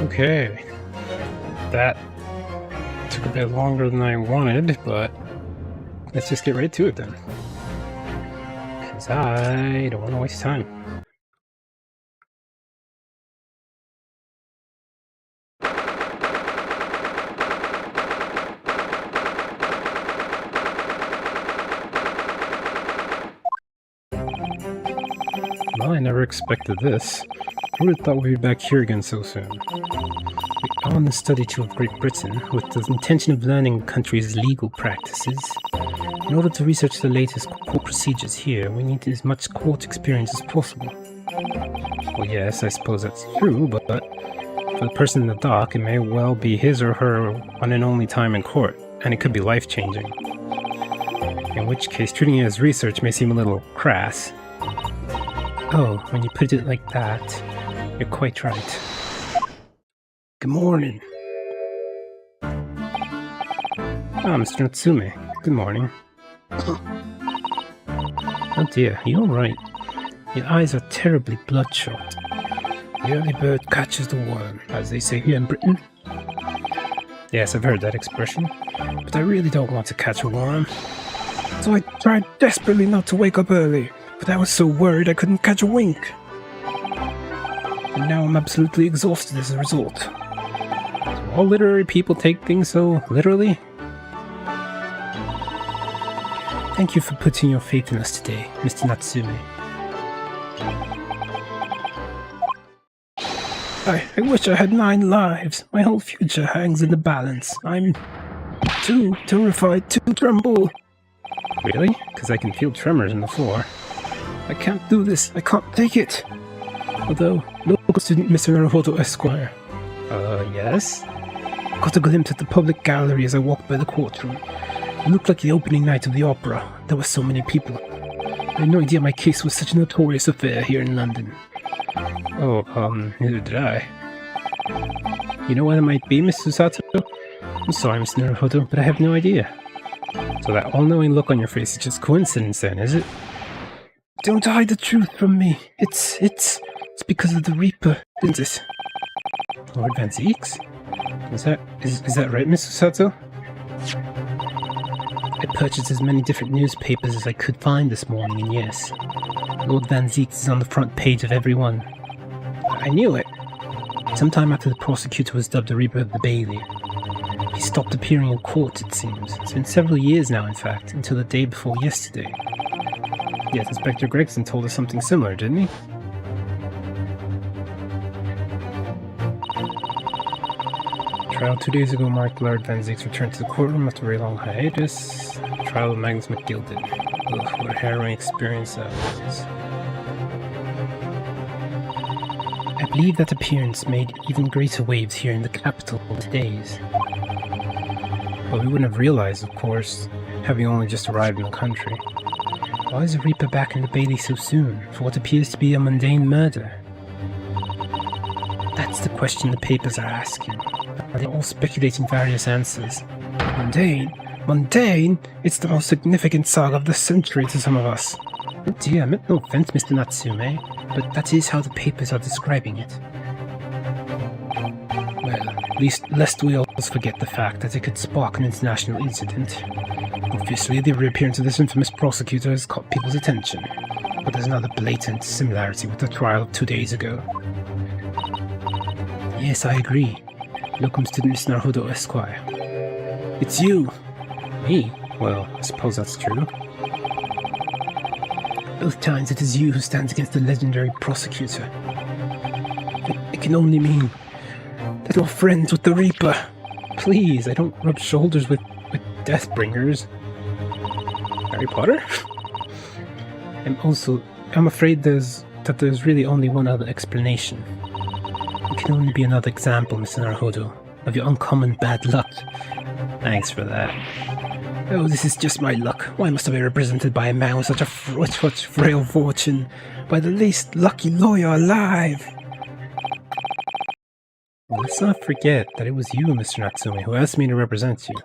Okay, that took a bit longer than I wanted, but let's just get right to it then. Because I don't want to waste time. Well, I never expected this. Who would have thought we'd be back here again so soon? We're on the study tour of Great Britain with the intention of learning the country's legal practices. In order to research the latest court procedures here, we need as much court experience as possible. Well, yes, I suppose that's true, but for the person in the dock, it may well be his or her one and only time in court, and it could be life-changing. In which case, treating it as research may seem a little crass. Oh, when you put it like that, you're quite right. Good morning. Ah, Mr. Natsume. Good morning. Oh dear, are you alright? Your eyes are terribly bloodshot. The early bird catches the worm, as they say here in Britain. Yes, I've heard that expression, but I really don't want to catch a worm. So I tried desperately not to wake up early, but I was so worried I couldn't catch a wink. And now I'm absolutely exhausted as a result. Do all literary people take things so literally? Thank you for putting your faith in us today, Mr. Natsume. I wish I had 9 lives. My whole future hangs in the balance. I'm too terrified to tremble. Really? Because I can feel tremors in the floor. I can't do this. I can't take it. Although, local student Mr. Naruhodo Esquire. Yes? Caught a glimpse at the public gallery as I walked by the courtroom. It looked like the opening night of the opera. There were so many people. I had no idea my case was such a notorious affair here in London. Oh, neither did I. You know what it might be, Miss Susato? I'm sorry, Mr. Naruhodo, but I have no idea. So that all-knowing look on your face is just coincidence then, is it? Don't hide the truth from me. It's because of the Reaper, isn't it? Lord Van Zeeks? Is that right, Miss Susato? I purchased as many different newspapers as I could find this morning, and yes, Lord Van Zeeks is on the front page of every one. I knew it. Sometime after the prosecutor was dubbed the Reaper of the Bailey, he stopped appearing in court, it seems. It's been several years now, in fact, until the day before yesterday. Yes, Inspector Gregson told us something similar, didn't he? Trial 2 days ago marked Lord Van Zeek's return to the courtroom after a very long hiatus. Trial of Magnus McGilded. Ugh, what a harrowing experience that was. I believe that appearance made even greater waves here in the capital in days. But we wouldn't have realized, of course, having only just arrived in the country. Why is the Reaper back in the Bailey so soon, for what appears to be a mundane murder? That's the question the papers are asking. They're all speculating various answers. Mundane? Mundane? It's the most significant saga of the century to some of us. Oh dear, I meant no offense, Mr. Natsume, but that is how the papers are describing it. Well, at least lest we always forget the fact that it could spark an international incident. Obviously, the reappearance of this infamous prosecutor has caught people's attention, but there's another blatant similarity with the trial of 2 days ago. Yes, I agree. Locum student Miss Naruhodo Esquire. It's you! Me? Well, I suppose that's true. Both times it is you who stands against the legendary prosecutor. It can only mean that you're friends with the Reaper. Please, I don't rub shoulders with Deathbringers. Harry Potter? I'm afraid there's really only one other explanation. It can only be another example, Mr. Naruhodo, of your uncommon bad luck. Thanks for that. Oh, this is just my luck. Why must I be represented by a man with such a frail fortune? By the least lucky lawyer alive! Well, let's not forget that it was you, Mr. Natsume, who asked me to represent you.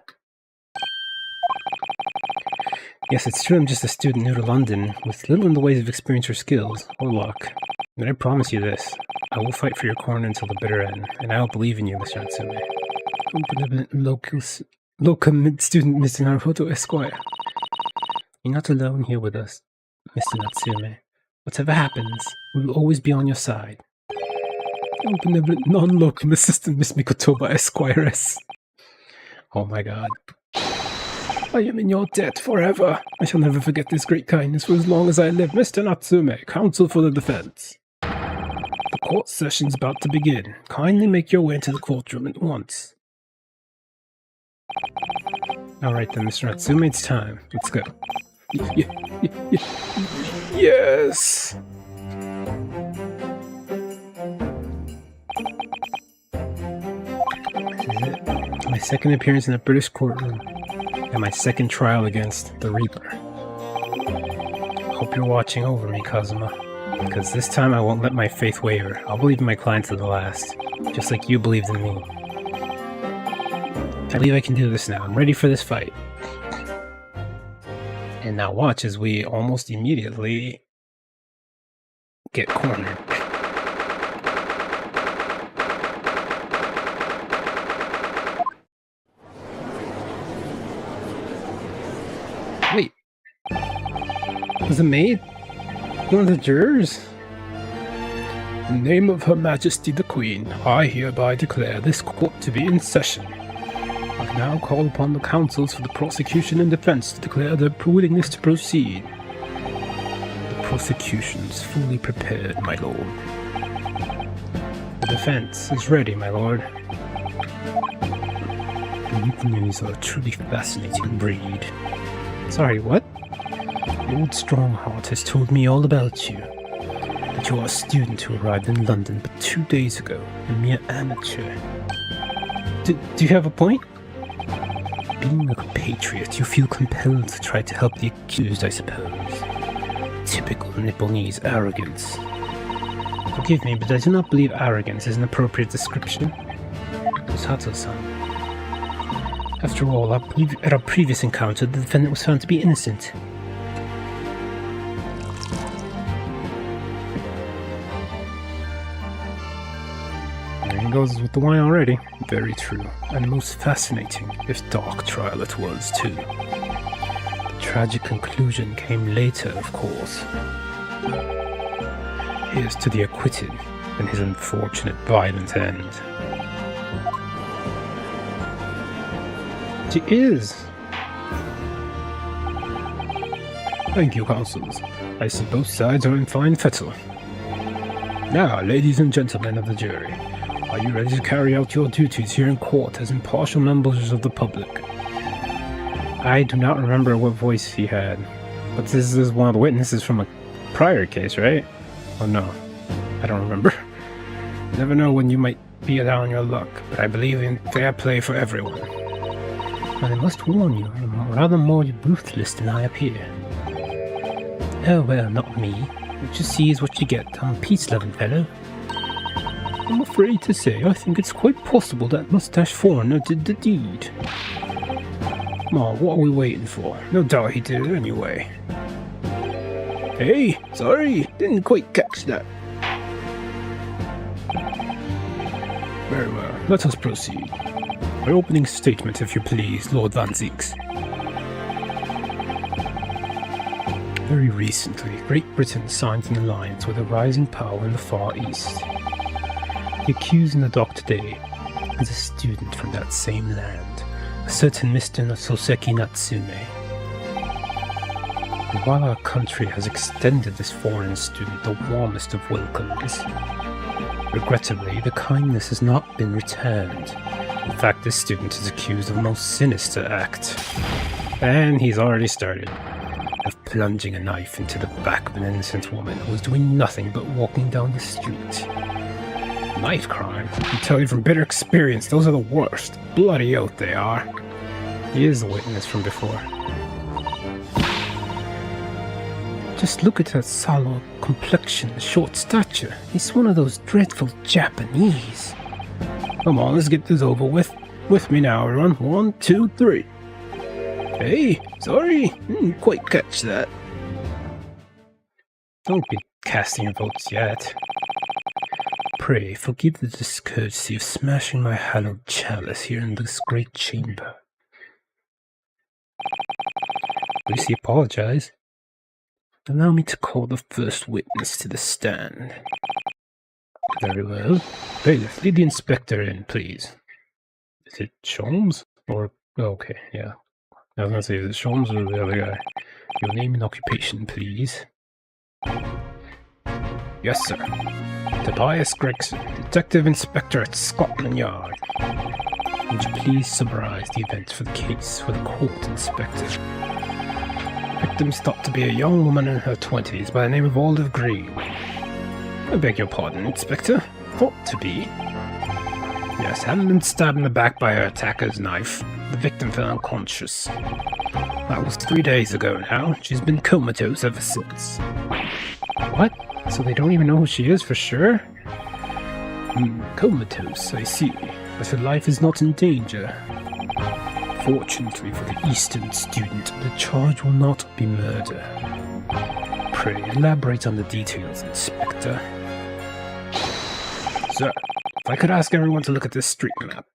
Yes, it's true I'm just a student new to London, with little in the ways of experience or skills, or luck. And I promise you this, I will fight for your corner until the bitter end, and I will believe in you, Mr. Natsume. Benevolent local student, Mr. Naruhodo Esquire. You're not alone here with us, Mr. Natsume. Whatever happens, we will always be on your side. Oh, benevolent non-locum assistant, Miss Mikotoba Esquires. Oh my god. I am in your debt forever. I shall never forget this great kindness for as long as I live. Mr. Natsume, counsel for the defense. The court session's about to begin. Kindly make your way into the courtroom at once. Alright then, Mr. Natsume, it's time. Let's go. Yes! This is it. My second appearance in a British courtroom. And my second trial against the Reaper. Hope you're watching over me, Kazuma. Because this time I won't let my faith waver. I'll believe in my client to the last. Just like you believed in me. I believe I can do this now. I'm ready for this fight. And now watch as we almost immediately get cornered. Wait. Was it maid? One of the jurors? In the name of Her Majesty the Queen, I hereby declare this court to be in session. I now call upon the counsels for the prosecution and defense to declare their willingness to proceed. The prosecution is fully prepared, my lord. The defense is ready, my lord. The Mutinies are a truly fascinating breed. Sorry, what? Lord Strongheart has told me all about you. That you are a student who arrived in London but 2 days ago, a mere amateur. Do you have a point? Being a patriot, you feel compelled to try to help the accused, I suppose. Typical Nipponese arrogance. Forgive me, but I do not believe arrogance is an appropriate description. Sato-san. After all, at our previous encounter, the defendant was found to be innocent. There he goes with the wine already. Very true. And most fascinating, if dark trial it was, too. The tragic conclusion came later, of course. Here's to the acquitted, and his unfortunate violent end. She is! Thank you, counsels. I see both sides are in fine fettle. Now, ladies and gentlemen of the jury, are you ready to carry out your duties here in court as impartial members of the public? I do not remember what voice he had, but this is one of the witnesses from a prior case, right? Oh no, I don't remember. You never know when you might be down your luck, but I believe in fair play for everyone. But I must warn you, I'm rather more ruthless than I appear. Oh well, not me. What you see is what you get. I'm a peace-loving fellow. I'm afraid to say, I think it's quite possible that Mustache Foreigner did the deed. Come on, what are we waiting for? No doubt he did it anyway. Hey, sorry, didn't quite catch that. Very well, let us proceed. My opening statement, if you please, Lord Van Zieks. Very recently, Great Britain signed an alliance with a rising power in the Far East. The accused in the dock today is a student from that same land, a certain Mr. Soseki Natsume. And while our country has extended this foreign student the warmest of welcomes, regrettably, the kindness has not been returned. In fact, this student is accused of a most sinister act. And he's already started. Of plunging a knife into the back of an innocent woman who was doing nothing but walking down the street. Knife crime? I tell you from bitter experience, those are the worst. Bloody oath they are. He is a witness from before. Just look at that sallow complexion, short stature. He's one of those dreadful Japanese. Come on, let's get this over with. With me now, everyone. 1, 2, 3. Hey, sorry, didn't quite catch that. Don't be casting your votes yet. Pray forgive the discourtesy of smashing my hallowed chalice here in this great chamber. Lucy apologized. Allow me to call the first witness to the stand. Very well. Bailiff, lead the inspector in, please. Is it Sholmes? Or, okay, yeah. I was gonna say, is it Sholmes or the other guy? Your name and occupation, please. Yes, sir. Tobias Gregson, Detective Inspector at Scotland Yard. Would you please summarize the events for the case for the court, Inspector? The victim is thought to be a young woman in her 20s by the name of Olive Green. I beg your pardon, Inspector. Thought to be. Yes, having been stabbed in the back by her attacker's knife, the victim fell unconscious. That was 3 days ago now. She's been comatose ever since. What? So they don't even know who she is for sure? Comatose, I see. But her life is not in danger. Fortunately for the Eastern student, the charge will not be murder. Pray elaborate on the details, Inspector. Sir, if I could ask everyone to look at this street map.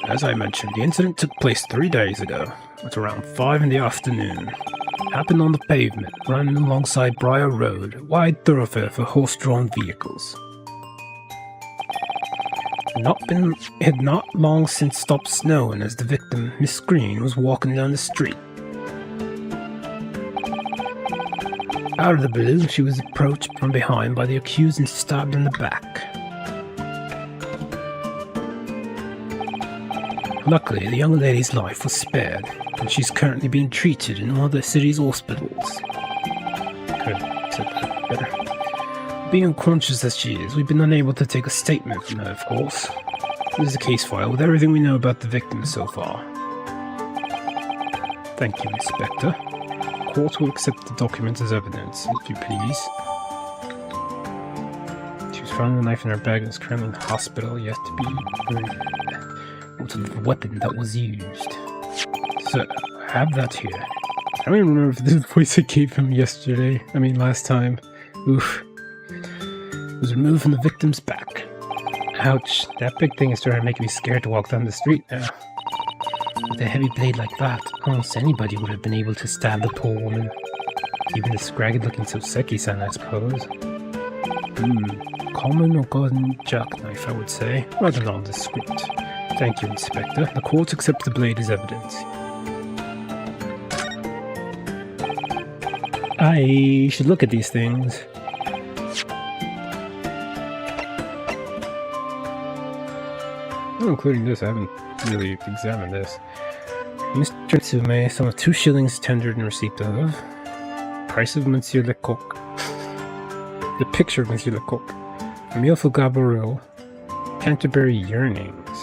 As I mentioned, the incident took place 3 days ago, at around 5 in the afternoon. It happened on the pavement, running alongside Briar Road, a wide thoroughfare for horse-drawn vehicles. It had not long since stopped snowing as the victim, Miss Green, was walking down the street. Out of the blue, she was approached from behind by the accused and stabbed in the back. Luckily, the young lady's life was spared, and she's currently being treated in one of the city's hospitals. Could have said that better. Being unconscious as she is, we've been unable to take a statement from her, of course. This is a case file with everything we know about the victim so far. Thank you, Inspector. The court will accept the documents as evidence, if you please. She was found with a knife in her bag and is currently in the hospital, yet to be what sort of weapon that was used. So, I have that here. I don't even remember if this is the voice I gave him yesterday. Last time. Oof. It was removed from the victim's back. Ouch, that big thing is starting to make me scared to walk down the street now. With a heavy blade like that, almost anybody would have been able to stab the poor woman. Even the scragged-looking Soseki-san, I suppose. Common or garden jackknife, I would say, rather nondescript. Thank you, Inspector. The court accepts the blade as evidence. I should look at these things. Including this, I haven't really examined this. Mr. Tsume, sum of 2 shillings tendered in receipt of. Price of Monsieur Lecoq. The picture of Monsieur Lecoq. A meal for Gabaril. Canterbury Yearnings.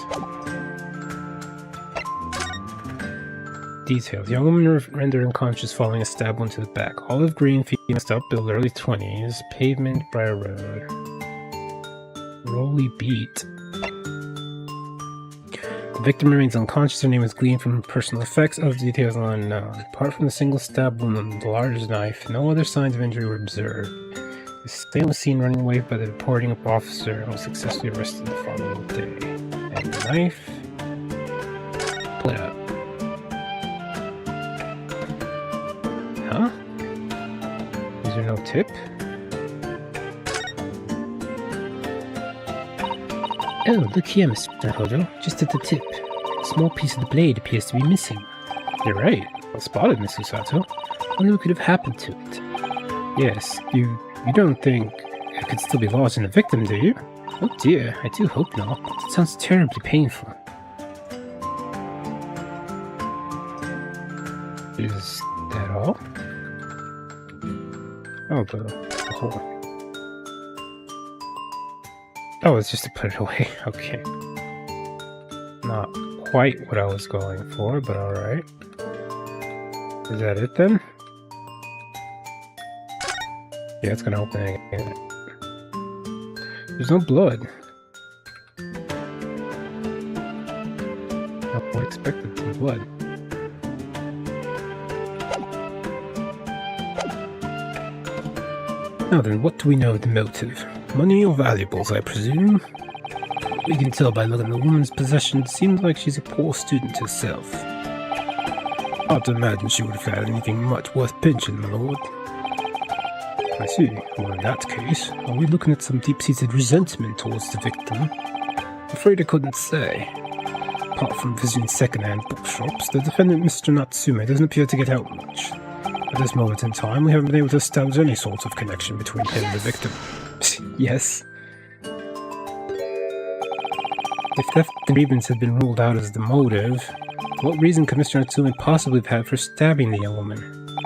Details. Young woman rendered unconscious following a stab wound to the back. Olive green, female stout build, early 20s. Pavement, Briar Road. Rolly beat. The victim remains unconscious. Her name is gleaned from personal effects. Other details are unknown. Apart from the single stab wound and the large knife, no other signs of injury were observed. The assailant was seen running away by the reporting up officer and was successfully arrested the following day. And the knife. Pull it out. Huh? Is there no tip? Oh, look here, Mr. Hojo. Just at the tip. A small piece of the blade appears to be missing. You're right. Well spotted, Miss Usato. I wonder what could have happened to it. Yes, you don't think it could still be lodged in the victim, do you? Oh dear, I do hope not. It sounds terribly painful. Is that all? Oh, the hole. Oh, it's just to put it away. Okay. Not quite what I was going for, but alright. Is that it then? Yeah, it's gonna open it again. There's no blood. I would expect some blood. Now then, what do we know of the motive? Money or valuables, I presume? We can tell by looking at the woman's possessions. Seems like she's a poor student herself. Hard to imagine she would have had anything much worth pinching, my lord. I see. Well, in that case, are we looking at some deep-seated resentment towards the victim? I'm afraid I couldn't say. Apart from visiting second-hand bookshops, the defendant, Mr. Natsume, doesn't appear to get out much. At this moment in time, we haven't been able to establish any sort of connection between him and the victim. Yes. If theft and grievance had been ruled out as the motive, what reason could Mr. Natsume possibly have had for stabbing the young woman?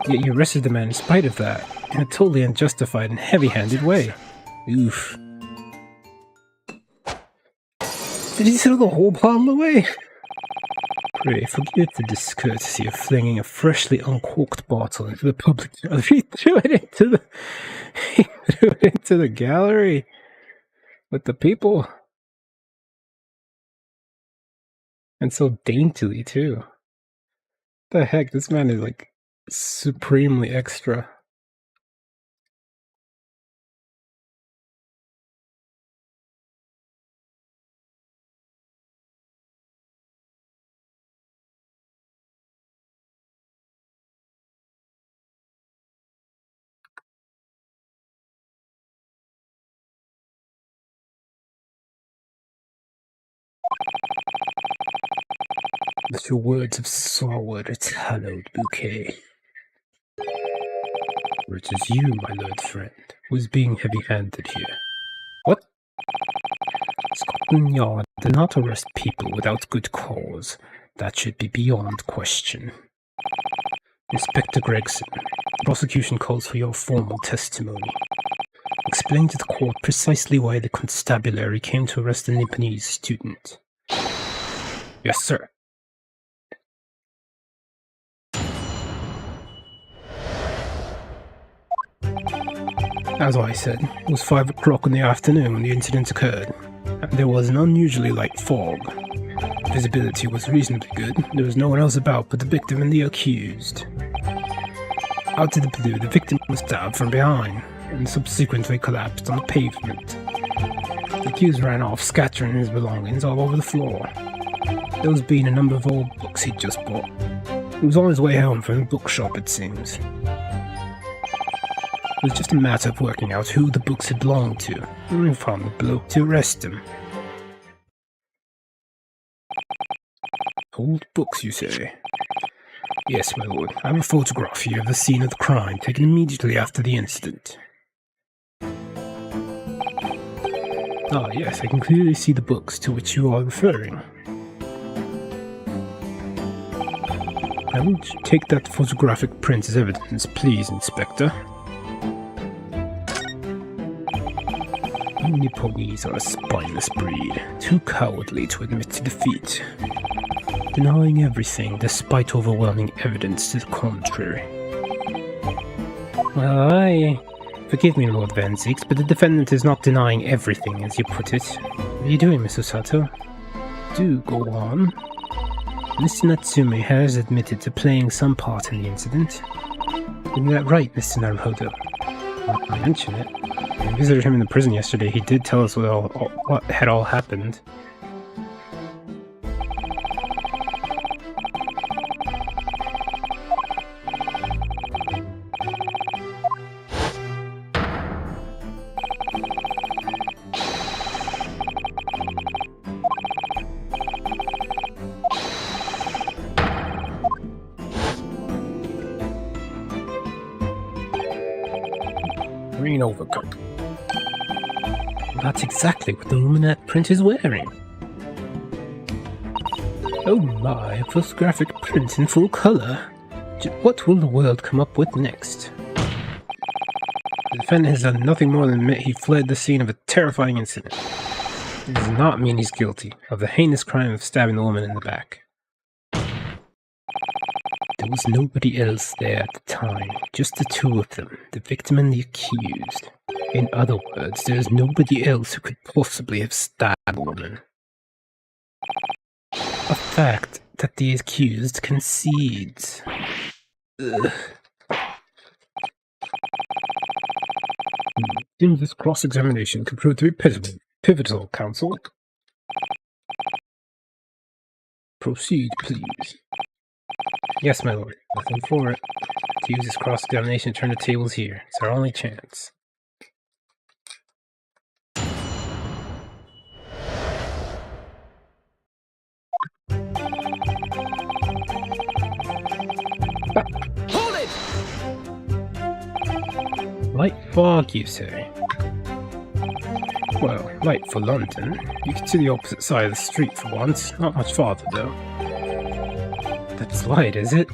Yet you arrested the man in spite of that, in a totally unjustified and heavy-handed way. Oof. Did he throw the whole bottle away? Pray forgive the discourtesy of flinging a freshly uncorked bottle into the public. He threw it into the gallery with the people. And so daintily, too. What the heck? This man is, like, supremely extra. But your words have soured its hallowed bouquet. For it is you, my lord friend, who is being heavy-handed here. What? Scotland Yard did not arrest people without good cause. That should be beyond question. Inspector Gregson, the prosecution calls for your formal testimony. Explain to the court precisely why the constabulary came to arrest the Nipponese student. Yes, sir. As I said, it was 5 o'clock in the afternoon when the incident occurred, and there was an unusually light fog. Visibility was reasonably good. There was no one else about but the victim and the accused. Out of the blue, the victim was stabbed from behind, and subsequently collapsed on the pavement. The accused ran off, scattering his belongings all over the floor. Those being a number of old books he'd just bought. He was on his way home from the bookshop, it seems. It was just a matter of working out who the books had belonged to, and we found the bloke to arrest him. Old books, you say? Yes, my lord. I have a photograph here of the scene of the crime, taken immediately after the incident. Ah, yes, I can clearly see the books to which you are referring. I will take that photographic print as evidence, please, Inspector. The Nipponese are a spineless breed, too cowardly to admit to defeat, denying everything despite overwhelming evidence to the contrary. Well, forgive me, Lord Van Zieks, but the defendant is not denying everything, as you put it. What are you doing, Mr. Sato? Do go on. Mr. Natsume has admitted to playing some part in the incident. Isn't that right, Mr. Naruhodo? I mention it. I visited him in the prison yesterday. He did tell us what had all happened. Green overcoat. That's exactly what the woman at print is wearing. Oh my, a photographic print in full color. What will the world come up with next? The defendant has done nothing more than admit he fled the scene of a terrifying incident. It does not mean he's guilty of the heinous crime of stabbing the woman in the back. There was nobody else there at the time, just the two of them, the victim and the accused. In other words, there is nobody else who could possibly have stabbed the woman. A fact that the accused concedes. Ugh. Seems this cross-examination could prove to be pivotal, counsel. Proceed, please. Yes, my lord. Nothing for it. To use this cross-examination to turn the tables here. It's our only chance. Hold it! Light fog, you say? Well, light for London. You can see the opposite side of the street for once. Not much farther, though. That's light, is it?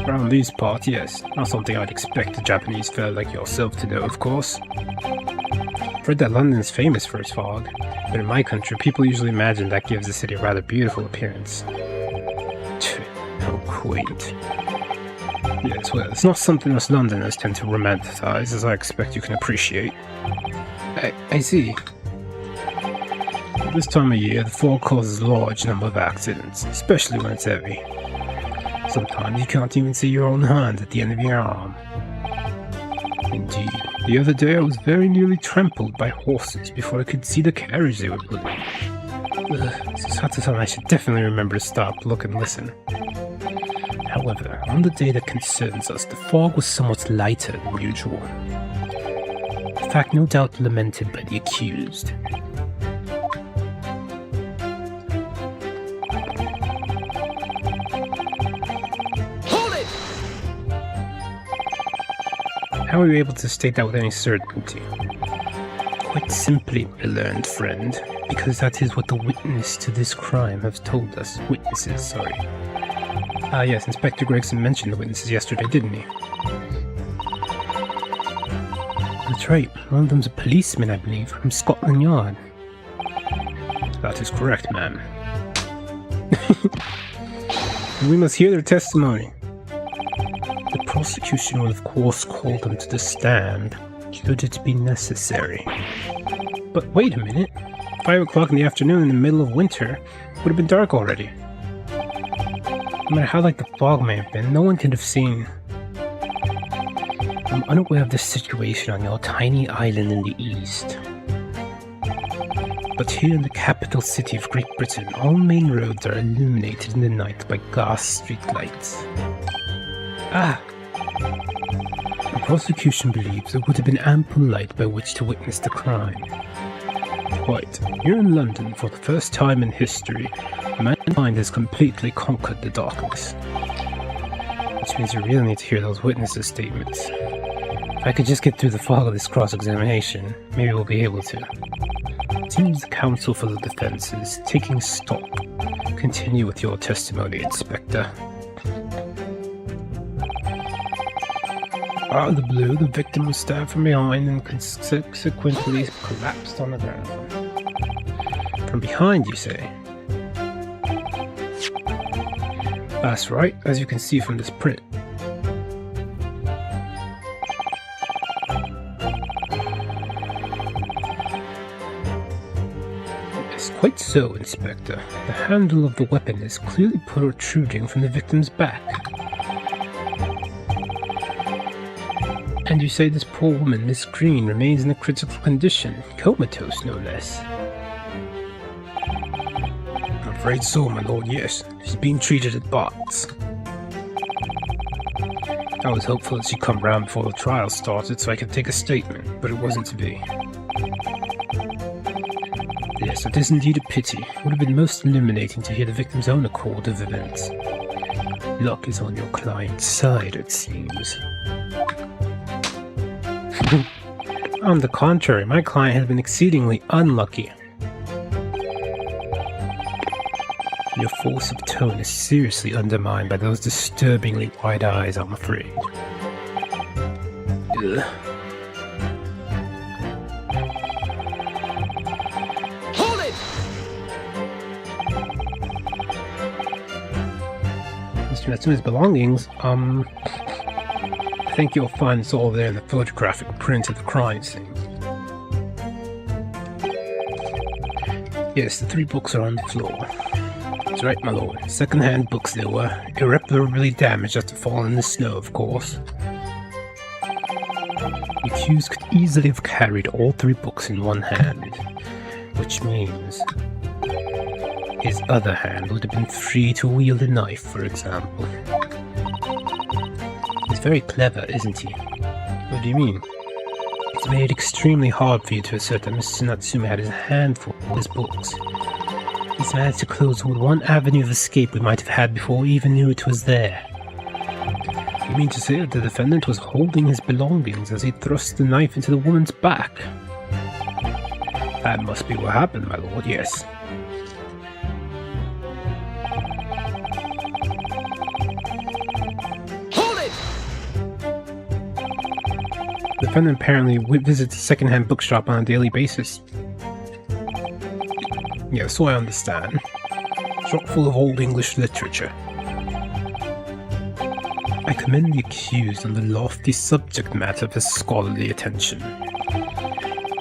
Around these parts, yes. Not something I'd expect a Japanese fella like yourself to know, of course. I've heard that London's famous for its fog, but in my country, people usually imagine that gives the city a rather beautiful appearance. How quaint. Yes, well, it's not something us Londoners tend to romanticize, as I expect you can appreciate. I see. At this time of year, the fog causes a large number of accidents, especially when it's heavy. Sometimes you can't even see your own hand at the end of your arm. Indeed, the other day I was very nearly trampled by horses before I could see the carriage they were pulling. It's hard to tell, I should definitely remember to stop, look and listen. However, on the day that concerns us, the fog was somewhat lighter than usual. A fact no doubt lamented by the accused. Hold it! How are you able to state that with any certainty? Quite simply, my learned friend, because that is what the witness to this crime has told us. Witnesses, sorry. Ah yes, Inspector Gregson mentioned the witnesses yesterday, didn't he? That's right, one of them's a policeman, I believe, from Scotland Yard. That is correct, ma'am. We must hear their testimony. The prosecution will of course call them to the stand, should it be necessary. But wait a minute, 5 o'clock in the afternoon in the middle of winter would have been dark already. No matter how light the fog may have been, no one could have seen. I'm unaware of the situation on your tiny island in the east. But here in the capital city of Great Britain, all main roads are illuminated in the night by gas streetlights. Ah! The prosecution believes there would have been ample light by which to witness the crime. Quite. Here in London, for the first time in history, mankind has completely conquered the darkness. Which means you really need to hear those witnesses' statements. If I could just get through the fog of this cross-examination, maybe we'll be able to. It seems the counsel for the defense is taking stock. Continue with your testimony, Inspector. Out of the blue, the victim was stabbed from behind and subsequently collapsed on the ground. From behind, you say? That's right, as you can see from this print. Yes, quite so, Inspector. The handle of the weapon is clearly protruding from the victim's back. And you say this poor woman, Miss Green, remains in a critical condition, comatose no less. I'm afraid so, my lord, yes. She's being treated at Bart's. I was hopeful that she'd come round before the trial started so I could take a statement, but it wasn't to be. Yes, it is indeed a pity. It would have been most illuminating to hear the victim's own accord of events. Luck is on your client's side, it seems. On the contrary, my client has been exceedingly unlucky. Your force of tone is seriously undermined by those disturbingly wide eyes, I'm afraid. Ugh. Hold it! Mr. Natsume's belongings, I think you'll find it's all there in the photographic print of the crime scene. Yes, the 3 books are on the floor. That's right, my lord. Second-hand books they were. Irreparably damaged after falling in the snow, of course. The accused could easily have carried all 3 books in one hand, which means his other hand would have been free to wield a knife, for example. He's very clever, isn't he? What do you mean? It's made it extremely hard for you to assert that Mr. Natsume had his hand full of his books. He's managed to close one avenue of escape we might have had before we even knew it was there. You mean to say that the defendant was holding his belongings as he thrust the knife into the woman's back? That must be what happened, my lord, yes. Hold it! The defendant apparently visits a second-hand bookshop on a daily basis. Yeah, so I understand. Shop full of old English literature. I commend the accused on the lofty subject matter of his scholarly attention.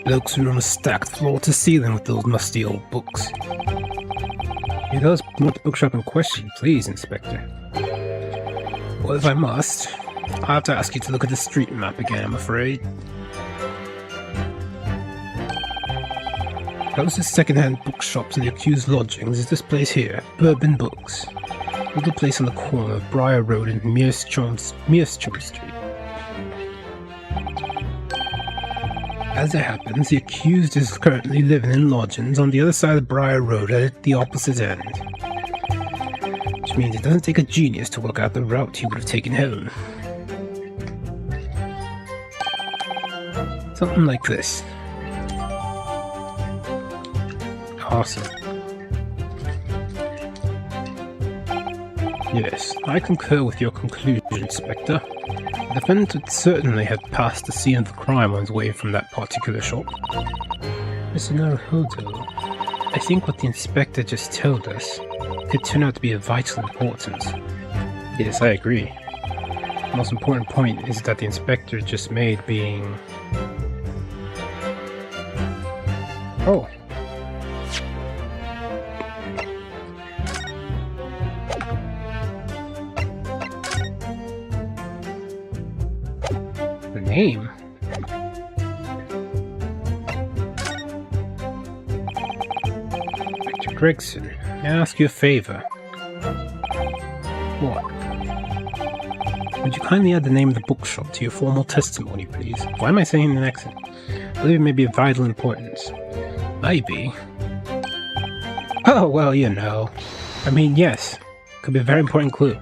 Blokes room is stacked floor to ceiling with those musty old books. He does promote the bookshop in question, please, Inspector. Well, if I must, I'll have to ask you to look at the street map again, I'm afraid. Closest second-hand bookshop to the accused's lodgings is this place here, Bourbon Books. Little place on the corner of Briar Road and Mearstrom Street. As it happens, the accused is currently living in lodgings on the other side of Briar Road at the opposite end. Which means it doesn't take a genius to work out the route he would have taken home. Something like this. Awesome. Yes, I concur with your conclusion, Inspector. The defendant would certainly have passed the scene of the crime on his way from that particular shop. Mr. Naruhodo, I think what the Inspector just told us could turn out to be of vital importance. Yes, I agree. The most important point is that the Inspector just made being... Oh. Name? Dr. Gregson, may I ask you a favor? What? Would you kindly add the name of the bookshop to your formal testimony, please? Why am I saying in an accent? I believe it may be of vital importance. Maybe. Oh, well, you know. I mean, yes. Could be a very important clue.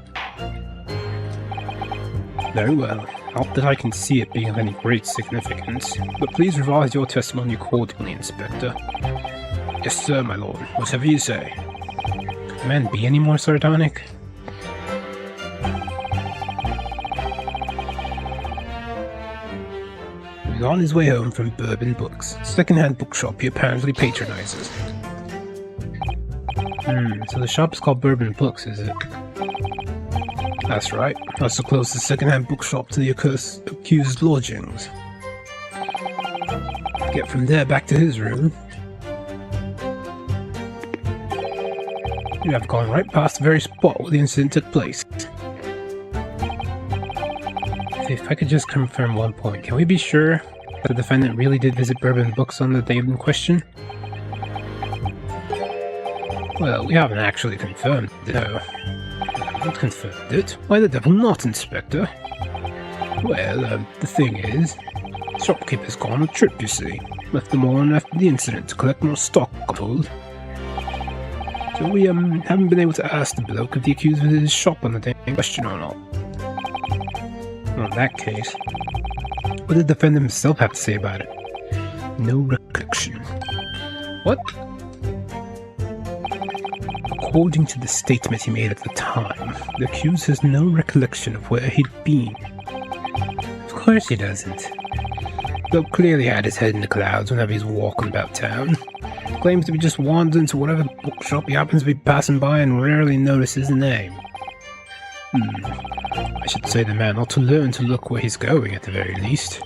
Very well. Not that I can see it being of any great significance, but please revise your testimony accordingly, Inspector. Yes, sir, my lord. Whatever you say. Could the man be any more sardonic? He was on his way home from Bourbon Books, second-hand bookshop he apparently patronizes. So the shop is called Bourbon Books, is it? That's right. That's the closest second-hand bookshop to the accused's lodgings. Get from there back to his room. You have gone right past the very spot where the incident took place. If I could just confirm one point, can we be sure that the defendant really did visit Bourbon Books on the day in question? Well, we haven't actually confirmed it, no. Not confirmed it. Why the devil not, Inspector? Well, the thing is, the shopkeeper's gone on a trip, you see. Left the morning after the incident to collect more stock, I'm told. So we haven't been able to ask the bloke if the accused visited his shop on the day in question or not. Well, in that case, what did the defendant himself have to say about it? No recollection. What? According to the statement he made at the time, the accused has no recollection of where he'd been. Of course he doesn't. Though clearly had his head in the clouds whenever he's walking about town. Claims to be just wandering to whatever bookshop he happens to be passing by and rarely notices the name. I should say the man ought to learn to look where he's going at the very least.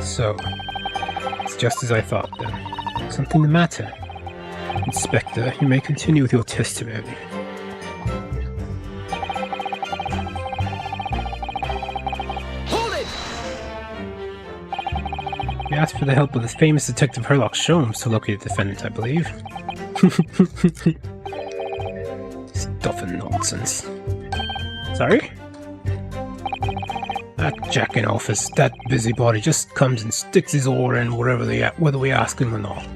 So, it's just as I thought then. Something the matter? Inspector, you may continue with your testimony. Hold it! asked for the help of the famous detective Herlock Sholmes to locate the defendant, I believe. Stuff and nonsense. Sorry? That jack in office, that busybody just comes and sticks his oar in wherever whether we ask him or not.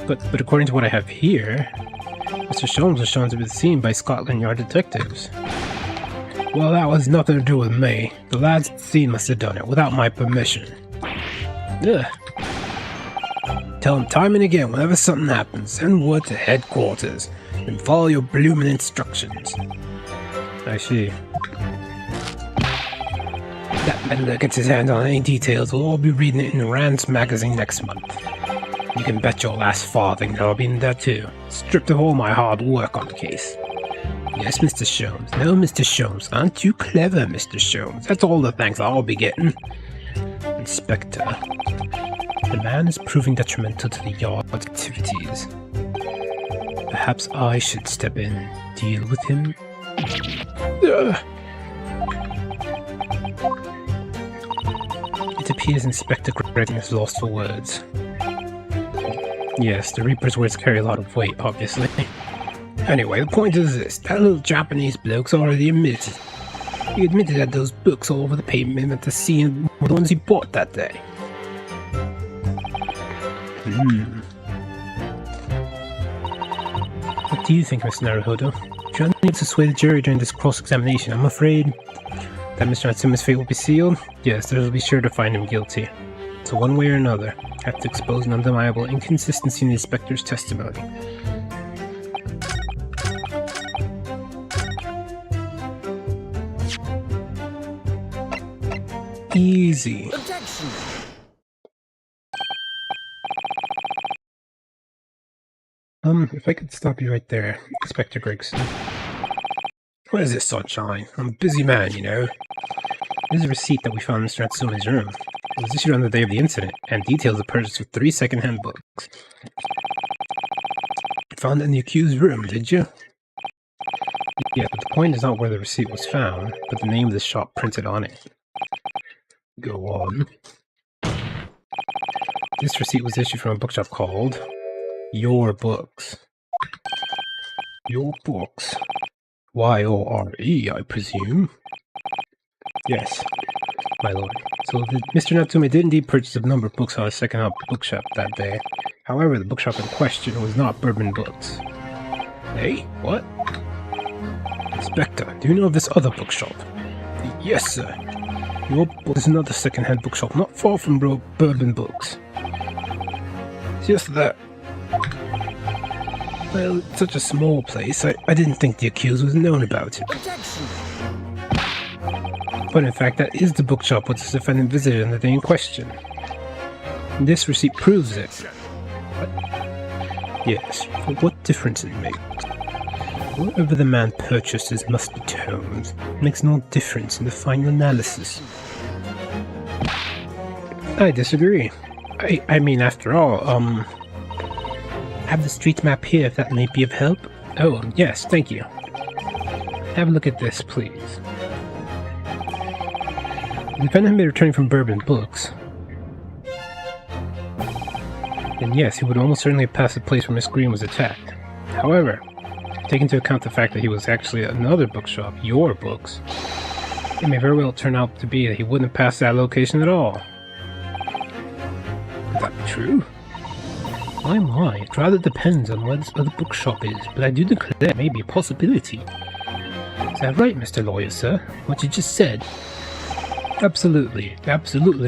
But according to what I have here, Mr. Sholmes was shown to be seen by Scotland Yard detectives. Well, that was nothing to do with me. The lads at the scene must have done it without my permission. Ugh. Tell them time and again, whenever something happens, send word to headquarters and follow your bloomin' instructions. I see. That meddler gets his hands on any details, we'll all be reading it in Rand's magazine next month. You can bet your last farthing that I'll be in there too, stripped of all my hard work on the case. Yes, Mr. Sholmes. No, Mr. Sholmes. Aren't you clever, Mr. Sholmes? That's all the thanks I'll be getting. Inspector. The man is proving detrimental to the Yard's activities. Perhaps I should step in and deal with him? It appears Inspector Gregson is lost for words. Yes, the Reaper's words carry a lot of weight, obviously. Anyway, the point is this. That little Japanese bloke's already admitted. He admitted that those books all over the pavement at the scene were the ones he bought that day. What do you think, Mr. Naruhodo? If you're unable to sway the jury during this cross-examination, I'm afraid that Mr. Natsume's fate will be sealed. Yes, they'll be sure to find him guilty. So one way or another, I have to expose an undeniable inconsistency in the inspector's testimony. Easy. Objection! If I could stop you right there, Inspector Gregson. What is this, sunshine? I'm a busy man, you know. This is a receipt that we found in Mr. Natsume's room. It was issued on the day of the incident, and details the purchase of 3 second-hand books. Found it in the accused's room, did you? Yeah, but the point is not where the receipt was found, but the name of the shop printed on it. Go on. This receipt was issued from a bookshop called Your Books. Your Books? Y-O-R-E, I presume? Yes, my lord. So Mr. Natsume did indeed purchase a number of books on a second-hand bookshop that day. However, the bookshop in question was not Bourbon Books. Hey, what? Inspector, do you know of this other bookshop? Yes, sir. Your Book is another second-hand bookshop not far from Bourbon Books. Just that. Well, it's such a small place, I didn't think the accused was known about it. Objection! But in fact, that is the bookshop which the defendant visited on the day in question. And this receipt proves it. What? Yes, but what difference it makes? Whatever the man purchases must be told. It makes no difference in the final analysis. I disagree. I mean, after all, I have the street map here if that may be of help. Oh, yes, thank you. Have a look at this, please. The defendant may be returning from Bourbon Books. Then yes, he would almost certainly have passed the place where Miss Green was attacked. However, take into account the fact that he was actually at another bookshop, Your Books, it may very well turn out to be that he wouldn't have passed that location at all. Could that be true? My, it rather depends on where this other bookshop is, but I do declare it may be a possibility. Is that right, Mr. Lawyer, sir? What you just said? Absolutely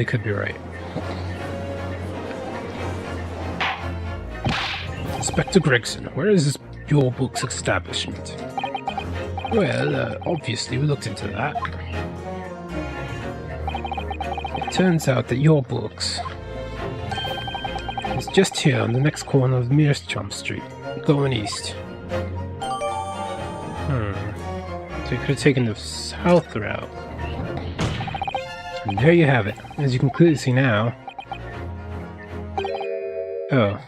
could be right. Inspector Gregson, where is this Your Books establishment? Well, obviously we looked into that. It turns out that Your Books is just here on the next corner of Mearschum Street, going east. So you could have taken the south route. And there you have it. As you can clearly see now. Oh.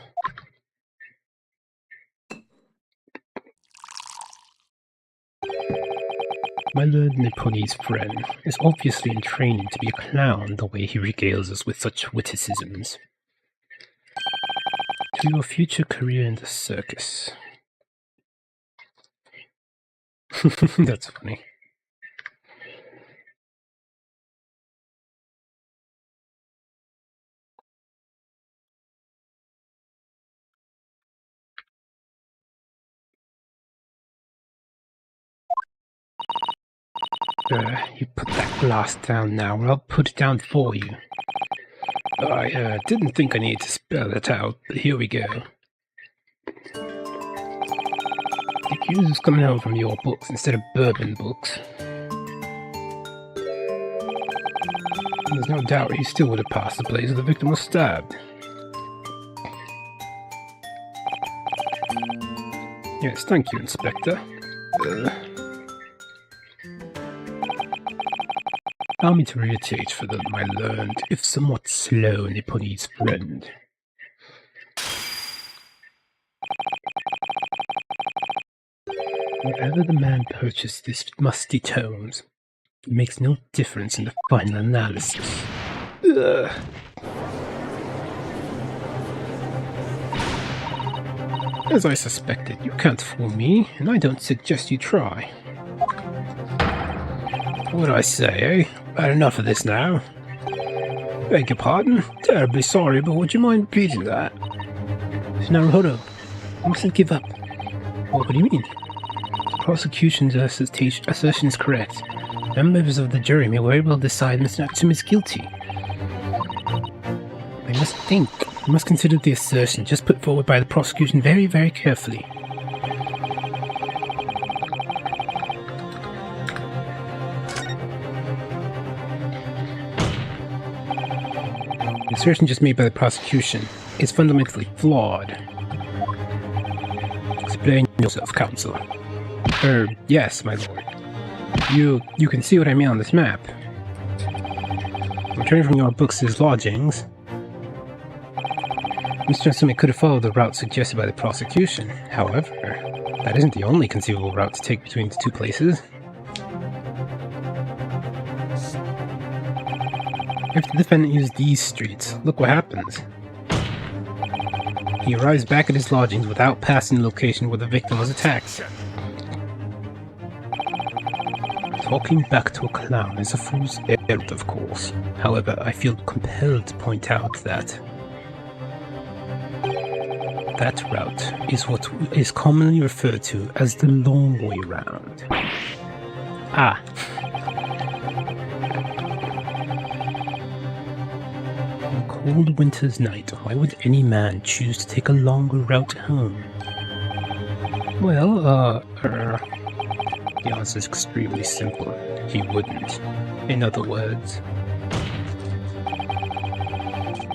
My learned Nipponese friend is obviously in training to be a clown the way he regales us with such witticisms. To your future career in the circus. That's funny. You put that glass down now, or I'll put it down for you. I didn't think I needed to spell it out, but here we go. The accuser's coming home from your books instead of bourbon books. There's no doubt he still would have passed the place if the victim was stabbed. Yes, thank you, Inspector. Allow me to reiterate for my learned, if somewhat slow, Nipponese friend. Wherever the man purchased these musty tomes, it makes no difference in the final analysis. As I suspected, you can't fool me, and I don't suggest you try. What do I say, eh? Had enough of this now. Beg your pardon? Terribly sorry, but would you mind repeating that? Now, hold up. I mustn't give up. What do you mean? The prosecution's assertion is correct. Members of the jury may very well decide Mr. Natsumi is guilty. They must think. They must consider the assertion just put forward by the prosecution very, very carefully. The assertion just made by the prosecution is fundamentally flawed. Explain yourself, counsel. Yes, my lord. You can see what I mean on this map. Returning from your books to his lodgings, Mr. Natsumi could have followed the route suggested by the prosecution. However, that isn't the only conceivable route to take between the two places. If the defendant used these streets, look what happens. He arrives back at his lodgings without passing the location where the victim was attacked. Talking back to a clown is a fool's errand, of course. However, I feel compelled to point out that that route is what is commonly referred to as the long way round. Ah. On a cold winter's night, why would any man choose to take a longer route home? Well, the answer is extremely simple. He wouldn't. In other words,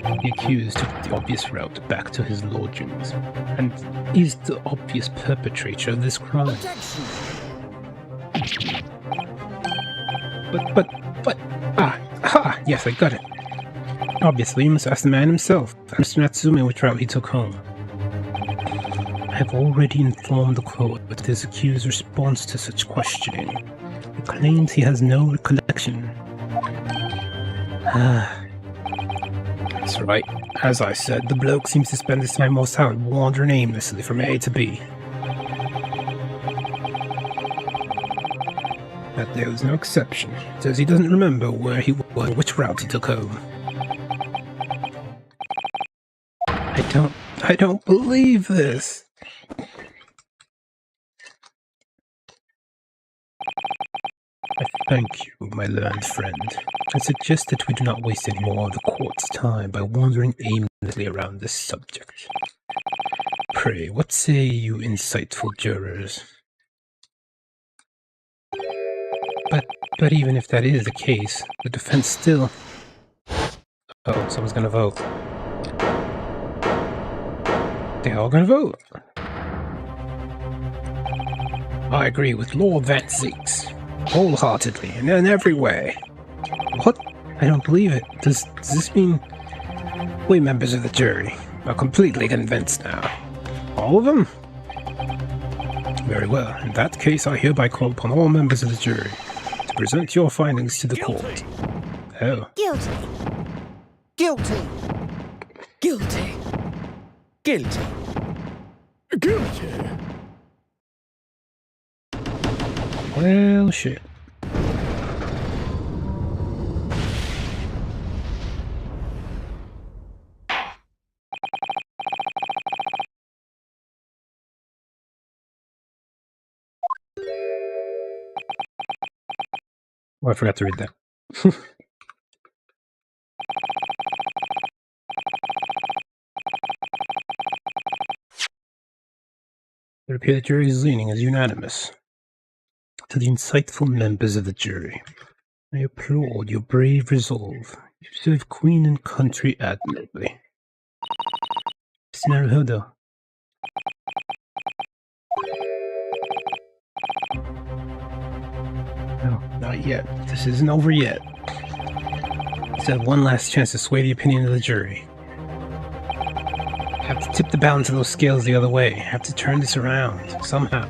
the accused took the obvious route back to his lodgings, and is the obvious perpetrator of this crime. Yes, I got it. Obviously, you must ask the man himself, Mr. Natsume, which route he took home. I have already informed the court of his accused's response to such questioning. He claims he has no recollection. That's right. As I said, the bloke seems to spend his time most out wandering aimlessly from A to B. That there was no exception. Says he doesn't remember where he was or which route he took home. I don't believe this. I thank you, my learned friend. I suggest that we do not waste any more of the court's time by wandering aimlessly around this subject. Pray, what say you insightful jurors? But even if that is the case, the defense still... Oh, someone's gonna vote. They're all gonna vote. I agree with Lord Van Zeeks. Wholeheartedly, and in every way. What? I don't believe it. Does this mean we members of the jury are completely convinced now? All of them? Very well. In that case, I hereby call upon all members of the jury present your findings to the court. Oh. Guilty. Guilty. Guilty. Guilty. Guilty. Well, shit. Oh, I forgot to read that. It would appear the jury is leaning as unanimous. To the insightful members of the jury, I applaud your brave resolve. You serve Queen and country admirably. Mr. Naruhodo. No, not yet. This isn't over yet. Let's have one last chance to sway the opinion of the jury. Have to tip the balance of those scales the other way. Have to turn this around, somehow.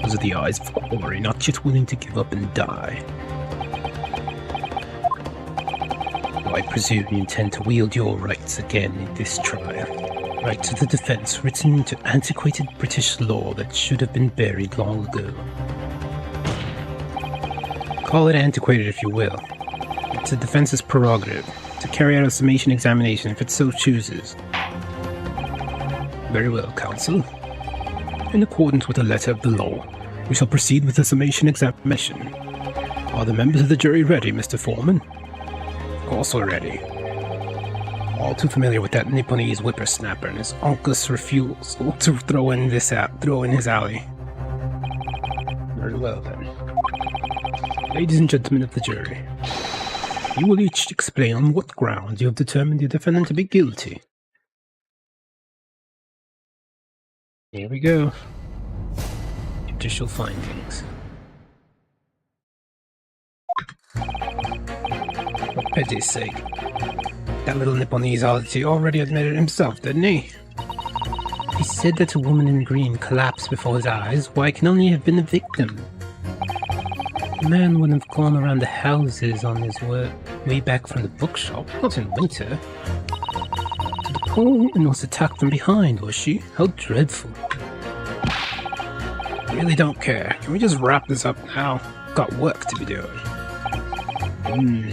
Those are the eyes of glory, not yet willing to give up and die. Though I presume you intend to wield your rights again in this trial. Right to the defense, written into antiquated British law that should have been buried long ago. Call it antiquated if you will. It's the defense's prerogative to carry out a summation examination if it so chooses. Very well, counsel. In accordance with the letter of the law, we shall proceed with the summation examination. Are the members of the jury ready, Mr. Foreman? Also ready. All too familiar with that Nipponese whippersnapper and his uncle's refusal to throw in his alley. Very well then. Ladies and gentlemen of the jury, you will each explain on what grounds you have determined the defendant to be guilty. Here we go. Judicial findings. For pity's sake. That little Nipponese oddity already admitted himself, didn't he? He said that a woman in green collapsed before his eyes. Why, it can only have been a victim. The man wouldn't have gone around the houses on his way back from the bookshop, not in winter. So the poor woman was attacked from behind, was she? How dreadful. Really don't care. Can we just wrap this up now? Got work to be doing.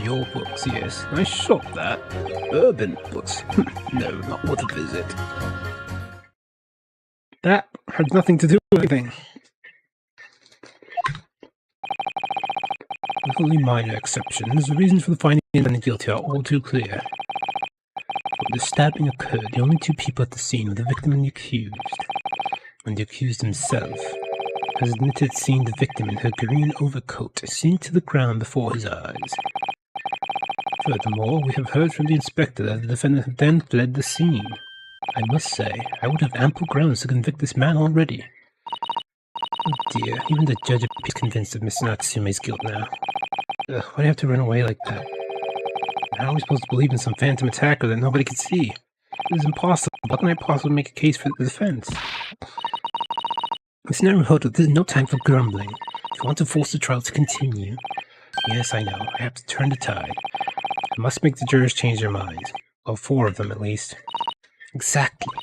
Your books, yes. Nice shop, that. Urban books. No, not worth a visit. That had nothing to do with anything. With only minor exceptions, the reasons for the finding of the guilty are all too clear. When the stabbing occurred, the only two people at the scene were the victim and the accused. And the accused himself has admitted seeing the victim in her green overcoat sink to the ground before his eyes. Furthermore, we have heard from the inspector that the defendant had then fled the scene. I must say, I would have ample grounds to convict this man already. Oh dear, even the judge is convinced of Mr. Natsume's guilt now. Ugh, why do you have to run away like that? How are we supposed to believe in some phantom attacker that nobody can see? It is impossible. How can I possibly make a case for the defense? Mr. Naruhodo, there's no time for grumbling. If you want to force the trial to continue... Yes, I know. I have to turn the tide. I must make the jurors change their minds. Well, 4 of them at least. Exactly.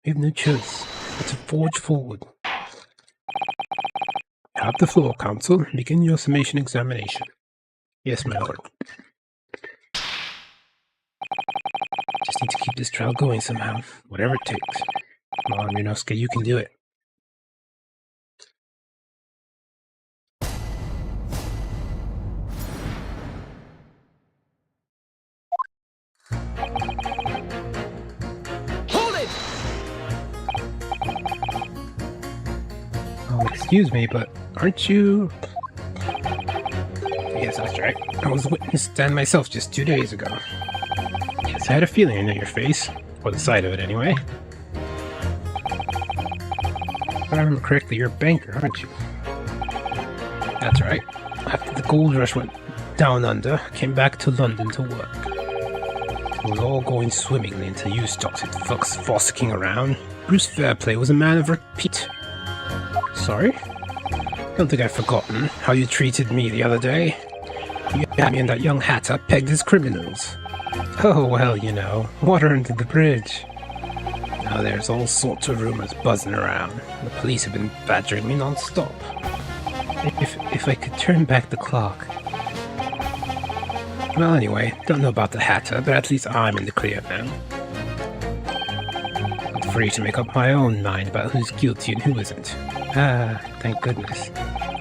We have no choice but to forge forward. You have the floor, counsel. Begin your summation examination. Yes, my lord. Just need to keep this trial going somehow, whatever it takes. Come on, Ryunosuke, you can do it. Hold it! Oh, excuse me, but aren't you... Yes, that's right. I was witness to myself just 2 days ago. Yes, I had a feeling I knew your face. Or the sight of it, anyway. If I remember correctly, you're a banker, aren't you? That's right. After the gold rush went down under, I came back to London to work. It was all going swimmingly until you started fossicking around. Bruce Fairplay was a man of repute. Sorry? Don't think I've forgotten how you treated me the other day. You had me and that young hatter pegged as criminals. Oh, well, you know, water under the bridge. Now there's all sorts of rumors buzzing around. The police have been badgering me non-stop. If I could turn back the clock. Well, anyway, don't know about the hatter, but at least I'm in the clear now. I'm free to make up my own mind about who's guilty and who isn't. Ah, thank goodness.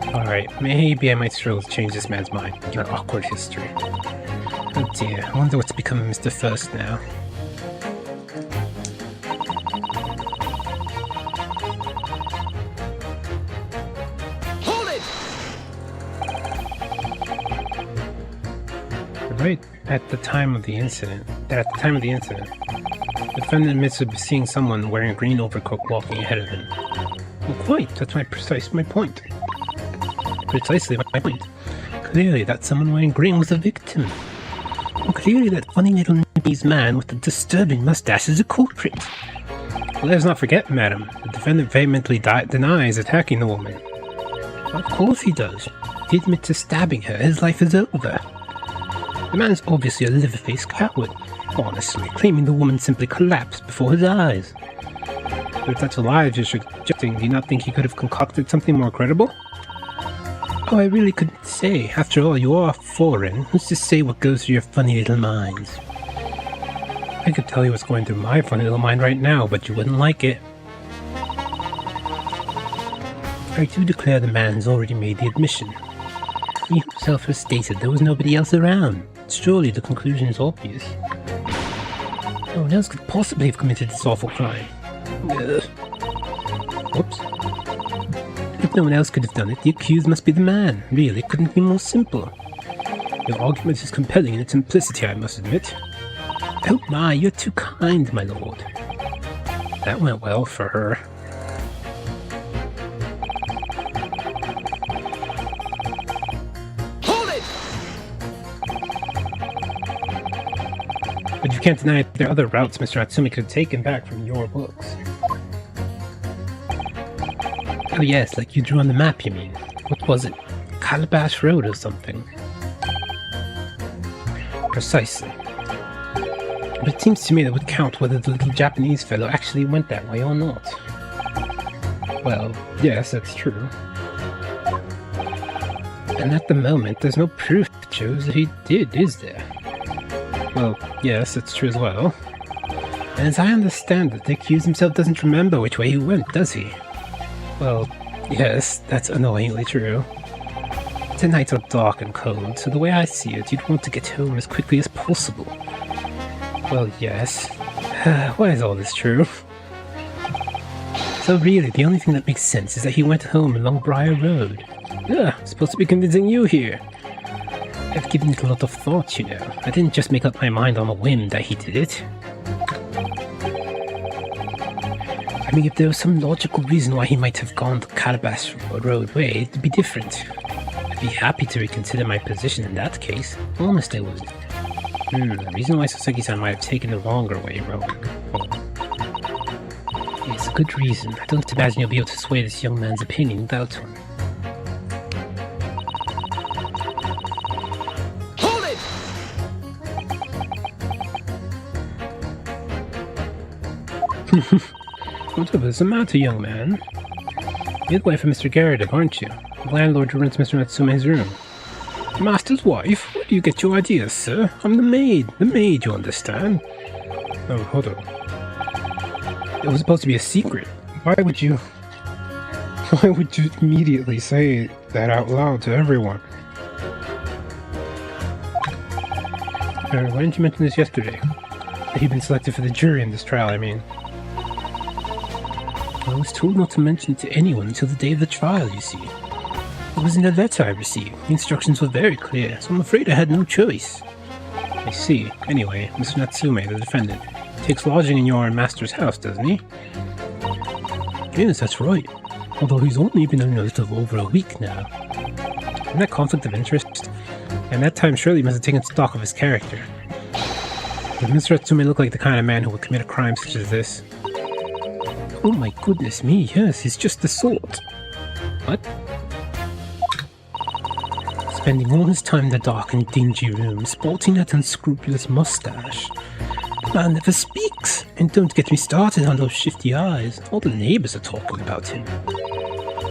Alright, maybe I might struggle to change this man's mind. Your awkward history. Oh dear, I wonder what's become of Mr. First now. Hold it! Right at the time of the incident, the defendant admits to seeing someone wearing a green overcoat walking ahead of him. Well, quite, that's my point. Precisely my point. Clearly that someone wearing green was a victim. And clearly that funny little Nepalese man with the disturbing mustache is a culprit. Let us not forget, madam, the defendant vehemently denies attacking the woman. Of course he does. He admits to stabbing her, his life is over. The man is obviously a liver-faced coward, honestly, claiming the woman simply collapsed before his eyes. But if that's a lie you're suggesting, do you not think he could have concocted something more credible? Oh, I really couldn't say. After all, you are foreign. Who's to say what goes through your funny little minds? I could tell you what's going through my funny little mind right now, but you wouldn't like it. I do declare the man has already made the admission. He himself has stated there was nobody else around. Surely the conclusion is obvious. No one else could possibly have committed this awful crime. Whoops. If no one else could have done it, the accused must be the man. Really, it couldn't be more simple. Your argument is compelling in its simplicity, I must admit. Oh my, you're too kind, my lord. That went well for her. Hold it! But you can't deny that there are other routes Mr. Atsumi could have taken back from your books. Oh yes, like you drew on the map, you mean? What was it? Calabash Road or something? Precisely. But it seems to me that would count whether the little Japanese fellow actually went that way or not. Well, yes, that's true. And at the moment, there's no proof that shows that he did, is there? Well, yes, that's true as well. And as I understand it, the accused himself doesn't remember which way he went, does he? Well, yes, that's annoyingly true. The nights are dark and cold, so the way I see it, you'd want to get home as quickly as possible. Well, yes. Why is all this true? So really, the only thing that makes sense is that he went home along Briar Road. I'm supposed to be convincing you here. I've given it a lot of thought, you know. I didn't just make up my mind on a whim that he did it. I mean, if there was some logical reason why he might have gone the Calabash Road way, it'd be different. I'd be happy to reconsider my position in that case. Honest I would. The reason why Sasaki-san might have taken the longer way road. It's a good reason. I don't imagine you'll be able to sway this young man's opinion without one. Hold it! Whatever's the matter, young man? You're the wife of Mr. Garrett, aren't you? The landlord who rents Mr. Natsume's room. Master's wife? Where do you get your ideas, sir? I'm the maid, you understand? Oh, hold on. It was supposed to be a secret. Why would you immediately say that out loud to everyone? Why didn't you mention this yesterday? That he'd been selected for the jury in this trial, I mean. I was told not to mention it to anyone until the day of the trial, you see. It was in a letter I received. The instructions were very clear, so I'm afraid I had no choice. I see. Anyway, Mr. Natsume, the defendant, takes lodging in your master's house, doesn't he? Yes, that's right. Although he's only been in a little over a week now. Isn't that conflict of interest? And that time surely he must have taken stock of his character. Does Mr. Natsume look like the kind of man who would commit a crime such as this? Oh my goodness me, yes, he's just the sort. What? spending all his time in the dark and dingy room, sporting that unscrupulous mustache. The man never speaks, and don't get me started on those shifty eyes. All the neighbors are talking about him.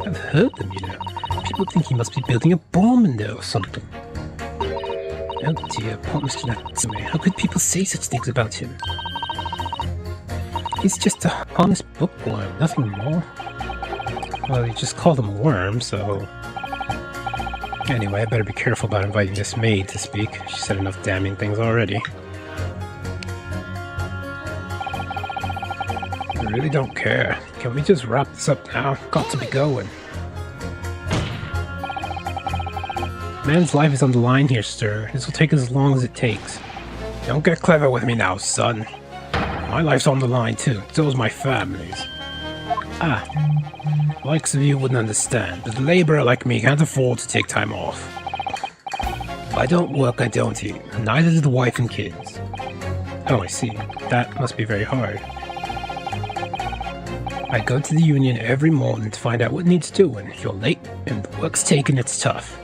I've heard them, you know. People think he must be building a bomb in there or something. Oh dear, poor Mr. Natsume. How could people say such things about him? He's just a harmless bookworm, nothing more. Well, you just called him a worm, so... Anyway, I better be careful about inviting this maid to speak. She said enough damning things already. I really don't care. Can we just wrap this up now? Got to be going. Man's life is on the line here, sir. This will take as long as it takes. Don't get clever with me now, son. My life's on the line too. So is my family's. Ah. Likes of you wouldn't understand, but a laborer like me can't afford to take time off. If I don't work, I don't eat. Neither do the wife and kids. Oh, I see. That must be very hard. I go to the union every morning to find out what needs doing. If you're late and the work's taken, it's tough.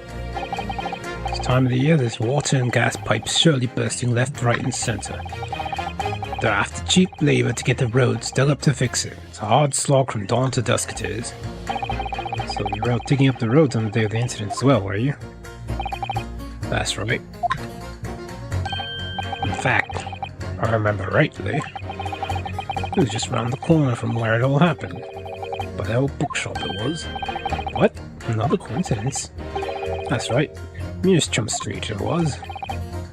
This time of the year, there's water and gas pipes surely bursting left, right, and center. They're after cheap labor to get the roads dug up to fix it. It's a hard slog from dawn to dusk it is. So you were out digging up the roads on the day of the incident as well, were you? That's right. In fact, if I remember rightly, it was just round the corner from where it all happened. By the old bookshop it was. What? Another coincidence? That's right. Mearschum Street it was.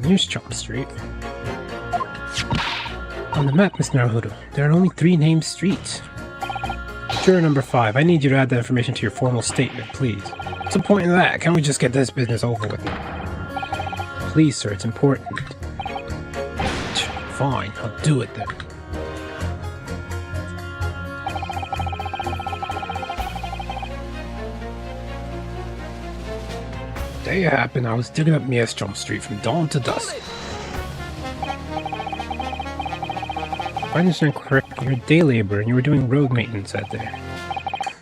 Mearschum Street. On the map, Miss Naruhodo, there are only 3 named streets. Juror number 5, I need you to add that information to your formal statement, please. What's the point of that? Can't we just get this business over with now? Please, sir, it's important. Fine, I'll do it then. The day it happened, I was digging up Mearschum Street from dawn to dusk. If I understand correctly, you're a day laborer and you were doing road maintenance out there.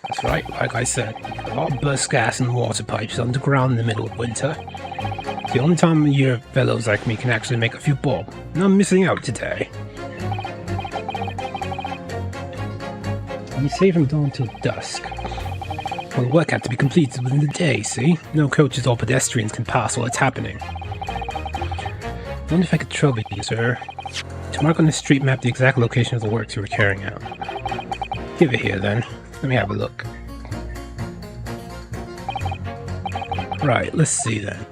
That's right, like I said, a lot of burst gas and water pipes underground in the middle of winter. It's the only time of year fellows like me can actually make a few bob, and I'm missing out today. When you say from dawn till dusk, well, the work had to be completed within the day, see? No coaches or pedestrians can pass while it's happening. I wonder if I could trouble you, sir. To mark on the street map the exact location of the works you were carrying out. Give it here then. Let me have a look. Right, let's see then.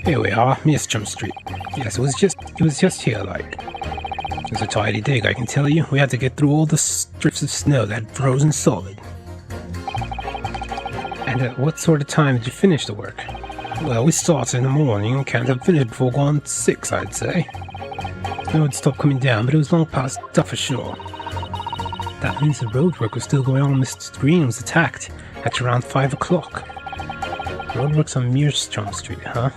Here we are, Mearschum Street. Yes, it was just here, like. It was a tidy dig, I can tell you. We had to get through all the strips of snow that had frozen solid. And at what sort of time did you finish the work? Well, we started in the morning and can't have finished before going 6, I'd say. Snow had stopped coming down, but it was long past dusk for sure. That means the road work was still going on when Mr. Green was attacked at around 5 o'clock. Roadworks on Mearschum Street, huh?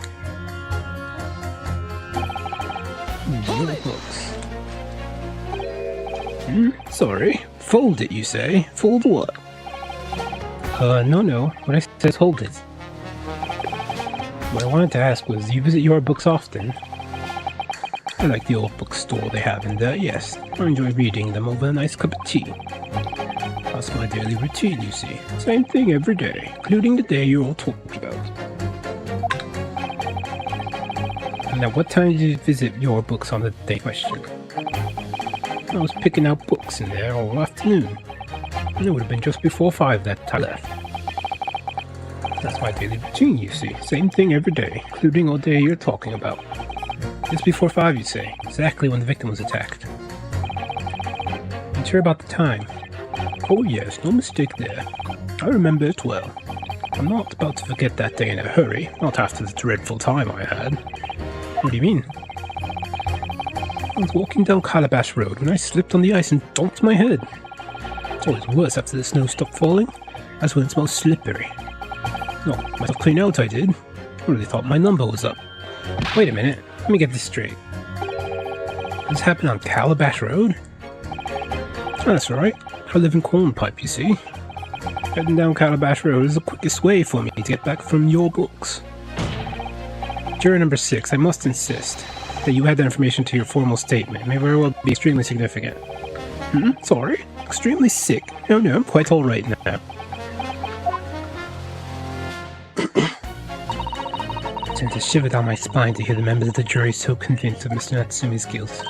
Roadworks. Sorry. Fold it, you say? Fold what? No. What I said is hold it. What I wanted to ask was, do you visit your books often? I like the old bookstore they have in there, yes. I enjoy reading them over a nice cup of tea. That's my daily routine, you see. Same thing every day, including the day you're all talking about. Now, what time did you visit your books on the day question? I was picking out books in there all afternoon. And it would have been just before 5 that I left. That's my daily routine, you see. Same thing every day, including all day you're talking about. Just before 5, you say. Exactly when the victim was attacked. I'm sure about the time. Oh yes, no mistake there. I remember it well. I'm not about to forget that day in a hurry, not after the dreadful time I had. What do you mean? I was walking down Calabash Road when I slipped on the ice and donked my head. It's always worse after the snow stopped falling. That's when it's most slippery. Knocked myself clean out, I did. I really thought my number was up. Wait a minute, let me get this straight. This happened on Calabash Road? That's alright. I live in Cornpipe, you see. Heading down Calabash Road is the quickest way for me to get back from your books. Juror number 6, I must insist that you add that information to your formal statement. It may very well be extremely significant. Sorry? Extremely sick? No, I'm quite alright now. It sends a shiver down my spine to hear the members of the jury so convinced of Mr. Natsumi's guilt.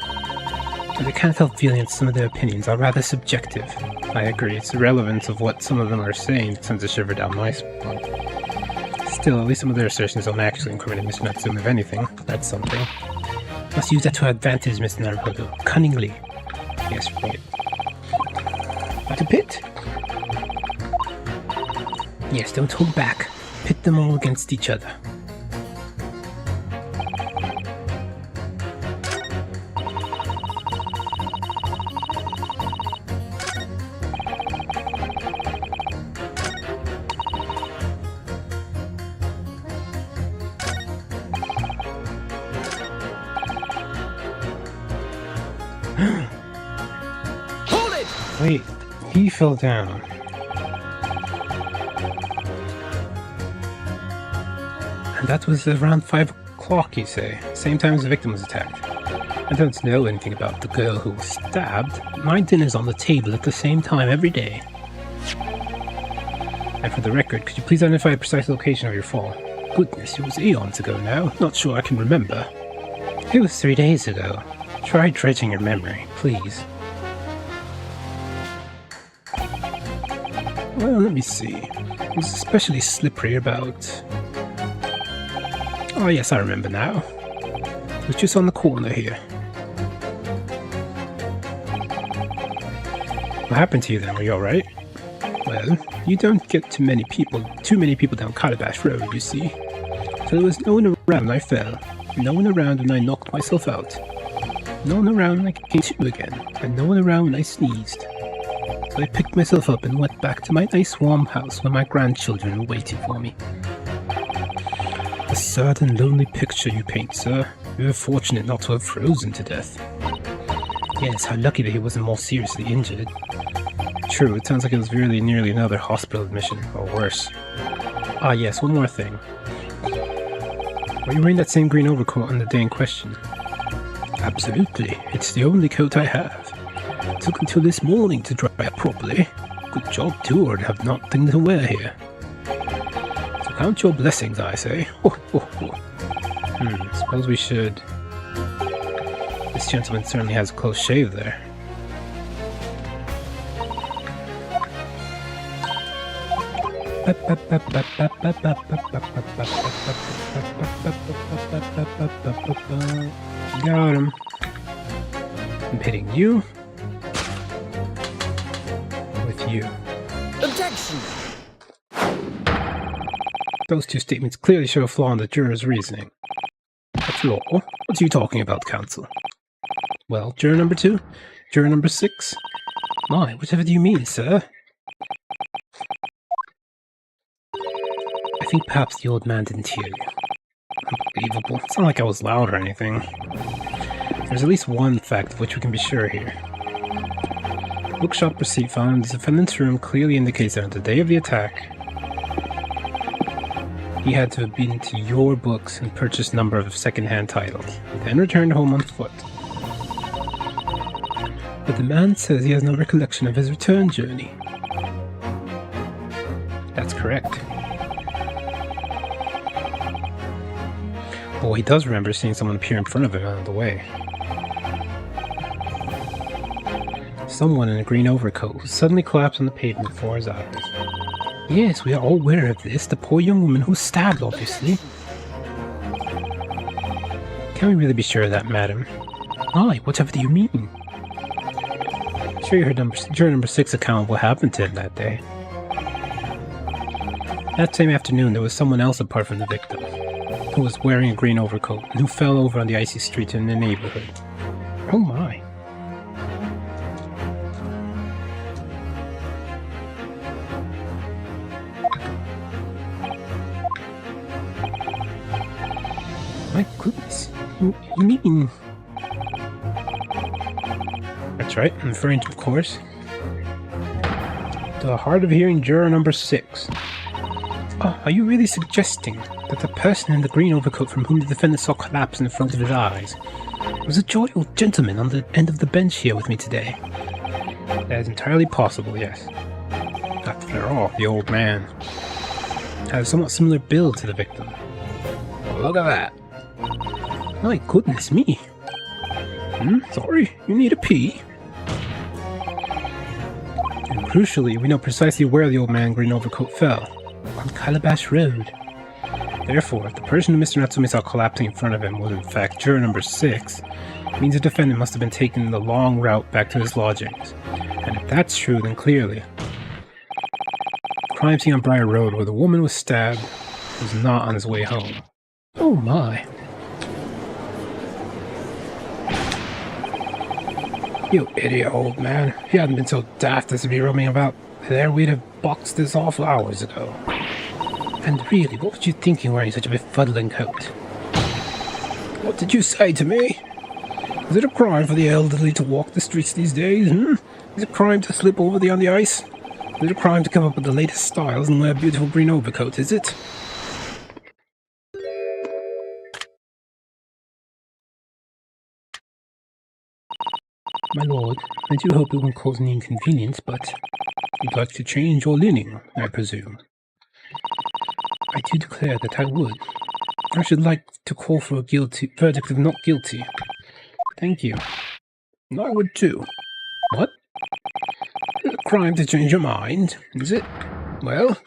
But I can't help feeling that some of their opinions are rather subjective. I agree, it's irrelevant of what some of them are saying that sends a shiver down my spine. Still, at least some of their assertions don't actually incriminate Mr. Natsumi. If anything, that's something. Must use that to our advantage, Mr. Naruhodo. Cunningly. Yes, right. What a pit? Yes, don't hold back. Pit them all against each other. Hold it! Wait, he fell down. And that was around 5 o'clock, you say? Same time as the victim was attacked. I don't know anything about the girl who was stabbed. My dinner's on the table at the same time every day. And for the record, could you please identify a precise location of your fall? Goodness, it was eons ago now. Not sure I can remember. It was 3 days ago. Try dredging your memory, please. Well, let me see. It was especially slippery about... Oh yes, I remember now. It was just on the corner here. What happened to you then? Were you alright? Well, you don't get too many people down Calabash Road, you see. So there was no one around when I fell. No one around when I knocked myself out. No one around when I came to again, and no one around when I sneezed. So I picked myself up and went back to my nice warm house where my grandchildren were waiting for me. A sad and lonely picture you paint, sir. We were fortunate not to have frozen to death. Yes, how lucky that he wasn't more seriously injured. True, it sounds like it was really nearly another hospital admission, or worse. Ah yes, one more thing. Were you wearing that same green overcoat on the day in question? Absolutely. It's the only coat I have. It took until this morning to dry up properly. Good job too, or I'd have nothing to wear here. So count your blessings, I say. Suppose we should... This gentleman certainly has a close shave there. Got him. I'm hitting you. With you. Objection! Those two statements clearly show a flaw in the juror's reasoning. A flaw? What are you talking about, counsel? Well, juror number 2? Juror number 6? My, whatever do you mean, sir? I think perhaps the old man didn't hear you. Unbelievable. It's not like I was loud or anything. There's at least one fact of which we can be sure here. The bookshop receipt found in the defendant's room clearly indicates that on the day of the attack, he had to have been to your books and purchased a number of second-hand titles, then returned home on foot. But the man says he has no recollection of his return journey. That's correct. Oh, he does remember seeing someone appear in front of him on the way. Someone in a green overcoat who suddenly collapsed on the pavement before his eyes. Yes, we are all aware of this. The poor young woman who was stabbed, obviously. Can we really be sure of that, madam? Aye, whatever do you mean? Sure, you heard juror number 6 account of what happened to him that day. That same afternoon, there was someone else apart from the victim, who was wearing a green overcoat, and who fell over on the icy street in the neighborhood. Oh my. My goodness. You mean... That's right, I'm referring to, of course, the hard of hearing juror number 6. Oh, are you really suggesting that the person in the green overcoat from whom the defendant saw collapse in front of his eyes was a jovial gentleman on the end of the bench here with me today? That is entirely possible, yes. After all, the old man had a somewhat similar build to the victim. Oh, look at that. My goodness me. Sorry, you need a pee? And crucially, we know precisely where the old man in green overcoat fell. On Calabash Road. Therefore, if the person who Mr. Natsume saw collapsing in front of him was in fact juror number 6, it means the defendant must have been taking the long route back to his lodgings. And if that's true, then clearly, the crime scene on Briar Road where the woman was stabbed was not on his way home. Oh my. You idiot, old man. If you hadn't been so daft as to be roaming about there, we'd have boxed this off hours ago. And really, what was you thinking wearing such a befuddling coat? What did you say to me? Is it a crime for the elderly to walk the streets these days, Is it a crime to slip over on the ice? Is it a crime to come up with the latest styles and wear a beautiful green overcoat, is it? My lord, I do hope it won't cause any inconvenience, but you'd like to change your linen, I presume. I do declare that I would. I should like to call for a verdict of not guilty. Thank you. And I would too. What? Is it a crime to change your mind, is it? Well...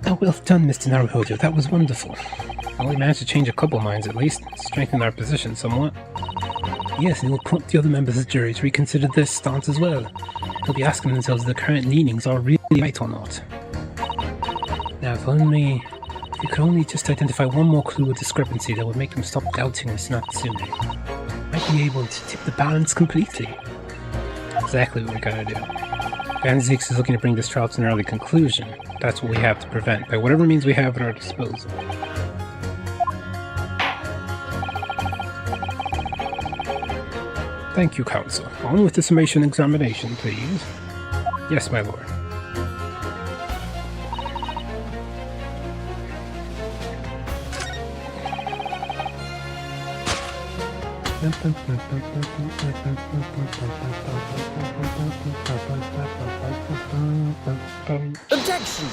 Oh, well done, Mr. Naruhodo. That was wonderful. Well, we managed to change a couple minds at least, strengthen our position somewhat. Yes, and it will prompt the other members of the jury to reconsider their stance as well. They'll be asking themselves if the current leanings are really right or not. Now, if you could only just identify one more clue or discrepancy that would make them stop doubting Mr. Natsume, might be able to tip the balance completely. Exactly what we gotta do. Van Zeeks is looking to bring this trial to an early conclusion. That's what we have to prevent, by whatever means we have at our disposal. Thank you, counsel. On with the summation examination, please. Yes, my lord. Objection!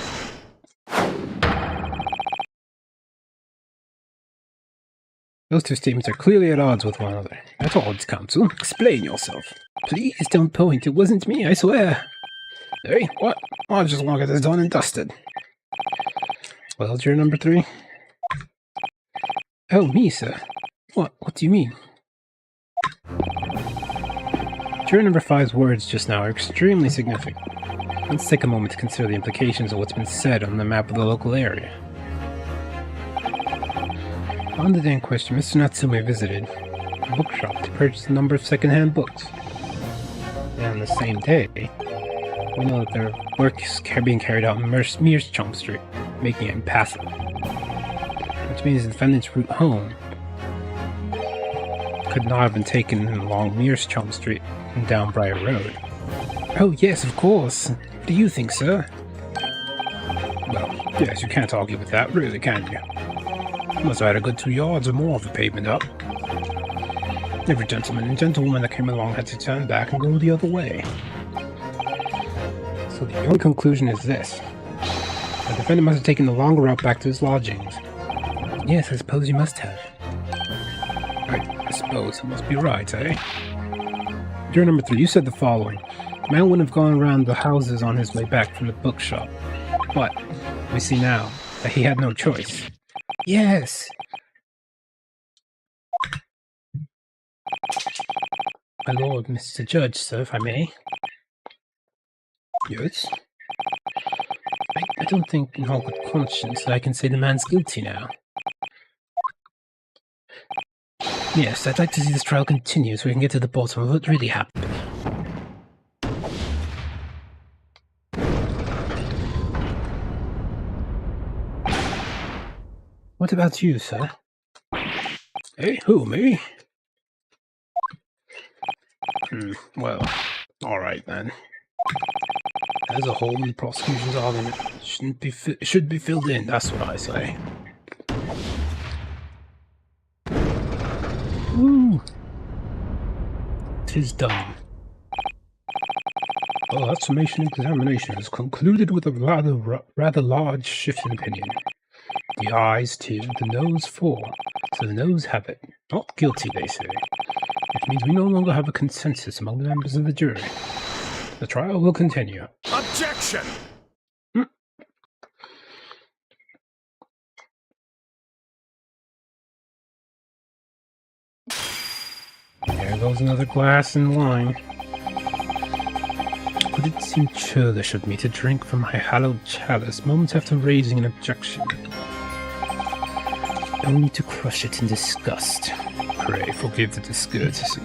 Those two statements are clearly at odds with one another. At odds, counsel. Explain yourself. Please don't point. It wasn't me, I swear. Hey, what? I'll just log it as done and dusted. Well, juror number 3. Oh, me, sir. What? What do you mean? Juror number 5's words just now are extremely significant. Let's take a moment to consider the implications of what's been said on the map of the local area. On the day in question, Mr. Natsume visited a bookshop to purchase a number of second-hand books. And on the same day, we know that their work is being carried out in Mearschelm Street, making it impassable. Which means the defendant's route home could not have been taken along Mearschelm Street and down Briar Road. Oh yes, of course. What do you think, sir? Well, yes, you can't argue with that, really, can you? You must have had a good 2 yards or more of the pavement up. Every gentleman and gentlewoman that came along had to turn back and go the other way. So the only conclusion is this. The defendant must have taken the longer route back to his lodgings. Yes, I suppose you must have. I suppose I must be right, eh? Juror number 3, you said the following. The man wouldn't have gone around the houses on his way back from the bookshop. But we see now that he had no choice. Yes! My lord, Mr. Judge, sir, if I may. Yes? I don't think in all good conscience that I can say the man's guilty now. Yes, I'd like to see this trial continue so we can get to the bottom of what really happened. What about you, sir? Hey, who, me? Well, alright then. As a whole, the prosecution's argument should be filled in, that's what I say. Woo! 'Tis done. Well, that summation examination is concluded with a rather large shift in opinion. The ayes 2, the noes 4. So the noes have it. Not guilty, they say. Which means we no longer have a consensus among the members of the jury. The trial will continue. Objection! There goes another glass and wine. Would it seem churlish of me to drink from my hallowed chalice moments after raising an objection? Only to crush it in disgust. Pray forgive the discourtesy.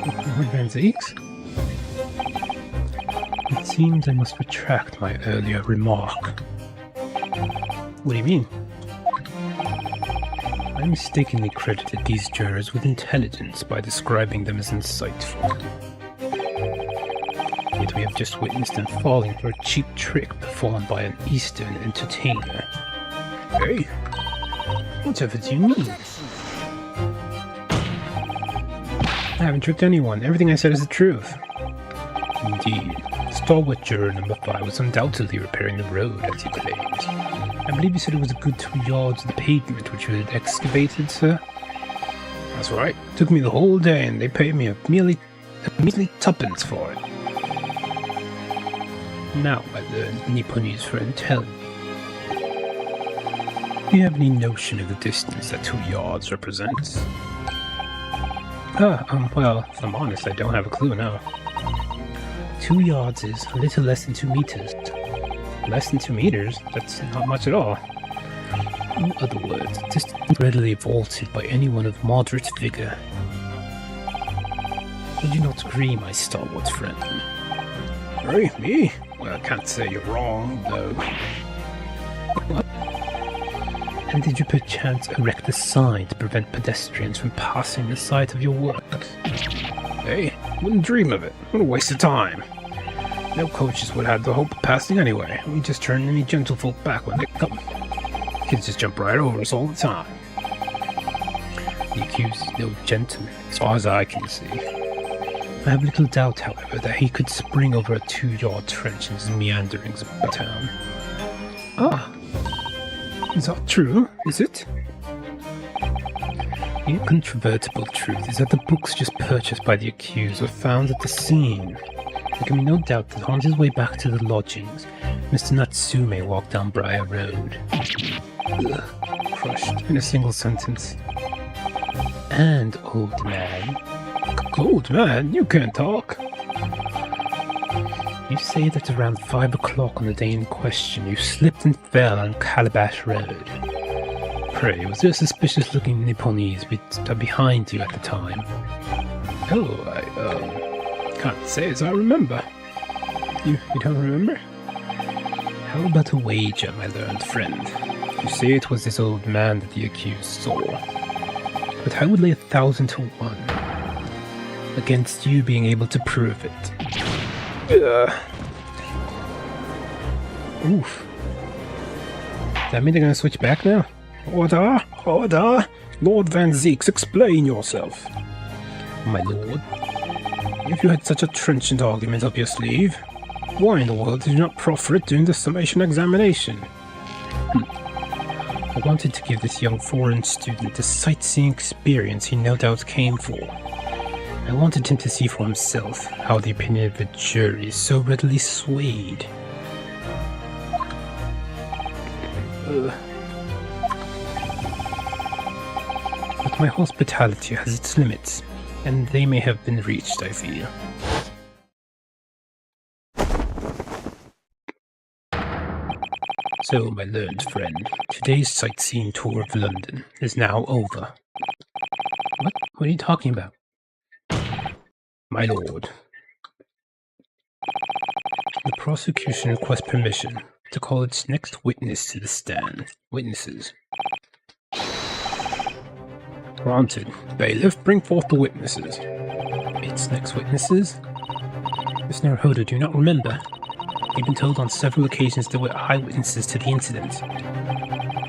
Lord Van Zeeks? It seems I must retract my earlier remark. What do you mean? I mistakenly credited these jurors with intelligence by describing them as insightful. Yet we have just witnessed them falling for a cheap trick performed by an Eastern entertainer. Hey, whatever do you mean? I haven't tricked anyone. Everything I said is the truth. Indeed. Stalwart juror number 5 was undoubtedly repairing the road, as he claimed. I believe you said it was a good 2 yards of the pavement which you had excavated, sir? That's right. It took me the whole day, and they paid me a measly tuppence for it. Now I learned Nipponese friend telling me. Do you have any notion of the distance that 2 yards represents? Well, if I'm honest, I don't have a clue now. 2 yards is a little less than 2 meters. Less than 2 meters? That's not much at all. In other words, distance readily vaulted by anyone of moderate vigor. Would you not agree, my stalwart friend? Hey, me? Well, I can't say you're wrong, though. What? And did you perchance erect a sign to prevent pedestrians from passing the site of your works? Hey, wouldn't dream of it. What a waste of time. No coaches would have the hope of passing anyway. We just turn any gentlefolk back when they come. Kids just jump right over us all the time. The accused is no gentleman, as far as I can see. I have little doubt, however, that he could spring over a 2-yard trench in his meanderings about town. Ah, is that true, is it? The incontrovertible truth is that the books just purchased by the accused were found at the scene. There can be no doubt that on his way back to the lodgings, Mr. Natsume walked down Briar Road. Ugh, crushed in a single sentence. And, old man. Old man? You can't talk. You say that around 5 o'clock on the day in question, you slipped and fell on Calabash Road. Pray, was there a suspicious-looking Nipponese behind you at the time? Oh, I can't say as I remember. You don't remember? How about a wager, my learned friend? You say it was this old man that the accused saw. But I would lay 1,000 to 1 against you being able to prove it. Oof. Does that mean they're gonna switch back now? Order! Order! Lord Van Zeeks, explain yourself. My lord, if you had such a trenchant argument up your sleeve, why in the world did you not proffer it during the summation examination? I wanted to give this young foreign student the sightseeing experience he no doubt came for. I wanted him to see for himself how the opinion of the jury is so readily swayed. But my hospitality has its limits, and they may have been reached, I feel. So, my learned friend, today's sightseeing tour of London is now over. What? What are you talking about? My lord, the prosecution requests permission to call its next witness to the stand. Witnesses. Granted. Bailiff, bring forth the witnesses. Its next witnesses? Miss Naruhodo, do you not remember? You've been told on several occasions there were eyewitnesses to the incident.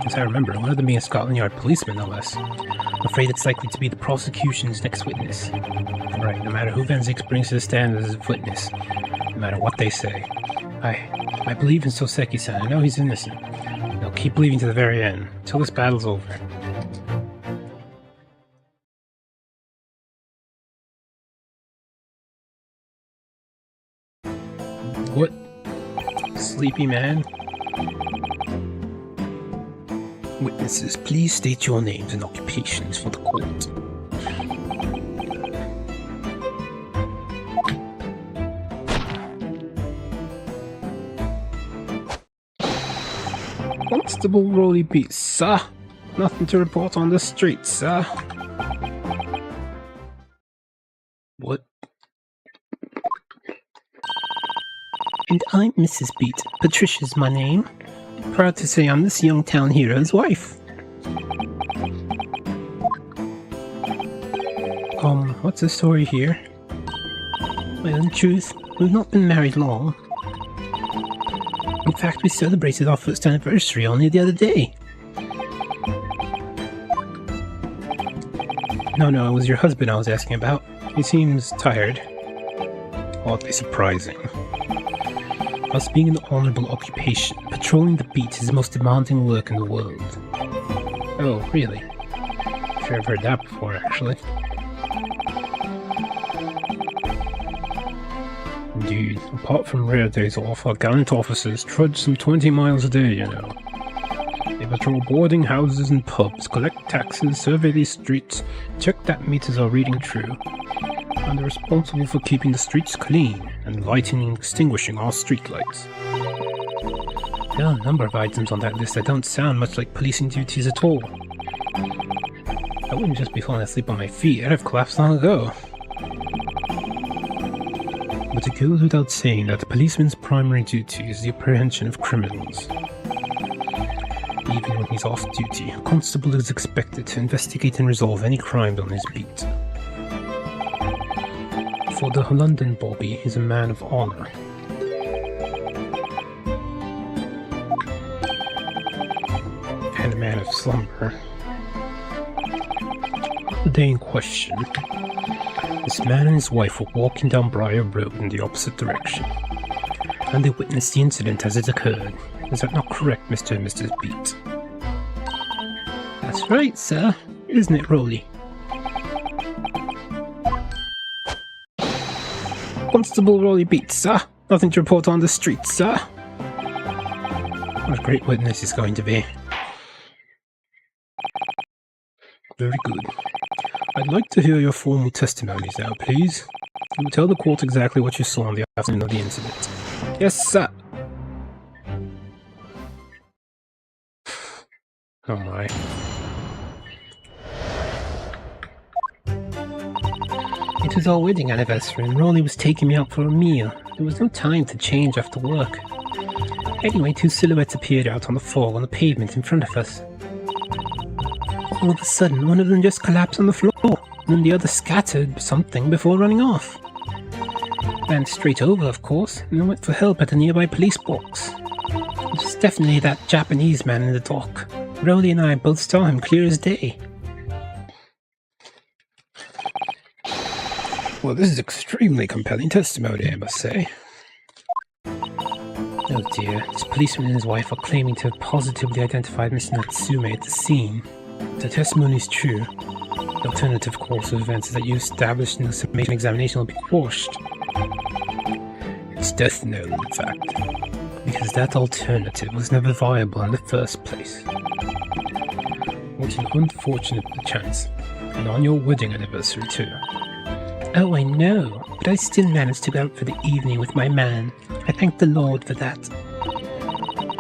As I remember, one of them being a Scotland Yard policeman, no less. I'm afraid it's likely to be the prosecution's next witness. Right, no matter who Van Zix brings to the stand as a witness, no matter what they say. I believe in Soseki-san. I know he's innocent. I'll keep believing to the very end, till this battle's over. What? Sleepy man? Witnesses, please state your names and occupations for the court. Constable Rolly Beats, sir. Nothing to report on the street, sir. What? And I'm Mrs. Beat. Patricia's my name. Proud to say I'm this young town hero's wife. What's the story here? Well, in truth, we've not been married long. In fact, we celebrated our first anniversary only the other day. No, it was your husband I was asking about. He seems tired. Oddly surprising. Us being an honourable occupation, patrolling the beat is the most demanding work in the world. Oh, really? I'm sure I've heard that before, actually. Indeed, apart from rare days off, our gallant officers trudge some 20 miles a day, you know. They patrol boarding houses and pubs, collect taxes, survey these streets, check that meters are reading true, and they're responsible for keeping the streets clean and lighting and extinguishing our streetlights. There are a number of items on that list that don't sound much like policing duties at all. I wouldn't just be falling asleep on my feet, I'd have collapsed long ago. But it goes without saying that the policeman's primary duty is the apprehension of criminals. Even when he's off duty, a constable is expected to investigate and resolve any crimes on his beat. For the London Bobby is a man of honour. And a man of slumber. On the day in question, this man and his wife were walking down Briar Road in the opposite direction, and they witnessed the incident as it occurred. Is that not correct, Mr. and Mrs. Beat? That's right, sir. Isn't it, Rolly? Constable Rolly Beat, sir. Nothing to report on the street, sir. What a great witness he's going to be. Very good. I'd like to hear your formal testimonies now, please. You will tell the court exactly what you saw on the afternoon of the incident. Yes, sir. Oh my. It was our wedding anniversary and Rolly was taking me out for a meal. There was no time to change after work. Anyway, two silhouettes appeared out on the fog on the pavement in front of us. All of a sudden, one of them just collapsed on the floor, and then the other scattered something before running off. Ran straight over, of course, and then went for help at a nearby police box. It was definitely that Japanese man in the dock. Rolly and I both saw him clear as day. Well, this is extremely compelling testimony, I must say. Oh dear, this policeman and his wife are claiming to have positively identified Mr. Natsume at the scene. If the testimony is true, the alternative course of events that you established in the summation examination will be quashed. It's death knell, in fact, because that alternative was never viable in the first place. What an unfortunate chance, and on your wedding anniversary too. Oh, I know, but I still managed to go out for the evening with my man. I thank the Lord for that.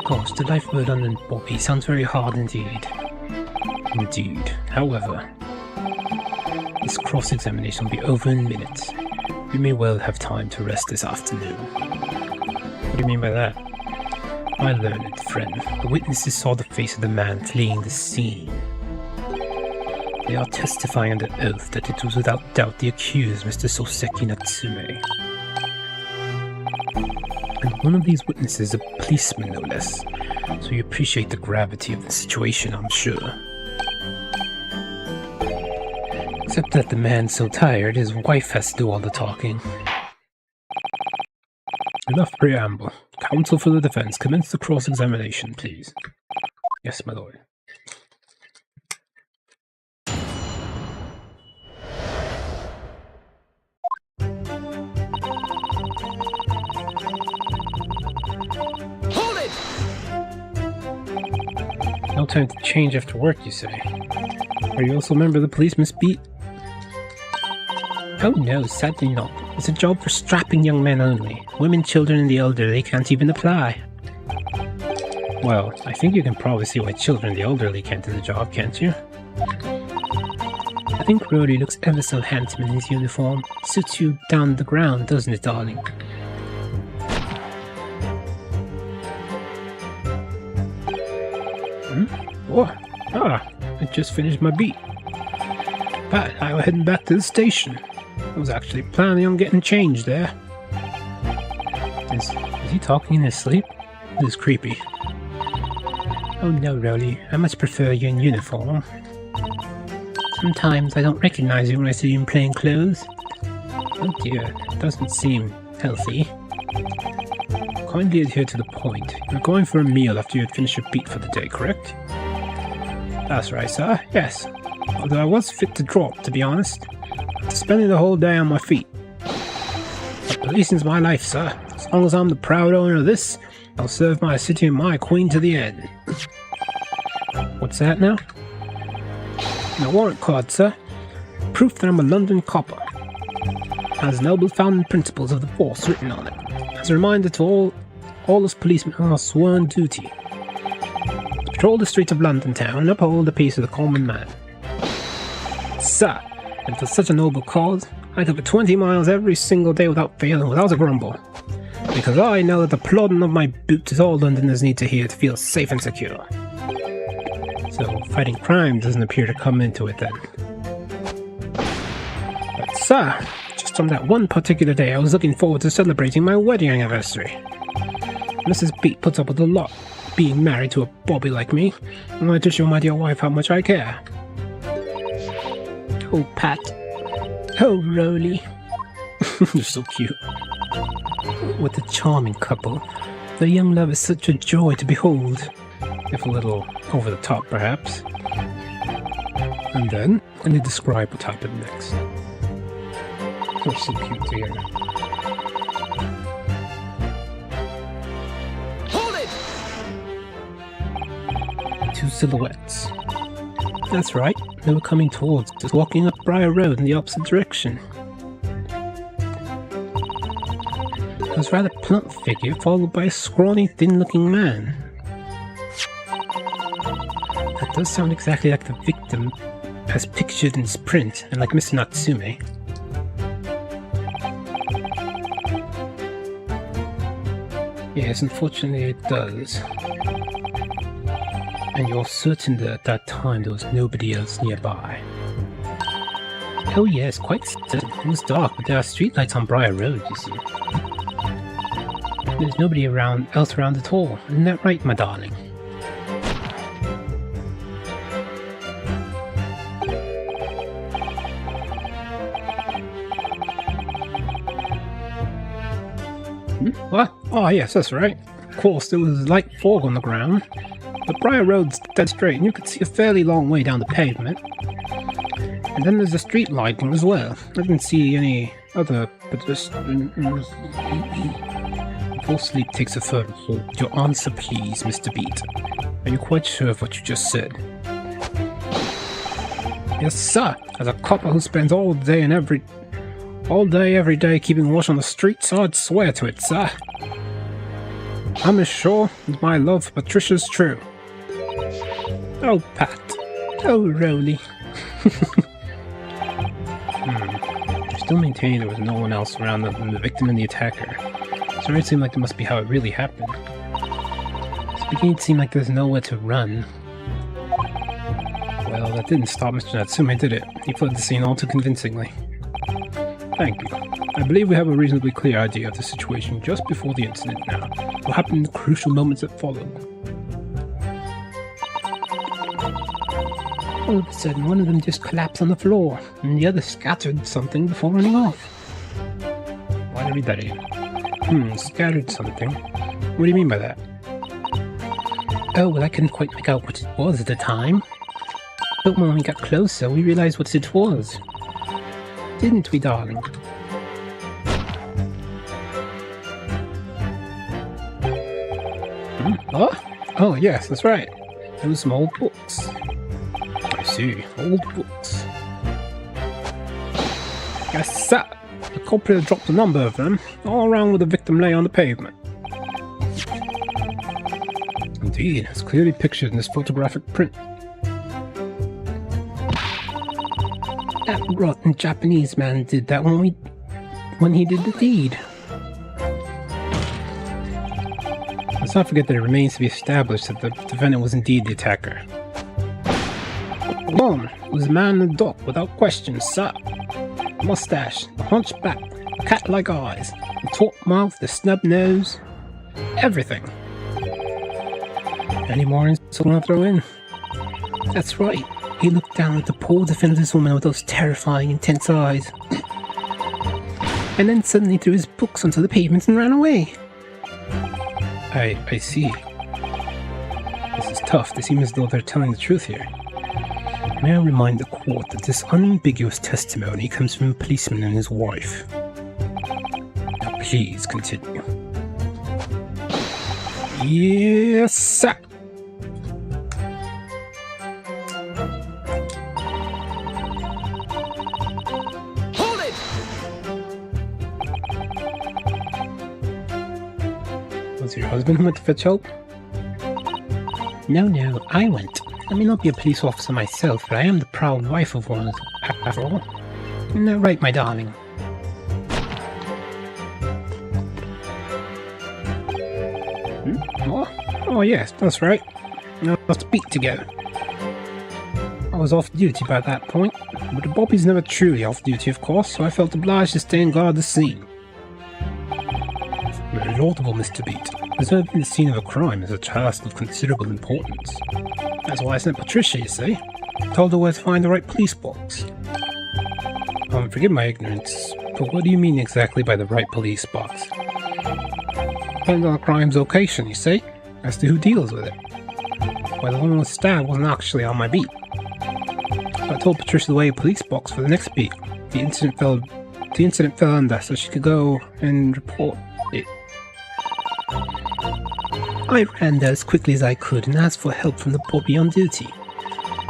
Gosh, the life of a London Bobby sounds very hard indeed. Indeed. However, this cross-examination will be over in minutes. You may well have time to rest this afternoon. What do you mean by that? My learned friend, the witnesses saw the face of the man fleeing the scene. They are testifying under oath that it was without doubt the accused, Mr. Soseki Natsume. And one of these witnesses is a policeman, no less, so you appreciate the gravity of the situation, I'm sure. Except that the man's so tired, his wife has to do all the talking. Enough preamble. Counsel for the defense, commence the cross-examination, please. Yes, my lord. Hold it! No time to change after work, you say? Are you also a member of the policeman's beat? Oh no, sadly not. It's a job for strapping young men only. Women, children, and the elderly can't even apply. Well, I think you can probably see why children and the elderly can't do the job, can't you? I think Rhodey looks ever so handsome in his uniform. Suits you down the ground, doesn't it, darling? What? Ah, I just finished my beat. Pat, I was heading back to the station. I was actually planning on getting changed there. Is he talking in his sleep? This is creepy. Oh no, Rowley. I much prefer you in uniform. Sometimes I don't recognize you when I see you in plain clothes. Oh dear, it doesn't seem healthy. Kindly adhere to the point. You're going for a meal after you had finished your beat for the day, correct? That's right, sir. Yes. Although I was fit to drop, to be honest. After spending the whole day on my feet. But policing's my life, sir. As long as I'm the proud owner of this, I'll serve my city and my queen to the end. What's that now? My warrant card, sir. Proof that I'm a London copper. Has noble founding principles of the force written on it. As a reminder to all us policemen on our sworn duty. To patrol the streets of London town and uphold the peace of the common man. Sir, and for such a noble cause, I cover 20 miles every single day without failing, without a grumble. Because I know that the plodding of my boots is all Londoners need to hear to feel safe and secure. So, fighting crime doesn't appear to come into it then. But sir, just on that one particular day I was looking forward to celebrating my wedding anniversary. Mrs. Beat puts up with a lot, being married to a bobby like me, and I to show my dear wife how much I care. Oh, Pat. Oh, Rowley. You're so cute. What a charming couple. Their young love is such a joy to behold. If a little over the top, perhaps. And then, let me describe what happened next. They're so cute together. Hold it! Two silhouettes. That's right, they were coming towards us, walking up Briar Road in the opposite direction. It was a rather plump figure, followed by a scrawny, thin-looking man. That does sound exactly like the victim, as pictured in his print, and like Mr. Natsume. Yes, unfortunately it does. And you're certain that at that time there was nobody else nearby? Oh yes, quite certain. It was dark, but there are streetlights on Briar Road, you see. There's nobody else around at all. Isn't that right, my darling? What? Oh yes, that's right. Of course, there was light fog on the ground. But Briar Road's dead straight, and you could see a fairly long way down the pavement. And then there's a street lighting as well. I didn't see any other pedestrians. Before sleep takes a further hold, your answer please, Mr. Beat. Are you quite sure of what you just said? Yes, sir. As a copper who spends all day every day keeping watch on the streets, I'd swear to it, sir. I'm as sure as my love for Patricia's true. Oh, Pat. Oh, Rowley. I still maintain there was no one else around other than the victim and the attacker. So it seemed like that must be how it really happened. Making it seem like there's nowhere to run. Well, that didn't stop Mr. Natsume, did it? He fled the scene all too convincingly. Thank you. I believe we have a reasonably clear idea of the situation just before the incident now. What happened in the crucial moments that followed? All of a sudden, one of them just collapsed on the floor, and the other scattered something before running off. Why did I read that again? Scattered something? What do you mean by that? Oh, well, I couldn't quite make out what it was at the time. But when we got closer, we realized what it was. Didn't we, darling? Oh, yes, that's right. There were some old books. I see, old books. Yes, sir. The culprit had dropped a number of them, all around where the victim lay on the pavement. Indeed, it's clearly pictured in this photographic print. That rotten Japanese man did that when he did the deed. Let's not forget that it remains to be established that the defendant was indeed the attacker. Alone, it was a man in the dock without question, sir. The mustache, the hunchback, the cat-like eyes, the taut mouth, the snub nose, everything. Any more insults I want to throw in? That's right. He looked down at the poor defenseless woman with those terrifying, intense eyes. And then suddenly threw his books onto the pavement and ran away. I see. This is tough. They seem as though they're telling the truth here. May I remind the court that this unambiguous testimony comes from a policeman and his wife. Now please continue. Yes, sir. Was it your husband who went to fetch help? No, I went. I may not be a police officer myself, but I am the proud wife of one, after all. Isn't that right, my darling? Oh, yes, that's right. Now let's speak together. I was off duty by that point, but the Bobby's never truly off duty, of course, so I felt obliged to stay and guard the scene. Very laudable, Mr. Beat. Preserving the scene of a crime is a task of considerable importance. That's why I sent Patricia, you see. Told her where to find the right police box. Forgive my ignorance, but what do you mean exactly by the right police box? Depends on the crime's location, you see, as to who deals with it. Why, the woman was stabbed wasn't actually on my beat. So I told Patricia the way a police box for the next beat. The incident fell under, so she could go and report it. I ran there as quickly as I could and asked for help from the Bobby on duty.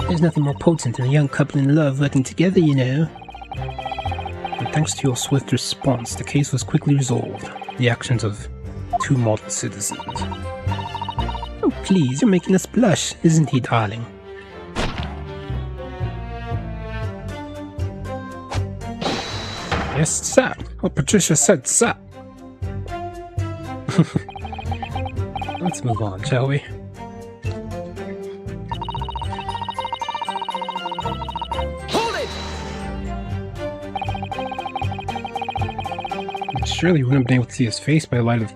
There's nothing more potent than a young couple in love working together, you know. And thanks to your swift response, the case was quickly resolved. The actions of two model citizens. Oh, please, you're making us blush, isn't he, darling? Yes, sir. What Patricia said, sir. Let's move on, shall we? Hold it! Surely you wouldn't have been able to see his face by the light of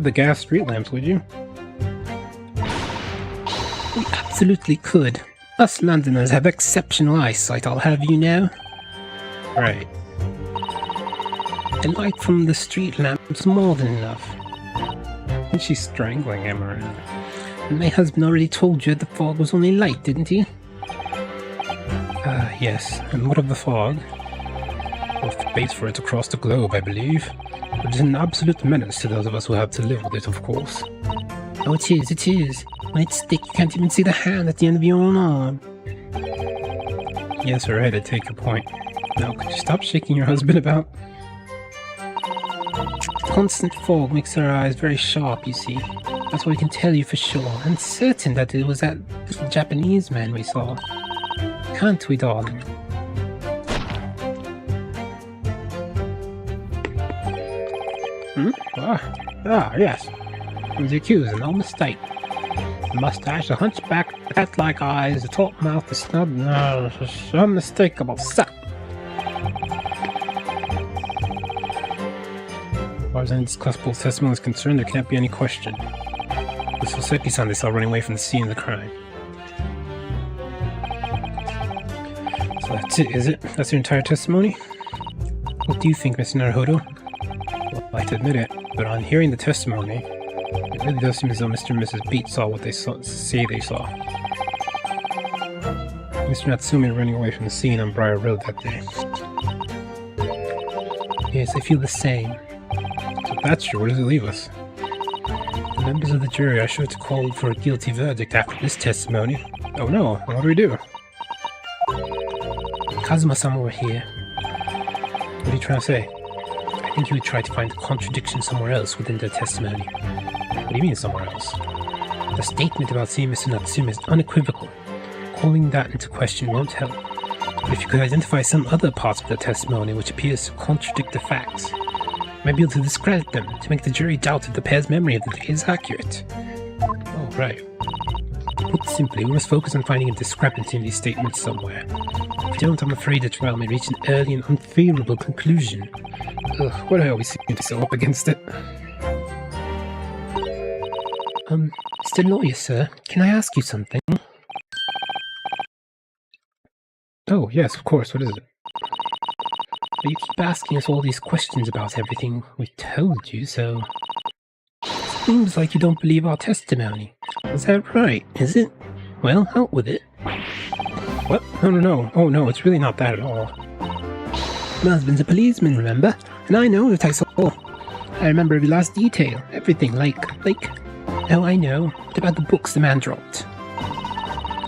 the gas street lamps, would you? We absolutely could. Us Londoners have exceptional eyesight, I'll have you know. Right. The light from the street lamp's more than enough. And she's strangling him around. And my husband already told you the fog was only light, didn't he? Yes. And what of the fog? Both debates for it across the globe, I believe. But it's an absolute menace to those of us who have to live with it, of course. Oh, it is. When it's thick, you can't even see the hand at the end of your own arm. Yes, right, I take your point. Now, could you stop shaking your husband about? Constant fog makes our eyes very sharp, you see. That's why we can tell you for sure, and certain that it was that little Japanese man we saw. Can't we, darling? Yes. was the accuser, no mistake. The mustache, the hunchback, the cat-like eyes, the taut mouth, the snub, no, it's unmistakable, sir. As far as any discussable testimony is concerned, there can't be any question. This was Seki-san they saw running away from the scene of the crime. So that's it, is it? That's your entire testimony? What do you think, Mr. Naruhodo? Well, I have to admit it, but on hearing the testimony, it really does seem as though Mr. and Mrs. Beat saw what they say they saw. Mr. Natsume running away from the scene on Briar Road that day. Yes, I feel the same. So if that's true, where does it leave us? The members of the jury are sure to call for a guilty verdict after this testimony. Oh no, what do we do? Kazuma-sama were here. What are you trying to say? I think he would try to find a contradiction somewhere else within their testimony. What do you mean somewhere else? The statement about seeing Mr. Natsume is unequivocal. Calling that into question won't help. But if you could identify some other parts of the testimony which appears to contradict the facts, you might be able to discredit them to make the jury doubt that the pair's memory of the day is accurate. Oh, right. Put simply, we must focus on finding a discrepancy in these statements somewhere. If we don't, I'm afraid the trial may reach an early and unfavourable conclusion. Ugh, why do I always seem to be so up against it? Mr. Lawyer, sir, can I ask you something? Oh, yes, of course, what is it? You keep asking us all these questions about everything we told you, so... Seems like you don't believe our testimony. Is that right, is it? Well, out with it. What? No. Oh no, it's really not that at all. My husband's a policeman, remember? And I know that I saw... I remember every last detail. Everything, like... Oh, I know. What about the books the man dropped?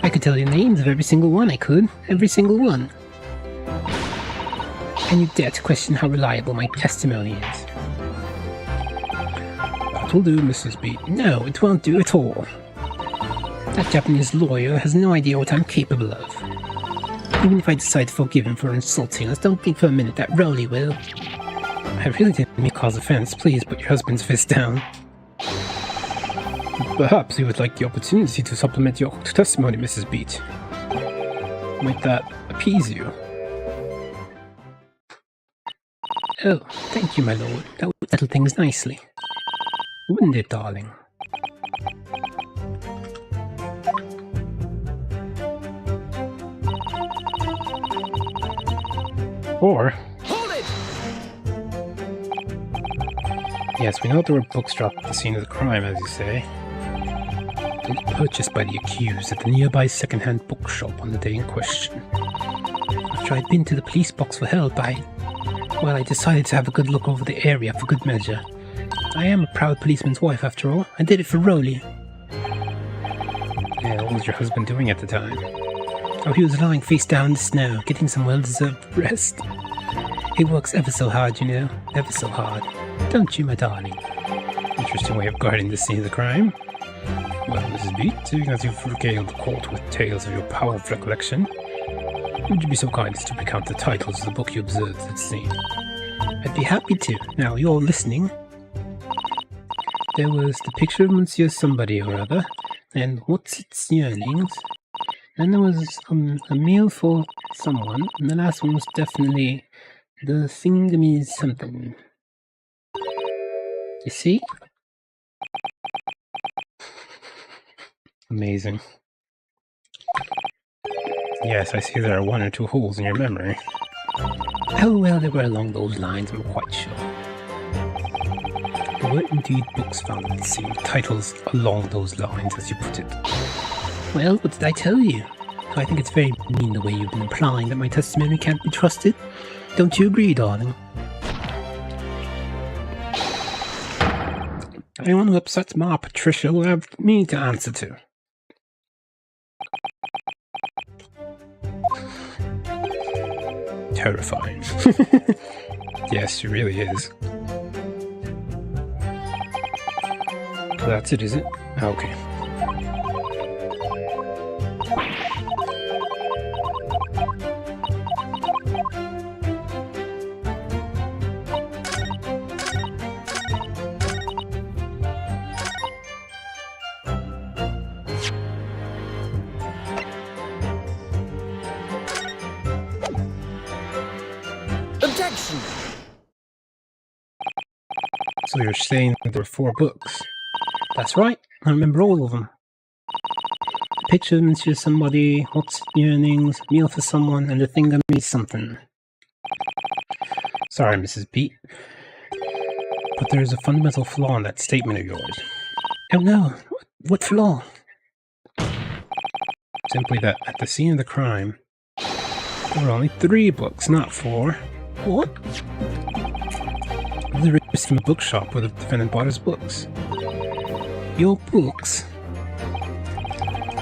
I could tell you the names of every single one, I could. Every single one. And you dare to question how reliable my testimony is? That will do, Mrs. Beat. No, it won't do at all. That Japanese lawyer has no idea what I'm capable of. Even if I decide to forgive him for insulting us, don't think for a minute that Rowley will. I really didn't mean to cause offense. Please put your husband's fist down. Perhaps you would like the opportunity to supplement your testimony, Mrs. Beat. Might that appease you? Oh, thank you, my lord. That would settle things nicely. Wouldn't it, darling? Or... Hold it! Yes, we know there were books dropped at the scene of the crime, as you say. They were purchased by the accused at the nearby second-hand bookshop on the day in question. After I'd been to the police box for help, I decided to have a good look over the area for good measure. I am a proud policeman's wife, after all. I did it for Rowley. Yeah, what was your husband doing at the time? Oh, he was lying face down in the snow, getting some well-deserved rest. He works ever so hard, you know. Ever so hard. Don't you, my darling? Interesting way of guarding the scene of the crime. Well, Mrs. Beat, seeing as you've regaled the court with tales of your powerful recollection, would you be so kind as to recount the titles of the book you observed at the scene? I'd be happy to. Now, you're listening. There was the picture of Monsieur Somebody or other, and What's Its Yearnings. Then there was a meal for someone, and the last one was definitely the Thingamy's something. You see? Amazing. Yes, I see there are one or two holes in your memory. Oh, well, they were along those lines, I'm quite sure. There were indeed books found at the scene, titles along those lines, as you put it. Well, what did I tell you? I think it's very mean the way you've been implying that my testimony can't be trusted. Don't you agree, darling? Anyone who upsets Ma Patricia will have me to answer to. Terrifying. Yes, she really is. That's it, is it? Okay. Objection! So you're saying that there were 4 books? That's right. I remember all of them. Picture of Monsieur Somebody, What's Yearnings, Meal for Someone, and the thing that means something. Sorry, Mrs. Beat, but there is a fundamental flaw in that statement of yours. Oh no, what flaw? Simply that at the scene of the crime, there were only 3 books, not 4. What? The receipt from the bookshop where the defendant bought his books. Your books?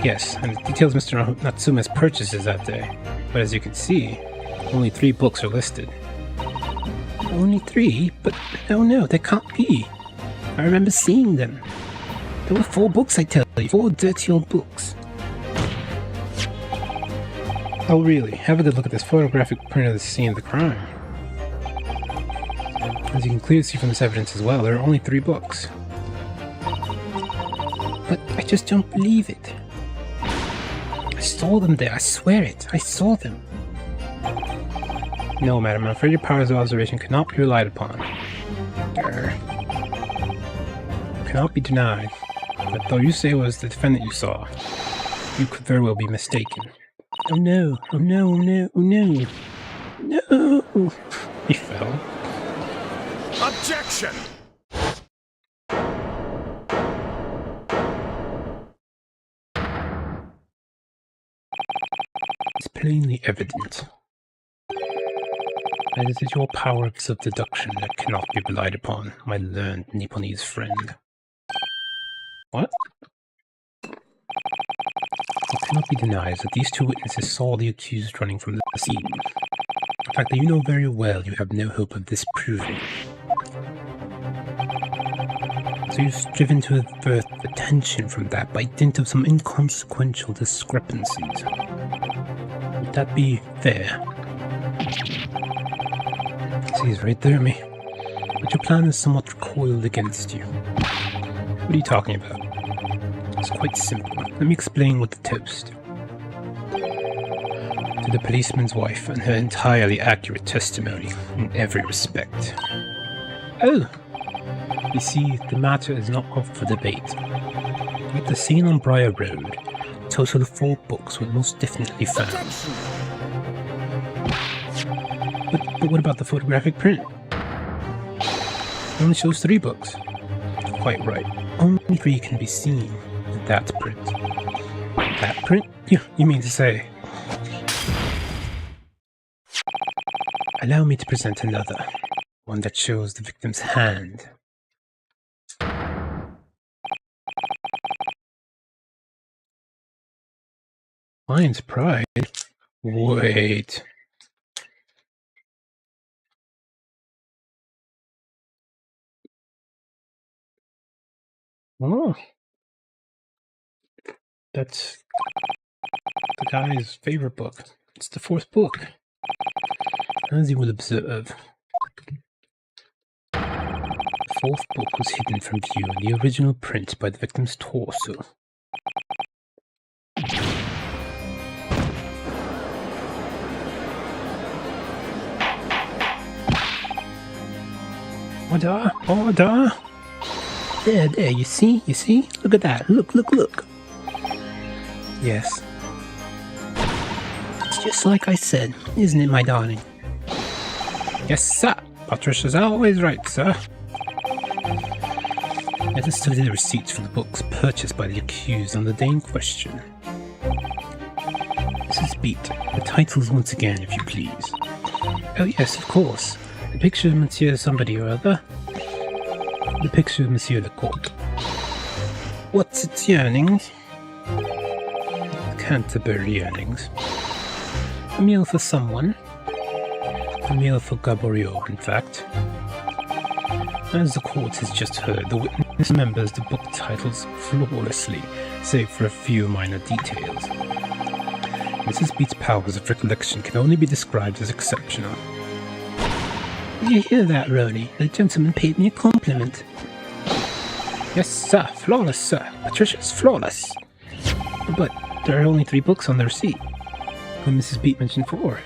Yes, and it details Mr. Natsume's purchases that day. But as you can see, only 3 books are listed. Only 3? But no, they can't be. I remember seeing them. There were 4 books, I tell you. 4 dirty old books. Oh really? Have a good look at this photographic print of the scene of the crime. As you can clearly see from this evidence as well, there are only 3 books. But I just don't believe it. I saw them there, I swear it. I saw them. No, madam, I'm afraid your powers of observation cannot be relied upon. Cannot be denied. But though you say it was the defendant you saw, you could very well be mistaken. Oh no, oh no, oh no, oh no. No! He fell. Objection! It's plainly evident that it is your powers of deduction that cannot be relied upon, my learned Nipponese friend. What? What cannot be denied is that these 2 witnesses saw the accused running from the scene. A fact that you know very well you have no hope of disproving. So you've striven to avert attention from that by dint of some inconsequential discrepancies. Would that be fair? He's right there, me. But your plan is somewhat recoiled against you. What are you talking about? It's quite simple. Let me explain with the toast. To the policeman's wife and her entirely accurate testimony in every respect. Oh! You see, the matter is not up for debate. At the scene on Briar Road, a total of 4 books were most definitely found. But what about the photographic print? It only shows 3 books. Quite right. Only 3 can be seen in that print. That print? You mean to say? Allow me to present another. One that shows the victim's hand. Lion's Pride? Wait. Oh. That's the guy's favorite book. It's the 4th book. As you will observe, the 4th book was hidden from view in the original print by the victim's torso. Order! Order! There, you see? Look at that, look! Yes. It's just like I said, isn't it, my darling? Yes, sir! Patricia's always right, sir. Let us study the receipts for the books purchased by the accused on the day in question. Mrs. Beat, the titles once again, if you please. Oh yes, of course. The picture of Monsieur Somebody or other. The picture of Monsieur Lecourt. What's its yearnings? Canterbury yearnings. A meal for someone. A meal for Gaboriau, in fact. As the court has just heard, the witness remembers the book titles flawlessly, save for a few minor details. Mrs. Beat's powers of recollection can only be described as exceptional. Did you hear that, Rhodey? The gentleman paid me a compliment. Yes, sir. Flawless, sir. Patricia's flawless. But there are only 3 books on the receipt. When Mrs. Beat mentioned 4.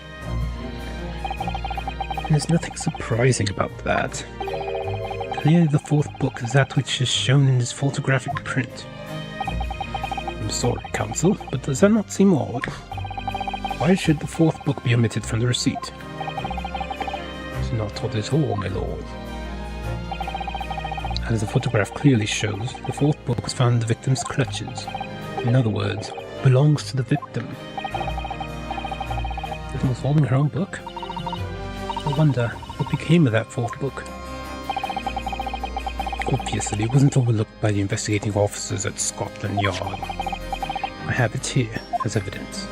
There's nothing surprising about that. Clearly the fourth book is that which is shown in this photographic print. I'm sorry, Counsel, but does that not seem odd? Why should the fourth book be omitted from the receipt? It's not odd at all, my lord. As the photograph clearly shows, the fourth book was found in the victim's clutches. In other words, belongs to the victim. The victim was holding her own book? I wonder what became of that fourth book. Obviously, it wasn't overlooked by the investigating officers at Scotland Yard. I have it here as evidence.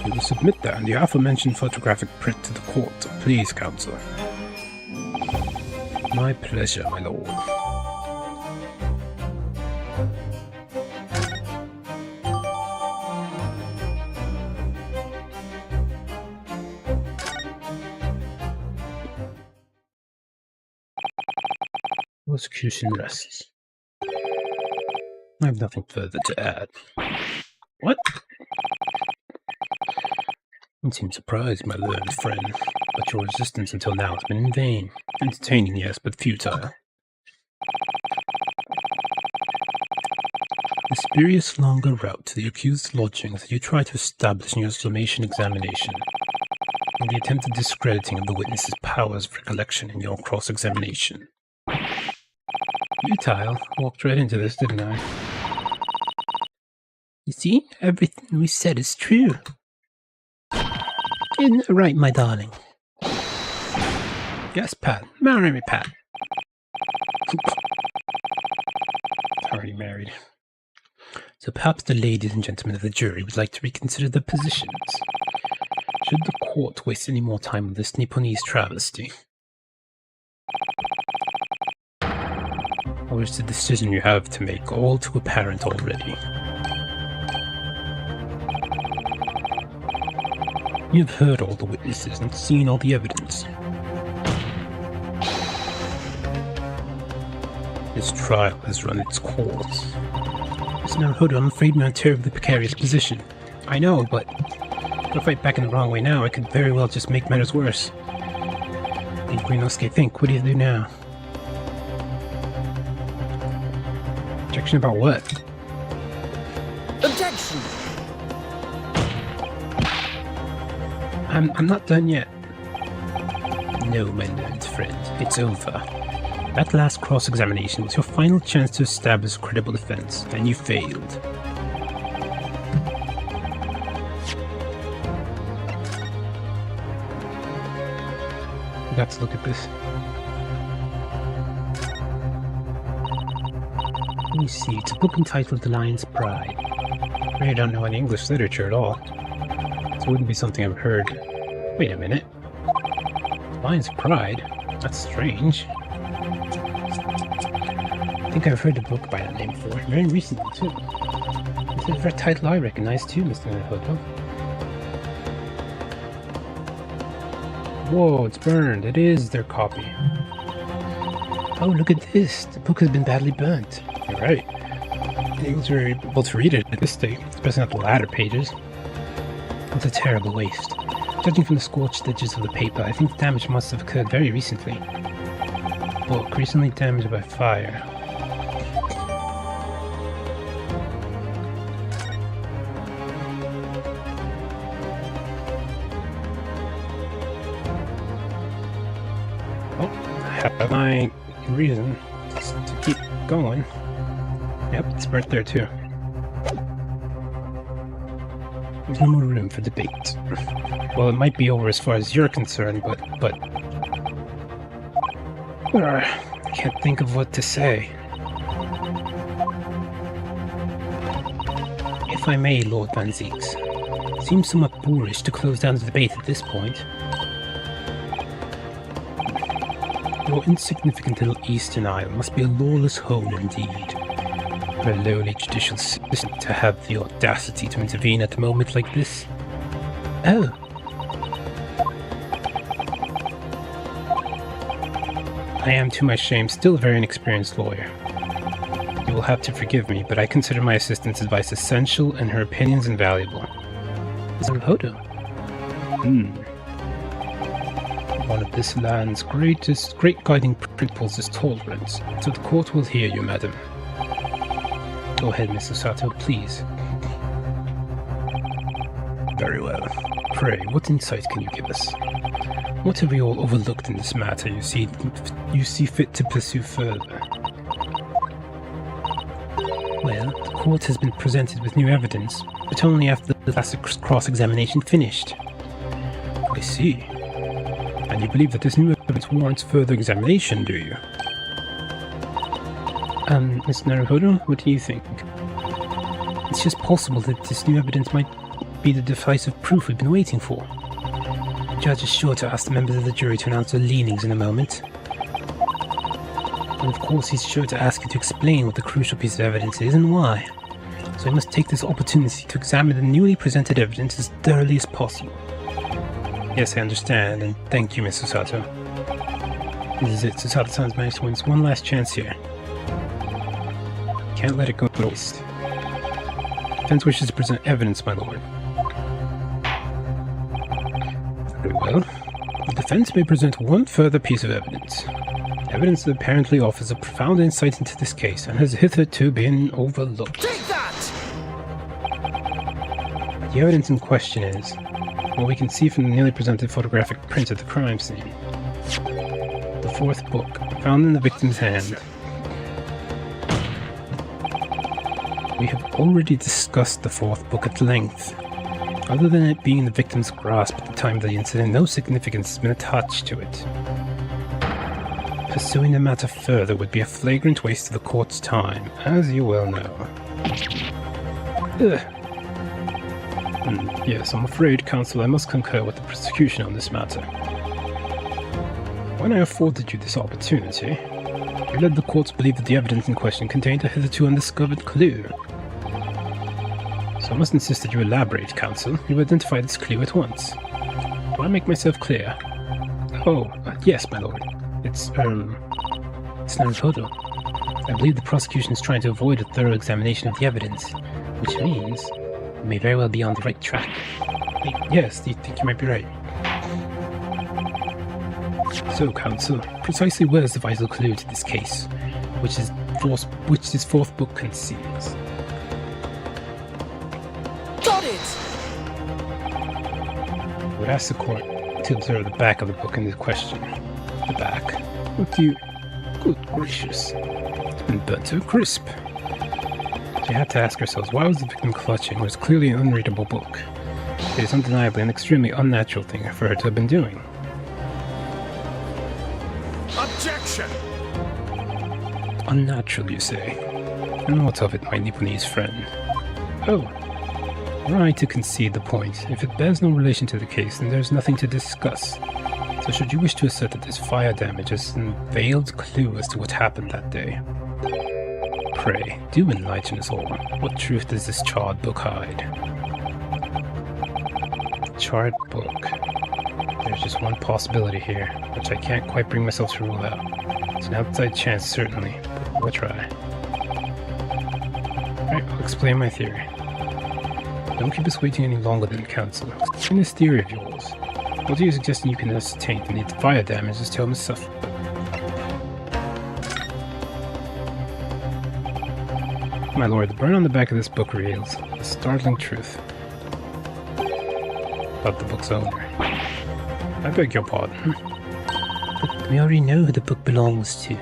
We will submit that and the aforementioned photographic print to the court, please, Counselor. My pleasure, my lord. Prosecution rests. I have nothing further to add. What? You seem surprised, my learned friend, but your resistance until now has been in vain. Entertaining, yes, but futile. The spurious longer route to the accused's lodgings that you try to establish in your summation examination, and the attempted discrediting of the witness's powers of recollection in your cross-examination. Futile? Walked right into this, didn't I? You see, everything we said is true. Right, my darling. Yes, Pat. Marry me, Pat. Already married. So perhaps the ladies and gentlemen of the jury would like to reconsider their positions. Should the court waste any more time on this Nipponese travesty? Or is the decision you have to make all too apparent already? You've heard all the witnesses and seen all the evidence. This trial has run its course. Mr. Naruhodo, I'm afraid we're in a terribly precarious position. I know, but if I fight back in the wrong way now, I could very well just make matters worse. Think, Greenosuke, think. What do you do now? Objection about what? Objection! I'm not done yet. No, my learned friend, it's over. That last cross-examination was your final chance to establish a credible defense, and you failed. Let's look at this. Let me see, it's a book entitled The Lion's Pride. I really don't know any English literature at all. So it wouldn't be something I've heard. Wait a minute. Lion's Pride? That's strange. I think I've heard a book by that name before, very recently too. It's a title I recognize too, Mr. Naruhodo. Whoa, it's burned. It is their copy. Oh, look at this. The book has been badly burnt. You're right. The Eagles were able to read it at this state, especially not the latter pages. It's a terrible waste. Judging from the scorched edges of the paper, I think the damage must have occurred very recently. Book recently damaged by fire. Oh, I have my reason to keep going. Yep, it's burnt there too. There's no more room for debate. Well, it might be over as far as you're concerned, but I can't think of what to say. If I may, Lord Van Zeeks, it seems somewhat boorish to close down the debate at this point. Your insignificant little eastern isle must be a lawless hole indeed. For a lowly judicial system to have the audacity to intervene at a moment like this. Oh. I am, to my shame, still a very inexperienced lawyer. You will have to forgive me, but I consider my assistant's advice essential and her opinions invaluable. Mr. Naruhodo. One of this land's great guiding principles is tolerance, so the court will hear you, madam. Go ahead, Mr. Sato, please. Very well. Pray, what insight can you give us? What have we all overlooked in this matter you see fit to pursue further? Well, the court has been presented with new evidence, but only after the last cross-examination finished. I see. And you believe that this new evidence warrants further examination, do you? Mr. Naruhodo, what do you think? It's just possible that this new evidence might be the decisive proof we've been waiting for. The judge is sure to ask the members of the jury to announce their leanings in a moment. And of course he's sure to ask you to explain what the crucial piece of evidence is and why. So I must take this opportunity to examine the newly presented evidence as thoroughly as possible. Yes, I understand, and thank you, Mr. Sato. This is it. Susato-san's managed to win one last chance here. Can't let it go to waste. Defense wishes to present evidence, my lord. Very well. The defense may present one further piece of evidence. Evidence that apparently offers a profound insight into this case and has hitherto been overlooked. Take that! The evidence in question is what we can see from the newly presented photographic print of the crime scene. The fourth book, found in the victim's hand. We have already discussed the fourth book at length. Other than it being in the victim's grasp at the time of the incident, no significance has been attached to it. Pursuing the matter further would be a flagrant waste of the court's time, as you well know. Yes, I'm afraid, counsel, I must concur with the prosecution on this matter. When I afforded you this opportunity, you led the court to believe that the evidence in question contained a hitherto undiscovered clue. So I must insist that you elaborate, counsel. You identify this clue at once. Do I make myself clear? Oh, yes, my lord. It's Naruhodo. I believe the prosecution is trying to avoid a thorough examination of the evidence, which means we may very well be on the right track. Yes, do you think you might be right? So, counsel, precisely where is the vital clue to this case, which this fourth book conceals? Got it! I would ask the court to observe the back of the book in this question. The back. What do you... Good gracious. It's been burnt to a crisp. We had to ask ourselves, why was the victim clutching what is clearly an unreadable book? It is undeniably an extremely unnatural thing for her to have been doing. Objection! Unnatural, you say? And what of it, my Nipponese friend? Oh, were I to concede the point, if it bears no relation to the case, then there is nothing to discuss. So should you wish to assert that this fire damage is a veiled clue as to what happened that day? Pray, do enlighten us all. What truth does this charred book hide? Charred book. There's just one possibility here, which I can't quite bring myself to rule out. It's an outside chance, certainly, but we'll try. Alright, I'll explain my theory. Don't keep us waiting any longer than counsel. In this theory of yours, what are you suggesting you can ascertain from the fire damage this tome has suffered? My lord, the burn on the back of this book reveals a startling truth about the book's owner. I beg your pardon. But we already know who the book belongs to.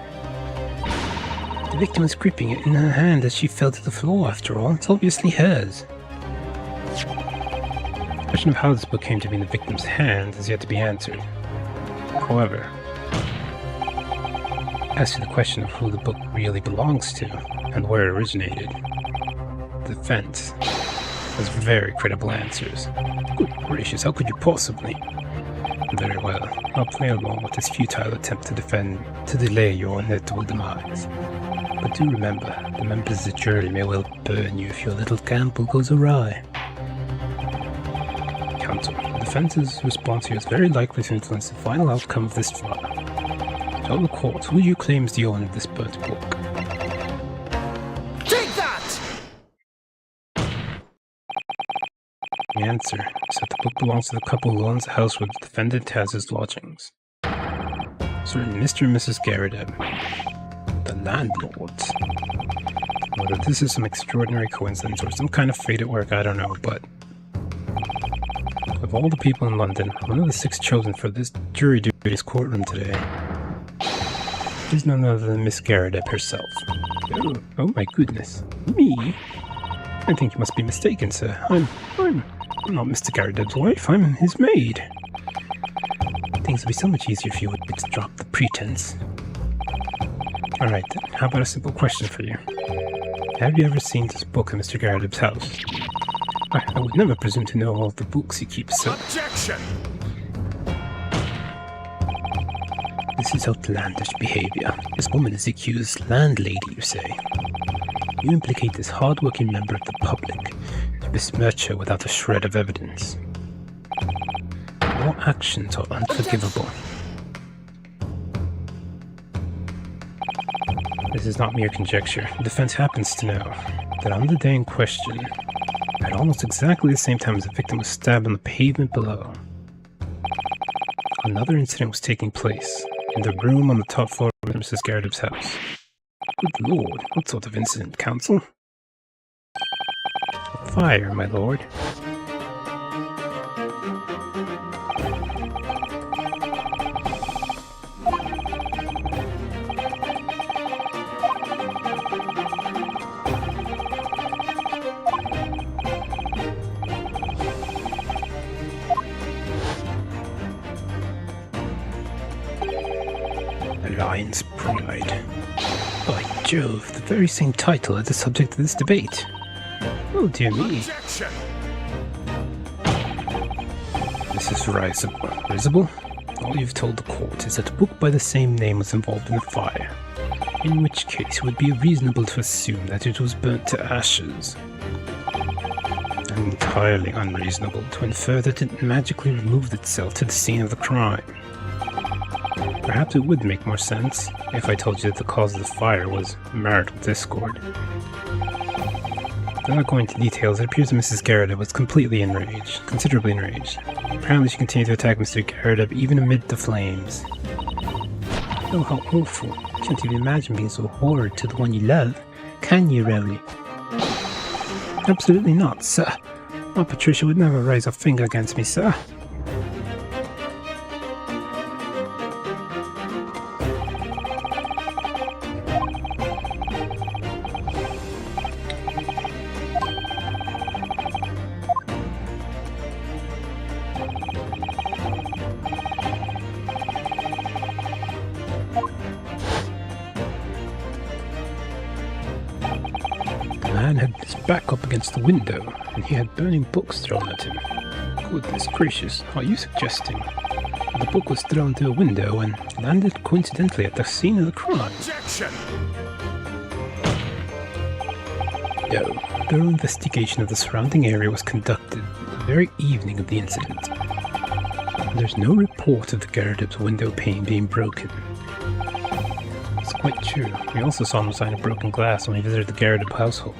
The victim was gripping it in her hand as she fell to the floor, after all. It's obviously hers. The question of how this book came to be in the victim's hand is yet to be answered. However, as to the question of who the book really belongs to and where it originated, the defense has very credible answers. Good gracious, how could you possibly? Very well, I'll play along with this futile attempt to delay your inevitable demise. But do remember, the members of the jury may well burn you if your little gamble goes awry. Counsel, the defense's response here is very likely to influence the final outcome of this trial. Tell the court who you claim is the owner of this burnt book. Take that! The answer is that the book belongs to the couple who owns the house where the defendant has his lodgings. certain Mr. and Mrs. Garrideb, the landlords. Whether this is some extraordinary coincidence or some kind of fate at work, I don't know, but of all the people in London, one of the 6 chosen for this jury duty's courtroom today is none other than Miss Garrideb herself. Oh my goodness. Me? I think you must be mistaken, sir. I'm not Mr. Garrideb's wife, I'm his maid. Things would be so much easier if you would drop the pretense. Alright then, how about a simple question for you? Have you ever seen this book in Mr. Garrideb's house? I would never presume to know all the books he keeps, sir. Objection! This is outlandish behavior. This woman is the accused landlady, you say. You implicate this hard-working member of the public to besmirch her without a shred of evidence. Your actions are unforgivable. This is not mere conjecture. The defense happens to know that on the day in question, at almost exactly the same time as the victim was stabbed on the pavement below, another incident was taking place in the room on the top floor of Mrs. Garrideb's house. Good lord, what sort of incident, counsel? A fire, my lord. The Lion's Pride. By Jove, the very same title as the subject of this debate. Oh dear me. Objection! Mrs. Risible? All you've told the court is that a book by the same name was involved in the fire, in which case it would be reasonable to assume that it was burnt to ashes. And entirely unreasonable to infer that it magically removed itself to the scene of the crime. Perhaps it would make more sense if I told you that the cause of the fire was marital discord. Without going into details, it appears that Mrs. Garrideb was completely enraged, considerably enraged. Apparently she continued to attack Mr. Garrideb even amid the flames. Oh, how awful. Can't even imagine being so horrid to the one you love. Can you, Rowley? Absolutely not, sir. Aunt Patricia would never raise a finger against me, sir. The man had his back up against the window, and he had burning books thrown at him. Goodness gracious, are you suggesting that the book was thrown through a window and landed coincidentally at the scene of the crime? Objection! No, thorough investigation of the surrounding area was conducted the very evening of the incident. There's no report of the Garrideb's window pane being broken. It's quite true. We also saw no sign of broken glass when we visited the Garrideb household.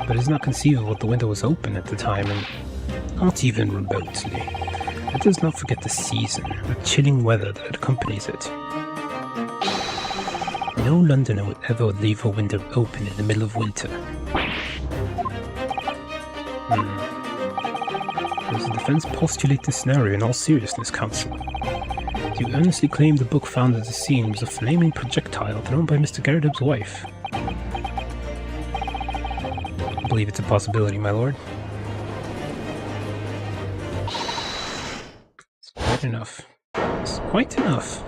But it's not conceivable that the window was open at the time, and not even remotely. Let us not forget the season, the chilling weather that accompanies it. No Londoner would ever leave a window open in the middle of winter. Does the defense postulate this scenario in all seriousness, counsel? Do you earnestly claim the book found at the scene was a flaming projectile thrown by Mr. Garrideb's wife? I believe it's a possibility, my lord. It's quite enough. It's quite enough.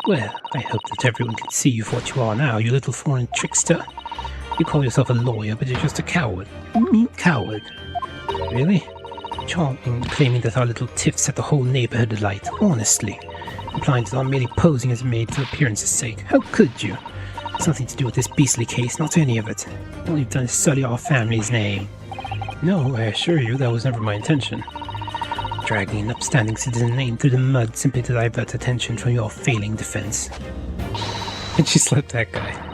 Well, I hope that everyone can see you for what you are now, you little foreign trickster. You call yourself a lawyer, but you're just a coward. You mean coward? Really? Charming, claiming that our little tiff set the whole neighborhood alight, honestly. Implying that I'm merely posing as a maid for appearance's sake. How could you? It's nothing to do with this beastly case, not any of it. All you've done is sully our family's name. No, I assure you that was never my intention. Dragging an upstanding citizen's name through the mud simply to divert attention from your failing defense. And she slapped that guy.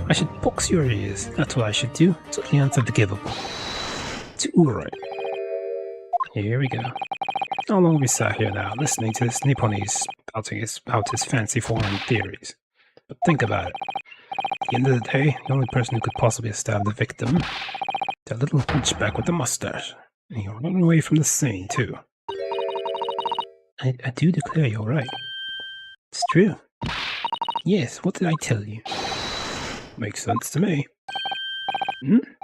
I should box your ears, that's what I should do. Totally unforgivable. It's alright. here we go. How long have we sat here now, listening to this Nipponi spouting out his fancy foreign theories? But think about it. At the end of the day, the only person who could possibly have stabbed the victim, that little hunchback with the mustache. And he ran away from the scene, too. I do declare you're right. It's true. Yes, what did I tell you? Makes sense to me.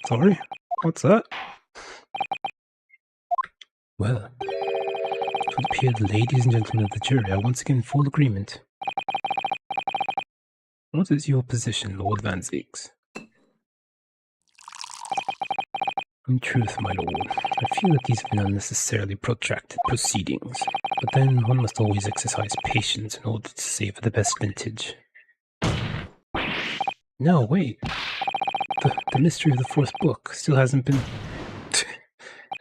Sorry? What's that? Well, it would appear the ladies and gentlemen of the jury are once again in full agreement. What is your position, Lord Van Zeeks? In truth, my lord, I feel that these have been unnecessarily protracted proceedings, but then one must always exercise patience in order to savor the best vintage. No, wait. The mystery of the fourth book still hasn't been...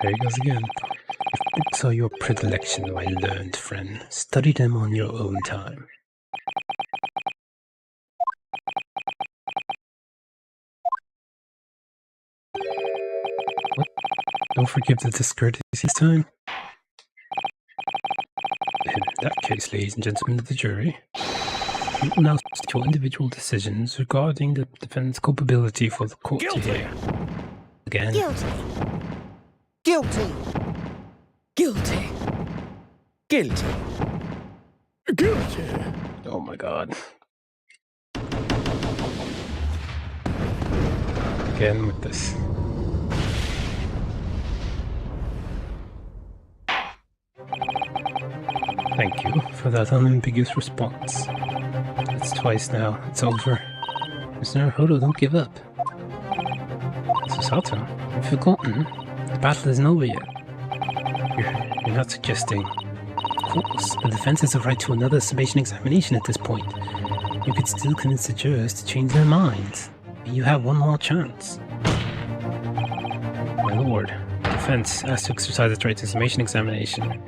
There he goes again. If books are your predilection, my learned friend, study them on your own time. What? Don't forgive the discourtesy this time? In that case, ladies and gentlemen of the jury, you will now state your individual decisions regarding the defendant's culpability for the court to hear. Again. Guilty. Guilty. Guilty. Guilty. Guilty. Oh my god. Again with this. Thank you for that unambiguous response. It's twice now. It's over. Mr. Naruto, don't give up. Susato, You've forgotten. The battle isn't over yet. you're not suggesting... Of course, the defense has a right to another summation examination at this point. You could still convince the jurors to change their minds. You have one more chance. My lord, the defense has to exercise its right to summation examination.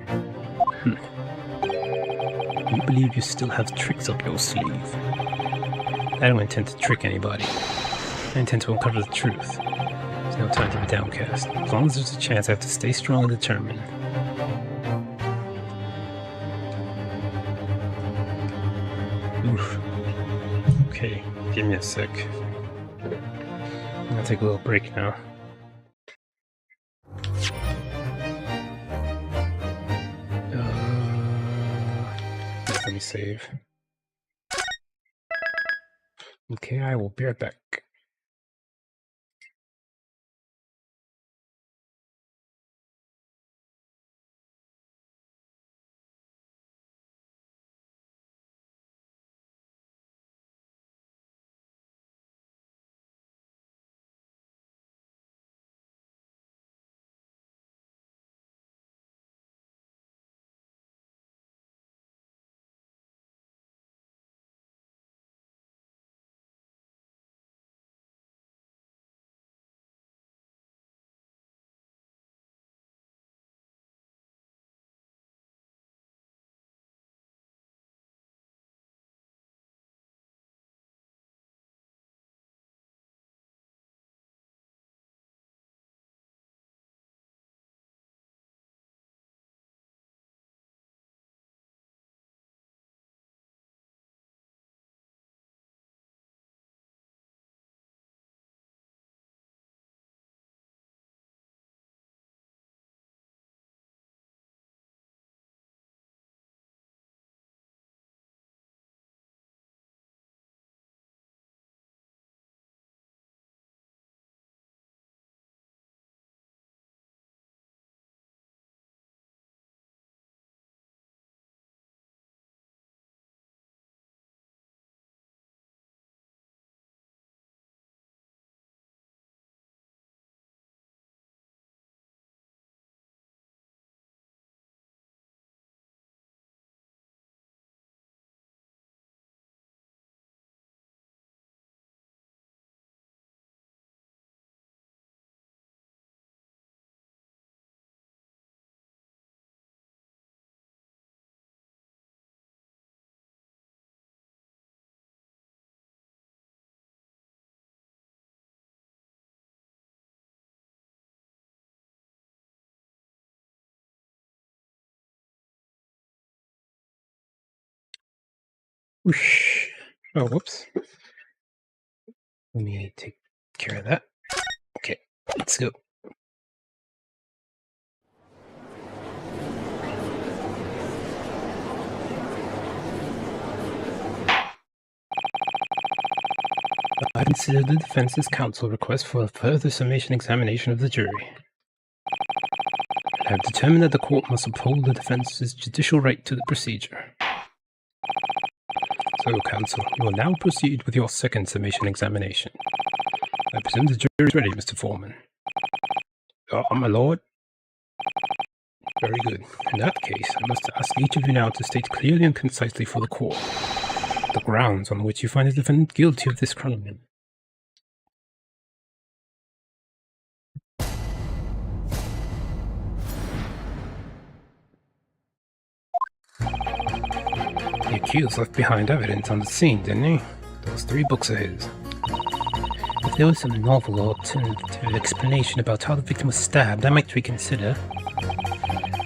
You believe you still have tricks up your sleeve. I don't intend to trick anybody. I intend to uncover the truth. There's no time to be downcast. As long as there's a chance, I have to stay strong and determined. Oof. Okay, give me a sec. I'm gonna take a little break now. Let me save. Okay, I will be right back. Whoosh. Oh, whoops. Let me take care of that. Okay, let's go. I consider the defense's counsel request for a further summation examination of the jury. I have determined that the court must uphold the defense's judicial right to the procedure. So, counsel, you will now proceed with your second summation examination. I presume the jury is ready, Mr. Foreman. My lord. Very good. In that case, I must ask each of you now to state clearly and concisely for the court the grounds on which you find the defendant guilty of this crime. The accused left behind evidence on the scene, didn't he? Those 3 books of his. If there was some novel or alternative explanation about how the victim was stabbed, I might reconsider.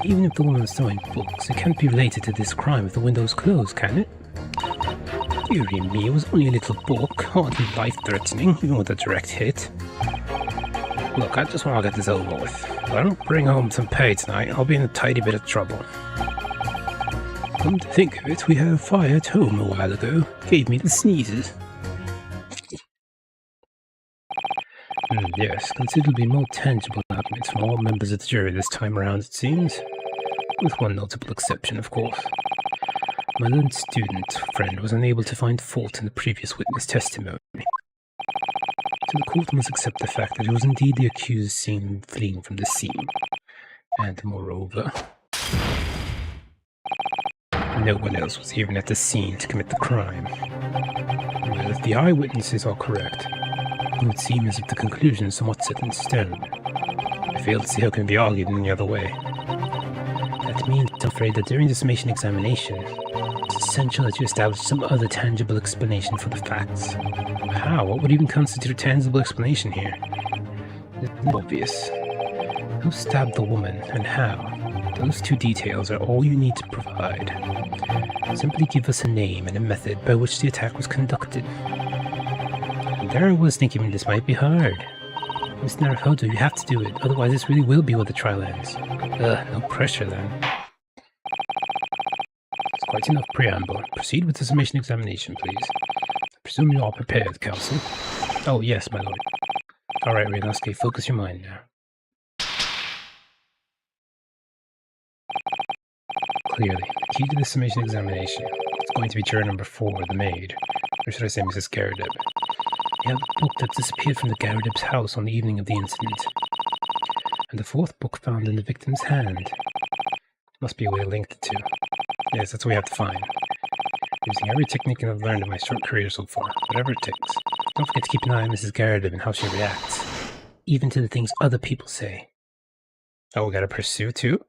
Even if the woman was throwing books, it can't be related to this crime if the window's closed, can it? Dearie me, it was only a little book, hardly life-threatening, even with a direct hit. Look, I just want to get this over with. If I don't bring home some pay tonight, I'll be in a tidy bit of trouble. Come to think of it, we had a fire at home a while ago. Gave me the sneezes. Yes, considerably more tangible arguments from all members of the jury this time around, it seems. With one notable exception, of course. My learned student friend was unable to find fault in the previous witness testimony. So the court must accept the fact that it was indeed the accused seen fleeing from the scene. And moreover, no one else was even at the scene to commit the crime. Well, if the eyewitnesses are correct, it would seem as if the conclusion is somewhat set in stone. I fail to see how it can be argued in any other way. That means, I'm afraid, that during the summation examination, it's essential that you establish some other tangible explanation for the facts. How? What would even constitute a tangible explanation here? It's obvious. Who stabbed the woman, and how? Those 2 details are all you need to provide. Simply give us a name and a method by which the attack was conducted. And there I was thinking this might be hard. Miss Naruhodo, you have to do it, otherwise this really will be where the trial ends. No pressure then. It's quite enough preamble. Proceed with the summation examination, please. I presume you are prepared, counsel. Oh, yes, my lord. Alright, Ryanosuke, focus your mind now. Clearly, the key to the summation examination is going to be juror number 4, the maid. Or should I say Mrs. Garadeb. You have a book that disappeared from the Garadeb's house on the evening of the incident. And the 4th book found in the victim's hand. Must be a way to link the 2. Yes, that's what we have to find. Using every technique I've learned in my short career so far, whatever it takes. Don't forget to keep an eye on Mrs. Garadeb and how she reacts. Even to the things other people say. Oh, we gotta pursue too?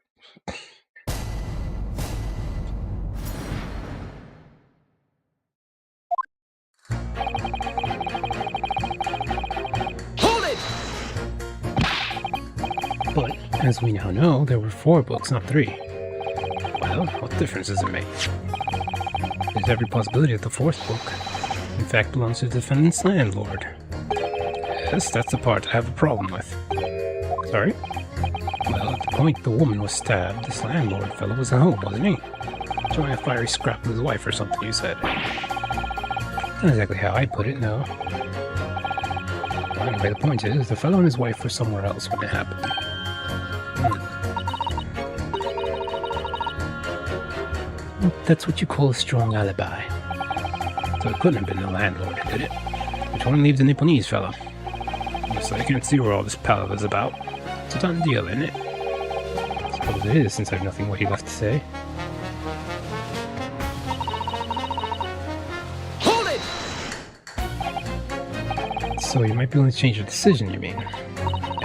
But, as we now know, there were 4 books, not 3. Well, what difference does it make? There's every possibility that the 4th book, in fact, belongs to the defendant's landlord. Yes, that's the part I have a problem with. Sorry? Well, at the point the woman was stabbed, this landlord fellow was at home, wasn't he? Enjoying a fiery scrap with his wife or something, you said. Not exactly how I put it, no. Well, anyway, the point is, the fellow and his wife were somewhere else when it happened. That's what you call a strong alibi. So it couldn't have been the landlord who did it. Which one leaves the Nipponese fellow? So I can't see where all this palaver's about. It's a done deal, isn't it? I suppose it is, since I have nothing witty left to say. Hold it! So you might be willing to change your decision, you mean?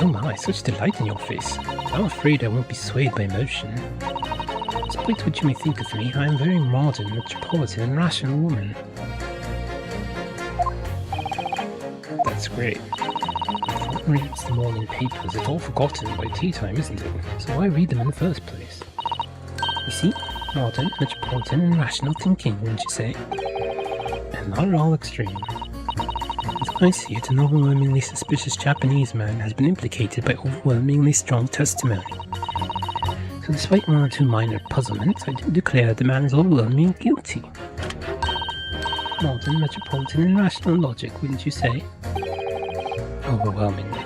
Oh my, such delight in your face. I'm afraid I won't be swayed by emotion. Despite what you may think of me, I am a very modern, metropolitan, and rational woman. That's great. If one reads the morning papers, it's all forgotten by tea time, isn't it? So why read them in the first place? You see? Modern, metropolitan, and rational thinking, wouldn't you say? Not at all extreme. As I see it, an overwhelmingly suspicious Japanese man has been implicated by overwhelmingly strong testimony. So despite one or two minor puzzlements, I do declare that the man is overwhelmingly guilty. Modern, metropolitan, and rational logic, wouldn't you say? Overwhelmingly.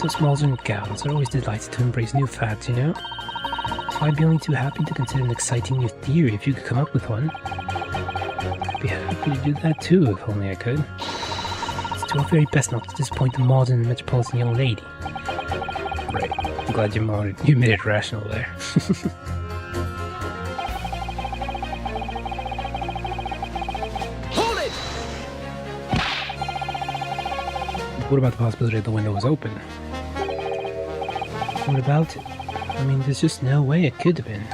Those modern gals are always delighted to embrace new fads, you know? So I'd be only too happy to consider an exciting new theory if you could come up with one. I'd be happy to do that too, if only I could. It's to our very best not to disappoint the modern and metropolitan young lady. Right. I'm glad you made it rational there. Hold it! What about the possibility that the window was open? What about it? I mean, there's just no way it could have been.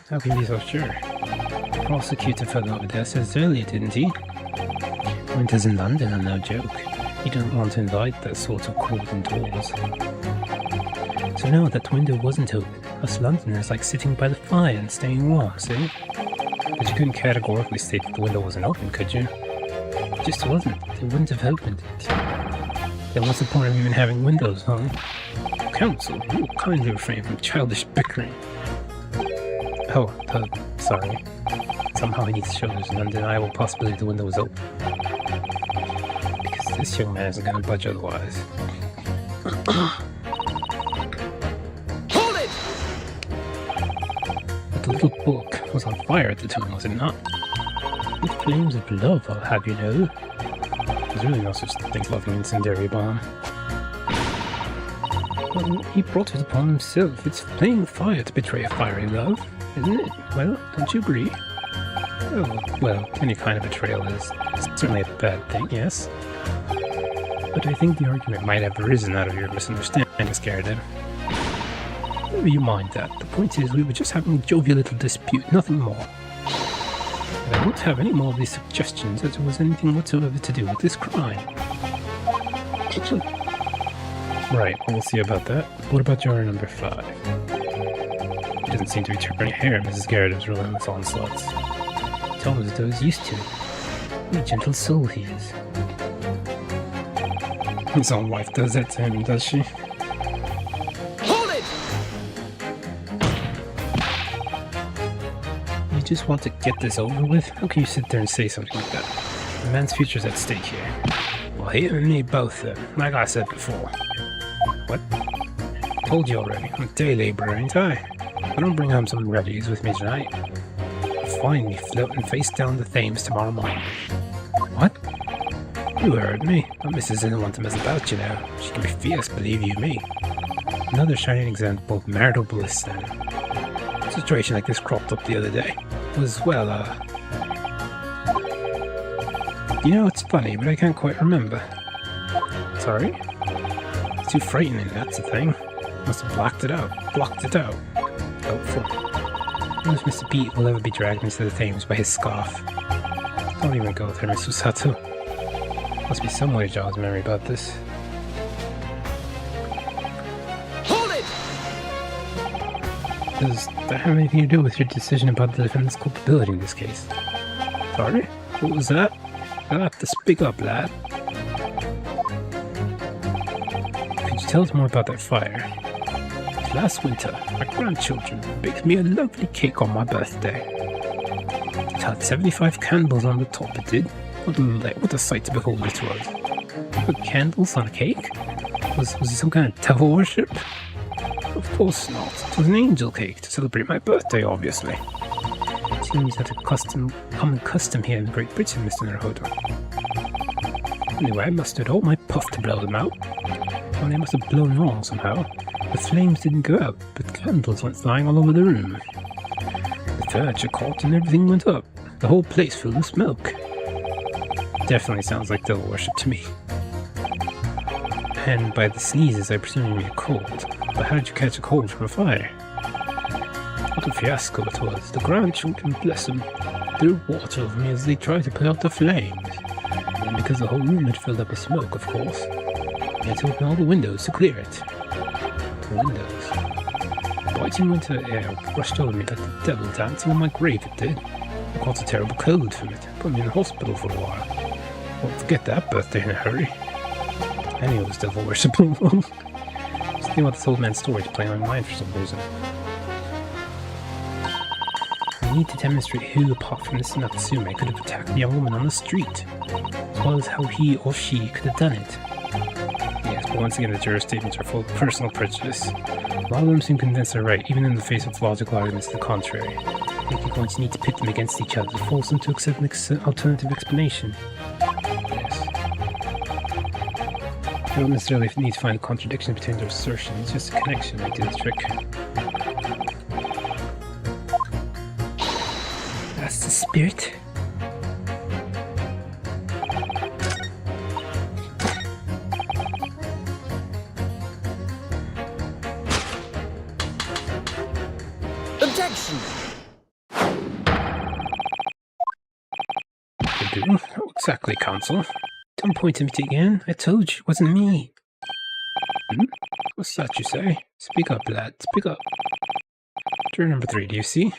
How can you be so sure? The prosecutor fellow over there says earlier, didn't he? Winters in London are no joke. You don't want to invite that sort of cold indoors. So no, that window wasn't open. Us Londoners like sitting by the fire and staying warm, see? But you couldn't categorically state that the window wasn't open, could you? It just wasn't. They wouldn't have opened it. Then what's the point of even having windows, huh? Counsel, you will kindly refrain from childish bickering. Oh, sorry. Somehow I need to show there's an undeniable possibility the window was open. Because this young man isn't going to budge otherwise. Hold it! But the little book was on fire at the time, was it not? With flames of love, I'll have you know. There's really no such thing as loving incendiary bomb. Well, he brought it upon himself. It's playing with fire to betray a fiery love, isn't it? Well, don't you agree? Oh, well, any kind of betrayal is certainly a bad thing, yes? But I think the argument might have arisen out of your misunderstanding, scared him. Never you mind that. The point is, we were just having a jovial little dispute, nothing more. And I won't have any more of these suggestions that it was anything whatsoever to do with this crime. Right, we'll see about that. What about juror number 5? He doesn't seem to be turning hair, Mrs. Garrett is relentless onslaughts. It's almost as though he's used to it. What a gentle soul he is. His own wife does that to him, does she? Hold it! You just want to get this over with? How can you sit there and say something like that? The man's future's at stake here. Well, he and me both, then, like I said before. What? Told you already, I'm a day laborer, ain't I? I don't bring home some reddies with me tonight. You'll find me floating face down the Thames tomorrow morning. What? You heard me. My missus didn't want to mess about, you know. She can be fierce, believe you me. Another shining example of marital bliss, then. A situation like this cropped up the other day. It was, well, you know, it's funny, but I can't quite remember. Sorry? It's too frightening, that's the thing. Must have blocked it out. Blocked it out. Doubtful. I wonder if Mr. Pete will ever be dragged into the Thames by his scarf. Don't even go there, Mr. Sato. Must be some way Jaws' memory about this. Hold it! Does that have anything to do with your decision about the defendant's culpability in this case? Sorry? What was that? I'll have to speak up, lad. Could you tell us more about that fire? Last winter, my grandchildren baked me a lovely cake on my birthday. It had 75 candles on the top, it did. What a sight to behold it was. Put candles on a cake? Was it some kind of devil worship? Of course not. It was an angel cake to celebrate my birthday, obviously. It seems that a common custom here in Great Britain, Mr. Naruhodo. Anyway, I mustered all my puff to blow them out. Well, they must have blown wrong somehow. The flames didn't go out, but candles went flying all over the room. The furniture caught and everything went up. The whole place filled with smoke. Definitely sounds like devil worship to me. And by the sneezes, I presume you mean a cold. But how did you catch a cold from a fire? What a fiasco it was. The grandchildren, bless them, threw water over me as they tried to put out the flames. And then because the whole room had filled up with smoke, of course, I had to open all the windows to clear it. The windows. Biting winter air rushed over me like the devil dancing on my grave, it did. I caught a terrible cold from it. Put me in the hospital for a while. Won't forget that birthday in a hurry. I knew it was divorceable. Just thinking about this old man's story to play on my mind for some reason. I need to demonstrate who, apart from this Natsume, could have attacked the young woman on the street, as well as how he or she could have done it. Yes, but once again the juror statements are full of personal prejudice. A lot of them seem convinced they're right, even in the face of logical arguments to the contrary. I think you're going to need to pit them against each other to force them to accept an alternative explanation. Yes. You don't necessarily need to find a contradiction between their assertions, just a connection might do the trick. That's the spirit. Objection! Oh, exactly, counsel. Don't point at me again. I told you it wasn't me. What's that you say? Speak up, lad. Speak up. Juror number 3, do you see?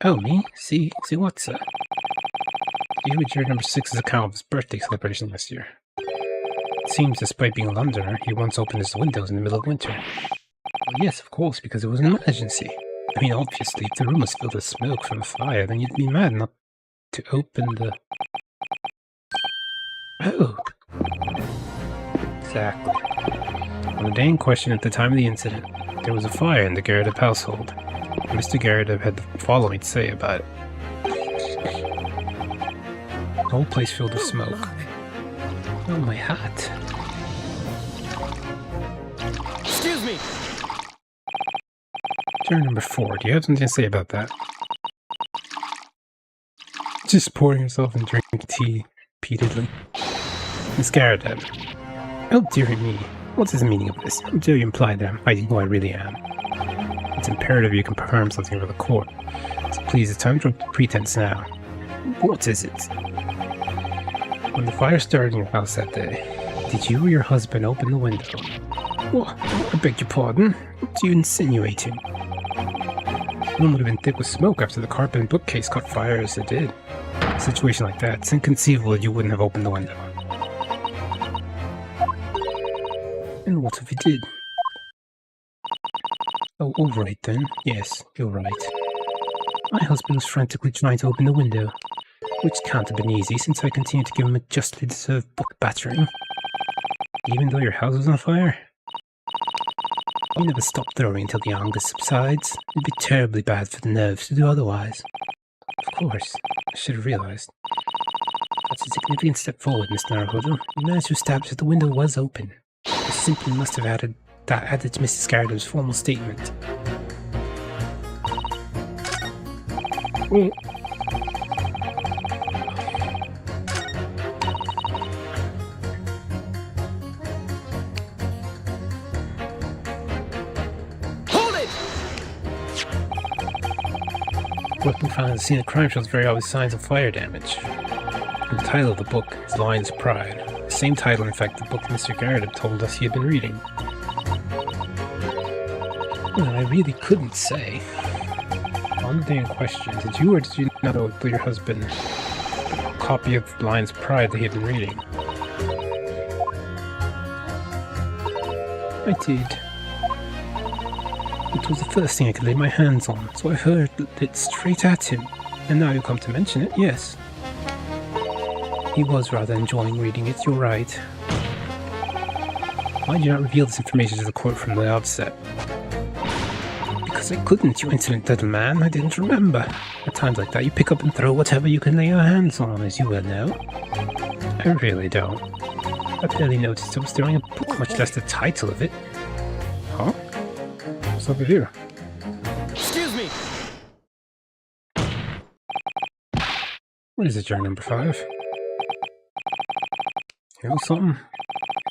Oh, me? See? See what, sir? You read juror number 6's account of his birthday celebration last year. It seems, despite being a Londoner, he once opened his windows in the middle of winter. Well, yes, of course, because it was an emergency. I mean, obviously, if the room was filled with smoke from a fire, then you'd be mad not to open the... Oh. Exactly. On the day in question, at the time of the incident, there was a fire in the Garrett household. Mr. Garrett had the following to say about it. The whole place filled with smoke. Oh, my hat. Excuse me! Juror number 4, do you have something to say about that? Just pouring herself and drinking tea repeatedly. Miss Garrett. Oh, dearie me. What is the meaning of this? How dare you imply that I'm hiding who I really am? It's imperative you can confirm something for the court. So please, it's time to drop the pretense now. What is it? When the fire started in your house that day, did you or your husband open the window? What? I beg your pardon? What are you insinuating? The room would have been thick with smoke after the carpet and bookcase caught fire as it did. In a situation like that, it's inconceivable that you wouldn't have opened the window. And what if you did? Oh, all right then. Yes, you're right. My husband was frantically trying to open the window, which can't have been easy since I continued to give him a justly deserved book battering. Even though your house was on fire? You never stop throwing until the anger subsides. It'd be terribly bad for the nerves to do otherwise. Of course, I should have realized. That's a significant step forward, Mr. Naruhodo. You managed to establish that the window was open. You simply must have added to Mrs. Garrett's formal statement. Oh. Weapon found at the scene of crime shows very obvious signs of fire damage. And the title of the book is Lion's Pride. The same title, in fact, the book Mr. Garrett had told us he had been reading. Well, I really couldn't say. On the day in question, did you or did you not owe your husband a copy of Lion's Pride that he had been reading? I did. It was the first thing I could lay my hands on, so I hurled it straight at him. And now you come to mention it, yes. He was rather enjoying reading it, you're right. Why did you not reveal this information to the court from the outset? Because I couldn't, you insolent little man. I didn't remember. At times like that, you pick up and throw whatever you can lay your hands on, as you well know. I really don't. I barely noticed I was throwing a book, much less the title of it. Huh? What's over here? Excuse me! What is it, juror number 5? You know something?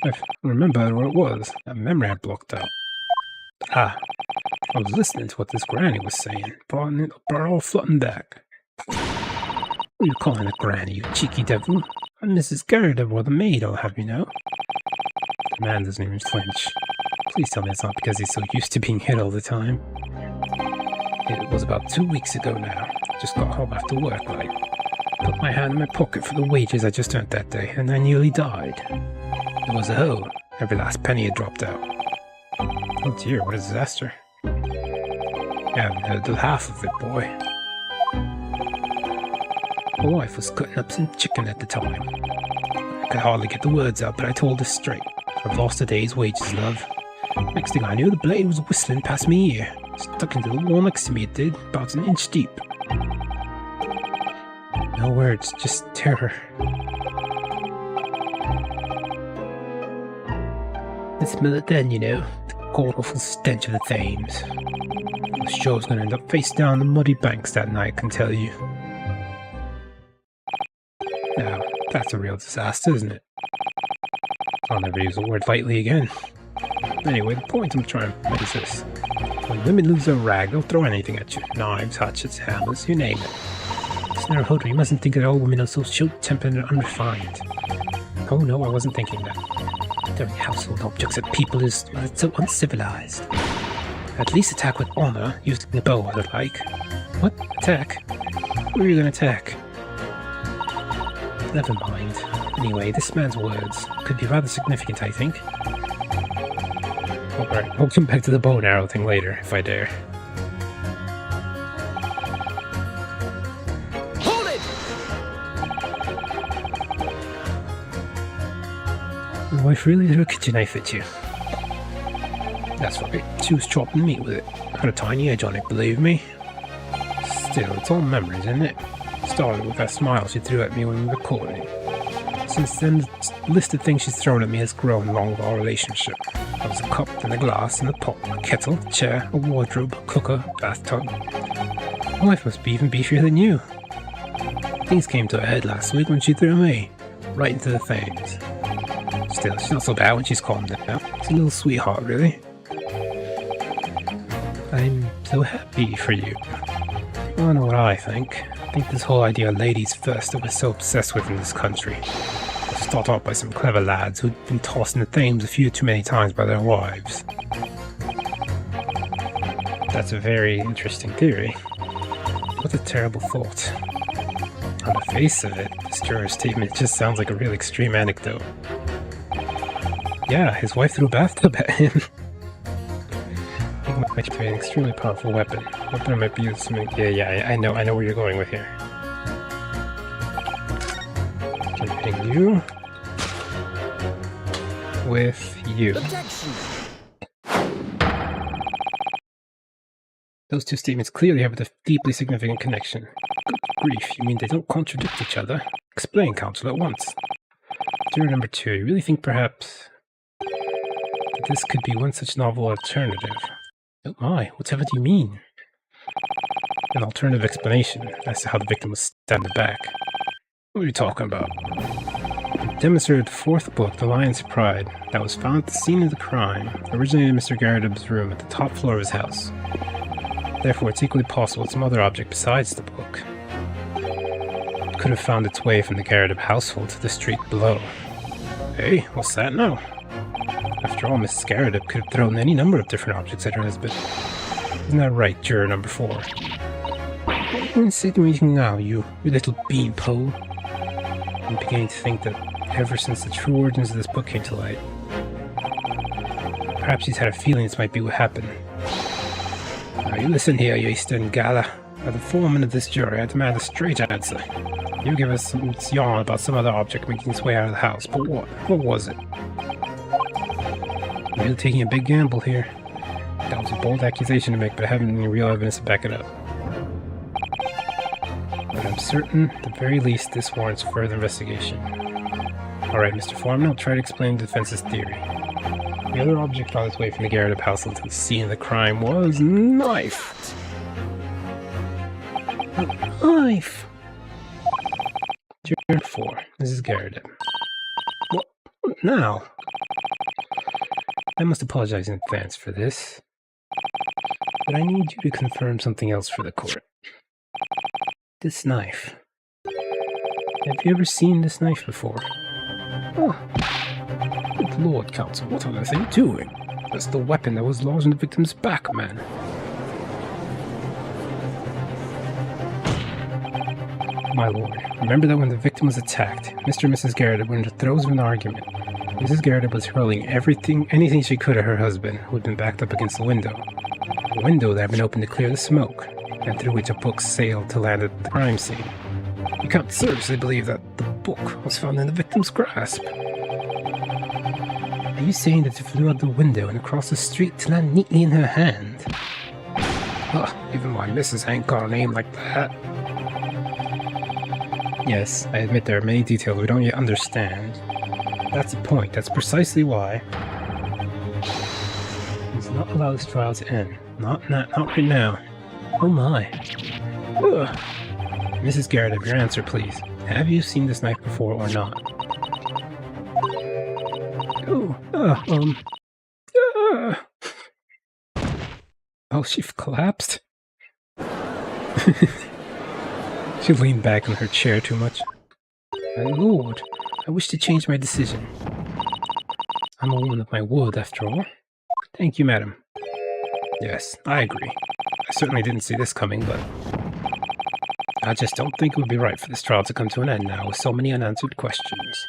I remember what it was. That memory I blocked out. Ah, I was listening to what this granny was saying. Brought it all flooding back. What are you calling a granny, you cheeky devil? I'm Mrs. Garrett or the maid, I'll have you know. The man doesn't even flinch. Please tell me it's not because he's so used to being hit all the time. It was about 2 weeks ago now. Just got home after work, like. Put my hand in my pocket for the wages I just earned that day, and I nearly died. It was a hole. Every last penny had dropped out. Oh dear, what a disaster. I haven't heard the half of it, boy. My wife was cutting up some chicken at the time. I could hardly get the words out, but I told her straight. I've lost a day's wages, love. Next thing I knew, the blade was whistling past me ear. Stuck into the wall next to me, it did, about an inch deep. No words, just terror. I smell it then, you know, the god-awful stench of the Thames. I was sure I was going to end up face down the muddy banks that night, I can tell you. Now, that's a real disaster, isn't it? I'll never use the word lightly again. Anyway, the point I'm trying to make is this. When women lose their rag, they'll throw anything at you. Knives, hatchets, hammers, you name it. Snare Hodder, you mustn't think that all women are so short-tempered and unrefined. Oh no, I wasn't thinking that. Throwing household objects at people is so uncivilized. At least attack with honor, using the bow, I like. What? Attack? Who are you gonna attack? Never mind. Anyway, this man's words could be rather significant, I think. Alright, I'll come back to the bow and arrow thing later, if I dare. Hold it! Your wife really threw a kitchen knife at you. That's right, she was chopping meat with it. Had a tiny edge on it, believe me. Still, it's all memories, isn't it? Started with that smile she threw at me when we were courting. Since then, the list of things she's thrown at me has grown along with our relationship. There was a cup, and a glass, and a pot, a kettle, a chair, a wardrobe, a cooker, a bathtub. My wife must be even beefier than you. Things came to a head last week when she threw me right into the Thames. Still, she's not so bad when she's calmed down. She's a little sweetheart, really. I'm so happy for you. I don't know what I think. I think this whole idea of ladies first that we're so obsessed with in this country was thought up by some clever lads who'd been tossed in the Thames a few too many times by their wives. That's a very interesting theory. What a terrible thought. On the face of it, this juror's statement just sounds like a real extreme anecdote. Yeah, his wife threw a bathtub at him. It might be an extremely powerful weapon. Weapon might be used to make... Yeah, I know where you're going with here. Connecting you with you. Objection! Those two statements clearly have a deeply significant connection. Good grief, you mean they don't contradict each other? Explain, counsel, at once. Juror number 2, you really think perhaps that this could be one such novel alternative? Oh my, whatever do you mean? An alternative explanation as to how the victim was stabbed in the back. What are you talking about? It demonstrated the 4th book, The Lion's Pride, that was found at the scene of the crime, originated in Mr. Garridub's room at the top floor of his house. Therefore, it's equally possible that some other object besides the book could have found its way from the Garridub household to the street below. Hey, what's that now? After all, Mrs. Garridub could have thrown any number of different objects at her husband. Isn't that right, juror number 4? What are you insinuating now, you little beanpole? I'm beginning to think that ever since the true origins of this book came to light, perhaps she's had a feeling this might be what happened. Now you listen here, you Eastern Gala. As the foreman of this jury, I demand a straight answer. You give us some yarn about some other object making its way out of the house, but what? What was it? Really taking a big gamble here. That was a bold accusation to make, but I haven't any real evidence to back it up. But I'm certain, at the very least, this warrants further investigation. Alright, Mr. Foreman, I'll try to explain the defense's theory. The other object on its way from the Garridub household to the scene of the crime was knife. A knife! Juror 4, Mrs. Garridub. What now? I must apologize in advance for this, but I need you to confirm something else for the court. This knife. Have you ever seen this knife before? Oh, good Lord, counsel, what on earth are you doing? That's the weapon that was lodged in the victim's back, man. My lord, remember that when the victim was attacked, Mr. and Mrs. Garrett were in the throes of an argument. Mrs. Garrett was hurling anything she could at her husband, who had been backed up against the window. A window that had been opened to clear the smoke, and through which a book sailed to land at the crime scene. You can't seriously believe that the book was found in the victim's grasp. Are you saying that it flew out the window and across the street to land neatly in her hand? Even my missus ain't got a name like that. Yes, I admit there are many details we don't yet understand. That's the point. That's precisely why he's not allowed this trial to end. Not right now. Oh my. Ugh. Mrs. Garrett, your answer, please. Have you seen this knife before or not? Oh, she collapsed? She leaned back in her chair too much. My lord, I wish to change my decision. I'm a woman of my word, after all. Thank you, madam. Yes, I agree. I certainly didn't see this coming, but I just don't think it would be right for this trial to come to an end now with so many unanswered questions.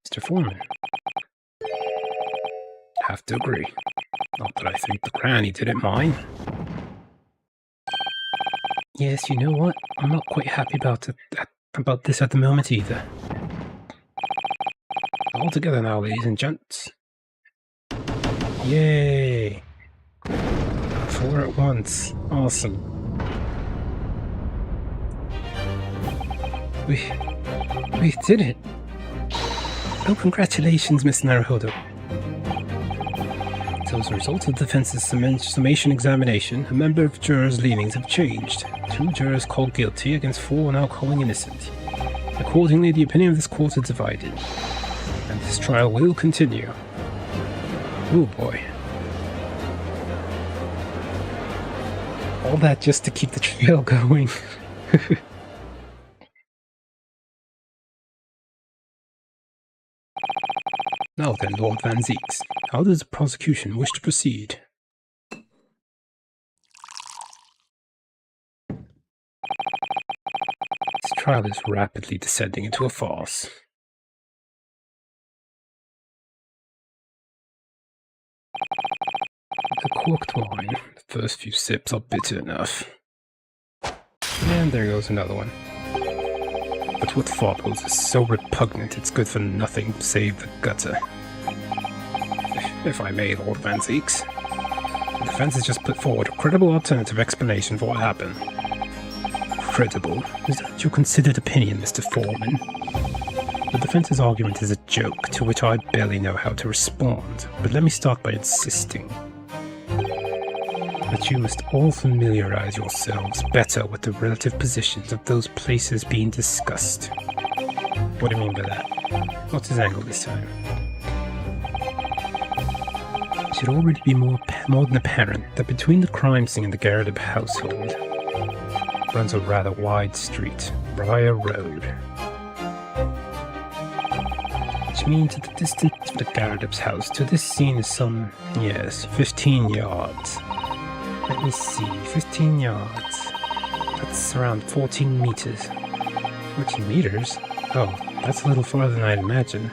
Mr. Foreman. Have to agree. Not that I think the granny didn't mind. Yes, you know what? I'm not quite happy about this at the moment either. All together now, ladies and gents. Yay! 4 at once. Awesome. We did it! Oh, congratulations, Miss Naruhodo. So as a result of the defense's summation examination, a member of jurors' leanings have changed. 2 jurors called guilty against 4 now calling innocent. Accordingly, the opinion of this court is divided, and this trial will continue. Oh boy. All that just to keep the trial going. Now then, Lord Van Zeeks, how does the prosecution wish to proceed? This trial is rapidly descending into a farce. The corked wine, the first few sips are bitter enough. And there goes another one. But what follows is so repugnant it's good for nothing save the gutter. If I may, Lord Van Zeeks. The defense has just put forward a credible alternative explanation for what happened. Credible? Is that your considered opinion, Mr. Foreman? The defense's argument is a joke to which I barely know how to respond, but let me start by insisting that you must all familiarize yourselves better with the relative positions of those places being discussed. What do you mean by that? What's his angle this time? It should already be more than apparent that between the crime scene and the Garrett household runs a rather wide street, Briar Road. Which means that the distance from the Garrett's house to this scene is some, 15 yards. Let me see, 15 yards. That's around 14 meters. 14 meters? Oh, that's a little farther than I'd imagine.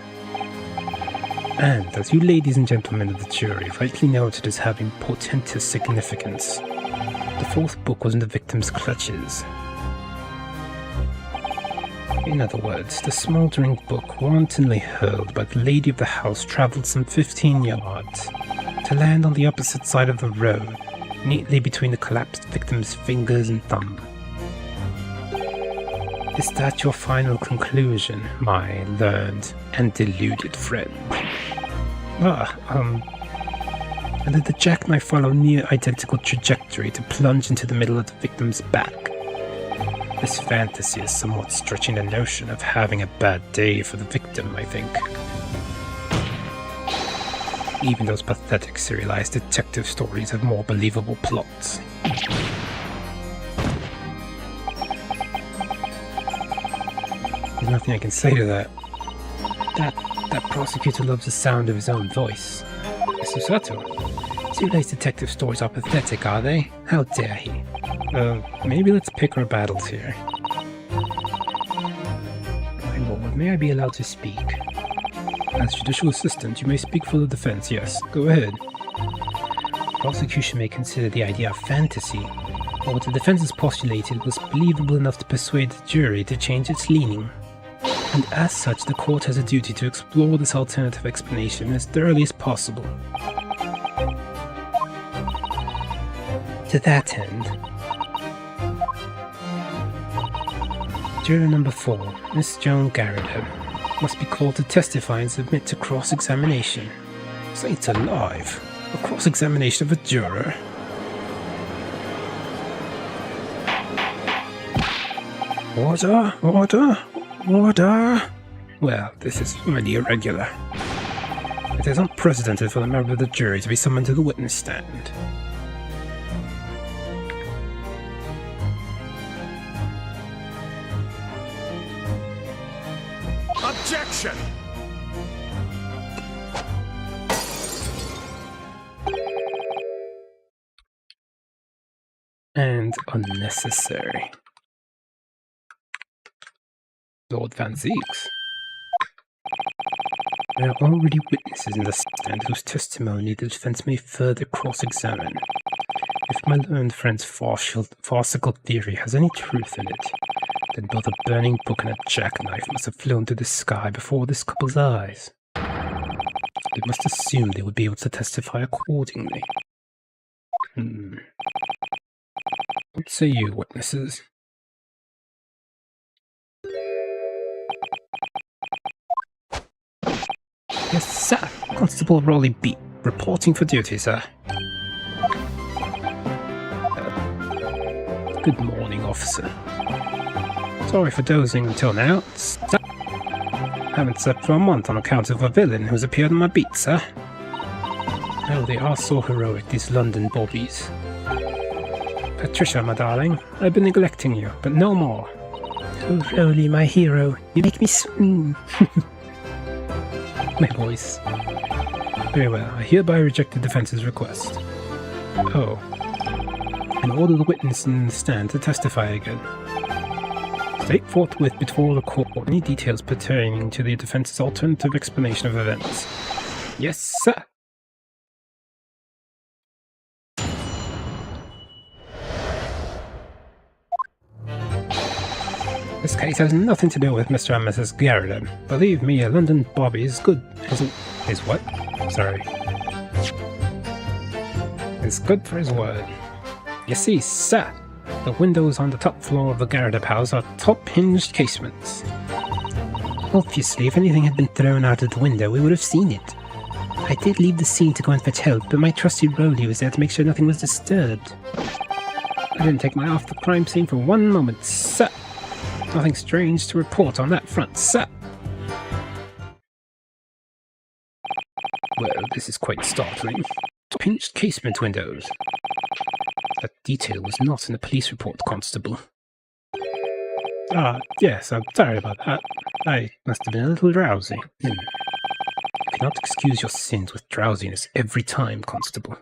And, as you ladies and gentlemen of the jury rightly noted as having portentous significance, the 4th book was in the victim's clutches. In other words, the smouldering book wantonly hurled by the lady of the house travelled some 15 yards to land on the opposite side of the road, neatly between the collapsed victim's fingers and thumb. Is that your final conclusion, my learned and deluded friend? And did the jackknife follow a near identical trajectory to plunge into the middle of the victim's back? This fantasy is somewhat stretching the notion of having a bad day for the victim, I think. Even those pathetic serialized detective stories have more believable plots. There's nothing I can say to that. That prosecutor loves the sound of his own voice. Mr. Sato, serialized detective stories are pathetic, are they? How dare he? Maybe let's pick our battles here. may I be allowed to speak? As judicial assistant, you may speak for the defense, yes. Go ahead. Prosecution may consider the idea of fantasy, but what the defense has postulated was believable enough to persuade the jury to change its leaning. And as such, the court has a duty to explore this alternative explanation as thoroughly as possible. To that end, juror number 4, Miss Joan Garrido, must be called to testify and submit to cross-examination. Saints alive! A cross-examination of a juror? Order! Order! Order! Well, this is really irregular. It is unprecedented for the member of the jury to be summoned to the witness stand. Objection! And unnecessary. Lord Van Zeeks. There are already witnesses in the stand whose testimony the defense may further cross-examine. If my learned friend's farcical theory has any truth in it, then both a burning book and a jackknife must have flown to the sky before this couple's eyes. They must assume they would be able to testify accordingly. What say you, witnesses? Yes, sir. Constable Raleigh Beat, reporting for duty, sir. Good morning, officer. Sorry for dozing until now, sir. Haven't slept for a month on account of a villain who's appeared on my beat, sir. Oh, they are so heroic, these London bobbies. Patricia, my darling, I've been neglecting you, but no more. Oh, Rowley, my hero, you make me swoon. My voice. Very well, I hereby reject the defense's request. Oh. And order the witness in the stand to testify again. State forthwith before the court any details pertaining to the defense's alternative explanation of events. Yes, sir. This case has nothing to do with Mr. and Mrs. Garrido. Believe me, a London bobby is good. Is what? Sorry. Is good for his word. You see, sir, the windows on the top floor of the Garrido house are top-hinged casements. Obviously, if anything had been thrown out of the window, we would have seen it. I did leave the scene to go and fetch help, but my trusty Rowley was there to make sure nothing was disturbed. I didn't take my eye off the crime scene for one moment, sir. Nothing strange to report on that front, sir. Well, this is quite startling. Pinched casement windows. That detail was not in the police report, Constable. Ah, yes, I'm sorry about that. I must have been a little drowsy. You cannot excuse your sins with drowsiness every time, Constable.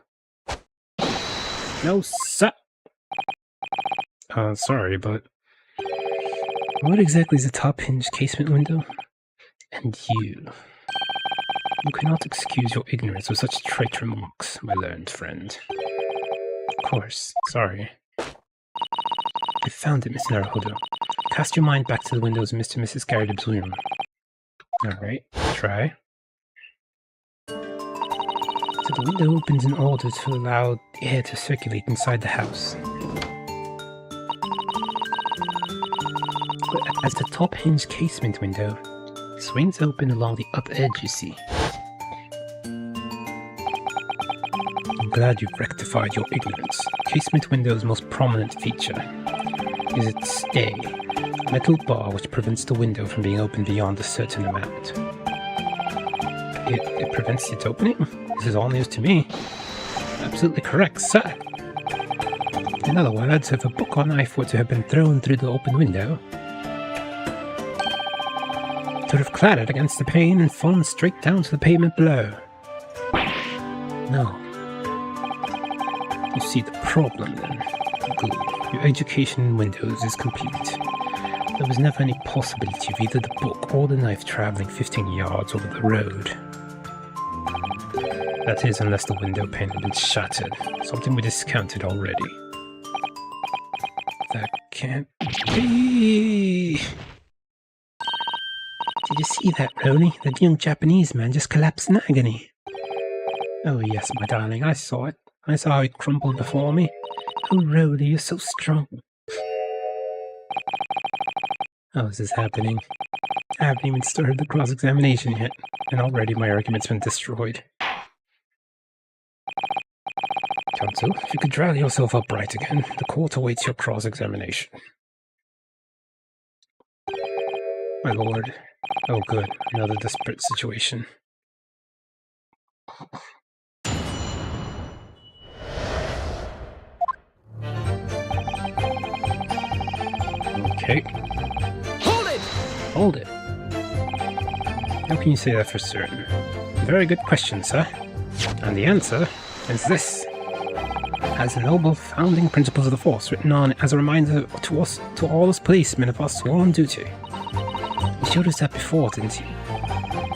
No, sir. Sorry, but what exactly is a top-hinged casement window? And you cannot excuse your ignorance of such trite remarks, my learned friend. Of course, sorry. I found it, Miss Naruhodo. Cast your mind back to the windows of Mr. and Mrs. Garrido's room. Alright, try. So the window opens in order to allow the air to circulate inside the house. But as the top-hinged casement window swings open along the upper edge, you see. I'm glad you've rectified your ignorance. Casement window's most prominent feature is its A, a metal bar which prevents the window from being opened beyond a certain amount. It prevents its opening? This is all news to me. Absolutely correct, sir. In other words, if a book or knife were to have been thrown through the open window, it would have clattered against the pane and fallen straight down to the pavement below. No. You see the problem then. Good. Your education in windows is complete. There was never any possibility of either the book or the knife traveling 15 yards over the road. That is, unless the window pane had been shattered, something we discounted already. That can't be... Did you see that, Roni? That young Japanese man just collapsed in agony. Oh yes, my darling, I saw it. I saw how he crumpled before me. Oh, Roni, you're so strong. How is this happening? I haven't even started the cross-examination yet, and already my argument's been destroyed. Counsel, if you could drag yourself upright again, the court awaits your cross-examination. My lord. Oh good, another desperate situation. Okay. Hold it! Hold it. How can you say that for certain? Very good question, sir. And the answer is this. As the noble founding principles of the force written on as a reminder to us, to all us policemen of our sworn duty. He showed us that before, didn't he?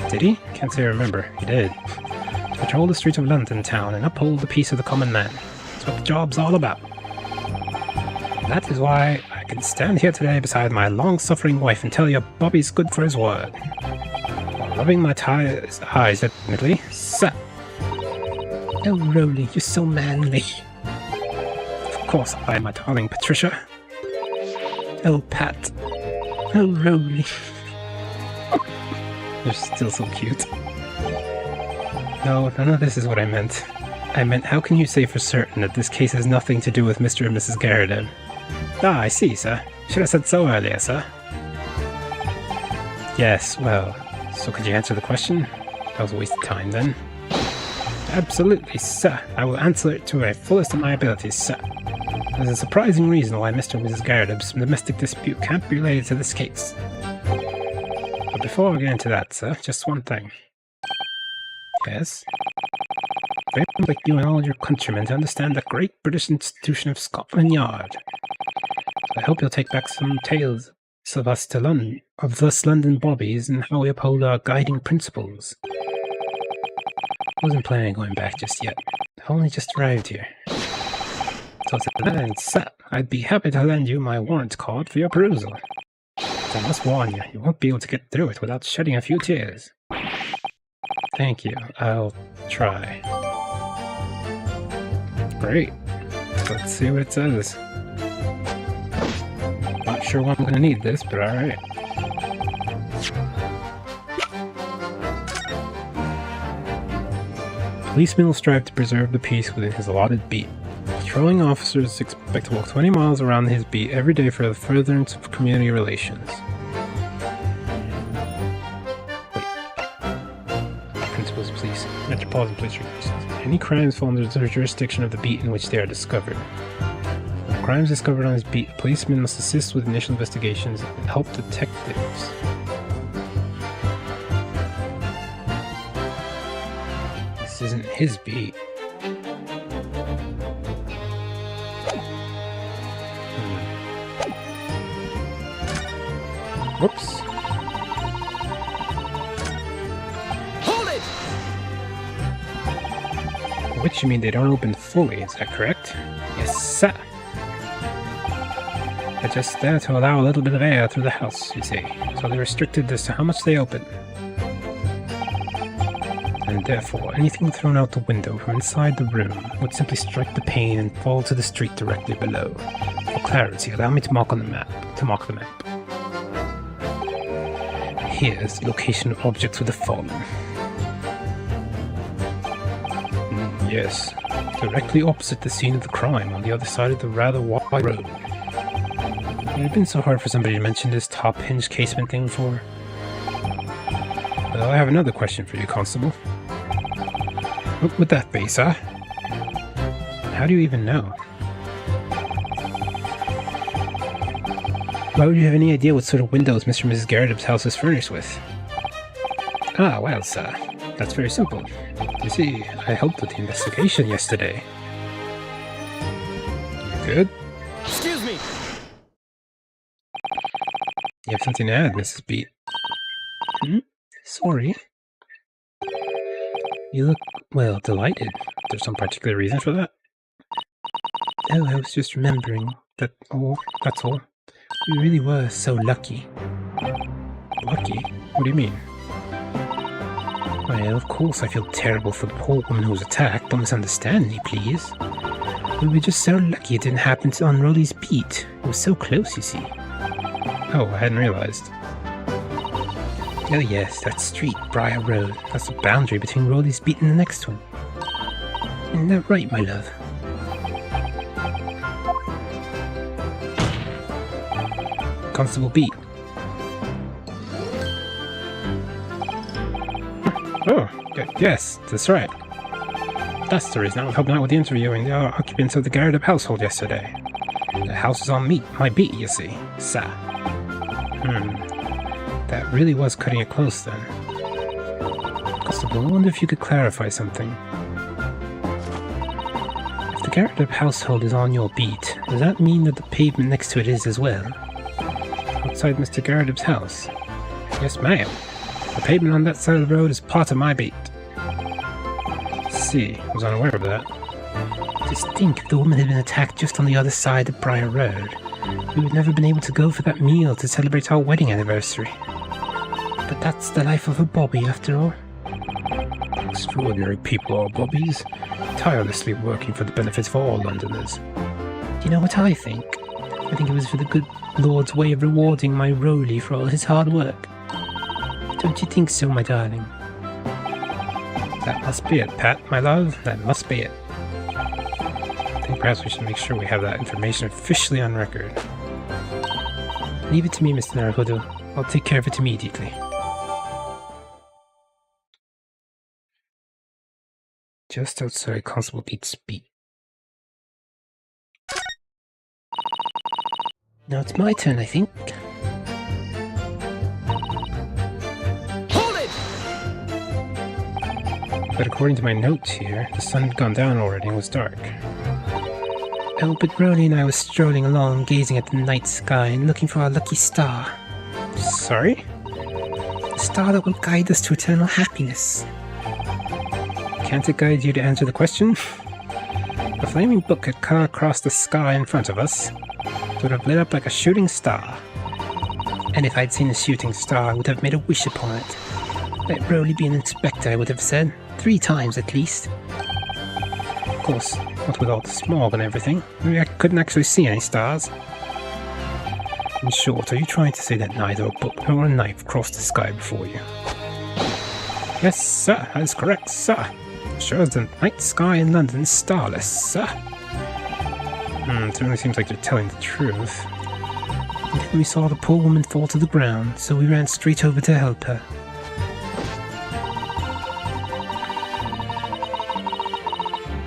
Did he? Can't say I remember. He did. To patrol the streets of London town and uphold the peace of the common man. That's what the job's all about. And that is why I can stand here today beside my long-suffering wife and tell you Bobby's good for his word. While rubbing my eyes admittedly, sir. Oh, Rowley, you're so manly. Of course I am, my darling Patricia. Oh, Pat. Oh, Rowley. You're still so cute. No, none of this is what I meant. I meant, how can you say for certain that this case has nothing to do with Mr. and Mrs. Garrett? Ah, I see, sir. Should have said so earlier, sir. Yes, well, so could you answer the question? That was a waste of time, then. Absolutely, sir. I will answer it to my fullest of my abilities, sir. There's a surprising reason why Mr. and Mrs. Garrett's domestic dispute can't be related to this case. But before I get into that, sir, just one thing. Yes? Very much like you and all your countrymen to understand the great British institution of Scotland Yard. I hope you'll take back some tales of us to London, of us London bobbies, and how we uphold our guiding principles. I wasn't planning on going back just yet. I've only just arrived here. So to that end, sir, I'd be happy to lend you my warrant card for your perusal. But I must warn you, you won't be able to get through it without shedding a few tears. Thank you. I'll try. Great. Let's see what it says. Not sure when I'm going to need this, but alright. Policemen will strive to preserve the peace within his allotted beat. Patrolling officers expect to walk 20 miles around his beat every day for the furtherance of community relations. Wait. Principles of police. Metropolitan Police Regulations. Any crimes fall under the jurisdiction of the beat in which they are discovered. When crimes discovered on his beat, a policeman must assist with initial investigations and help detectives. This isn't his beat. Whoops. Hold it! Which you mean they don't open fully, is that correct? Yes, sir. They're just there to allow a little bit of air through the house, you see. So they're restricted as to how much they open. And therefore, anything thrown out the window from inside the room would simply strike the pane and fall to the street directly below. For clarity, allow me to mark the map. Here's the location of objects with the fallen. Yes, directly opposite the scene of the crime, on the other side of the rather wide road. It had been so hard for somebody to mention this top hinge casement thing before. Well, I have another question for you, Constable. What would that be, sir? How do you even know? Why would you have any idea what sort of windows Mr. and Mrs. Garrett's house is furnished with? Ah, well, sir, that's very simple. You see, I helped with the investigation yesterday. You good? Excuse me! have something to add, Mrs. Beat? Sorry. You look, well, delighted. There's some particular reason for that? Oh, I was just remembering. That's all. We really were so lucky. Lucky? What do you mean? Well, of course I feel terrible for the poor woman who was attacked. Don't misunderstand me, please. We were just so lucky it didn't happen on Rolly's beat. It was so close, you see. Oh, I hadn't realized. Oh yes, that street, Briar Road. That's the boundary between Rolly's beat and the next one. Isn't that right, my love? Constable Beat. Oh, yes, that's right. That's the reason I was helping out with the interviewing the occupants of the Garrett household yesterday. The house is on my beat, you see, sir. That really was cutting it close then. Constable, I wonder if you could clarify something. If the Garrett household is on your beat, does that mean that the pavement next to it is as well? Outside Mr. Garrett's house? Yes, ma'am. The pavement on that side of the road is part of my beat. See, I was unaware of that. Just think, if the woman had been attacked just on the other side of Briar Road, we would never been able to go for that meal to celebrate our wedding anniversary. But that's the life of a Bobby, after all. Extraordinary people are Bobbies, tirelessly working for the benefits of all Londoners. Do you know what I think? I think it was for the good Lord's way of rewarding my Rolly for all his hard work. Don't you think so, my darling? That must be it, Pat, my love. That must be it. I think perhaps we should make sure we have that information officially on record. Leave it to me, Mr. Naruhodo. I'll take care of it immediately. Just outside Constable Beat's beat. Now it's my turn, I think. Hold it! But according to my notes here, the sun had gone down already and was dark. Oh, but Rolly and I were strolling along, gazing at the night sky and looking for our lucky star. Sorry? The star that will guide us to eternal happiness. Can't it guide you to answer the question? The flaming book had cut across the sky in front of us. It would have lit up like a shooting star. And if I'd seen a shooting star, I would have made a wish upon it. Let Rolly be an inspector, I would have said. 3 times at least. Of course, what with all the smog and everything, maybe I couldn't actually see any stars. In short, are you trying to say that neither a book nor a knife crossed the sky before you? Yes, sir, that is correct, sir. Sure as the night sky in London is starless, sir. It certainly seems like you're telling the truth. And then we saw the poor woman fall to the ground, so we ran straight over to help her.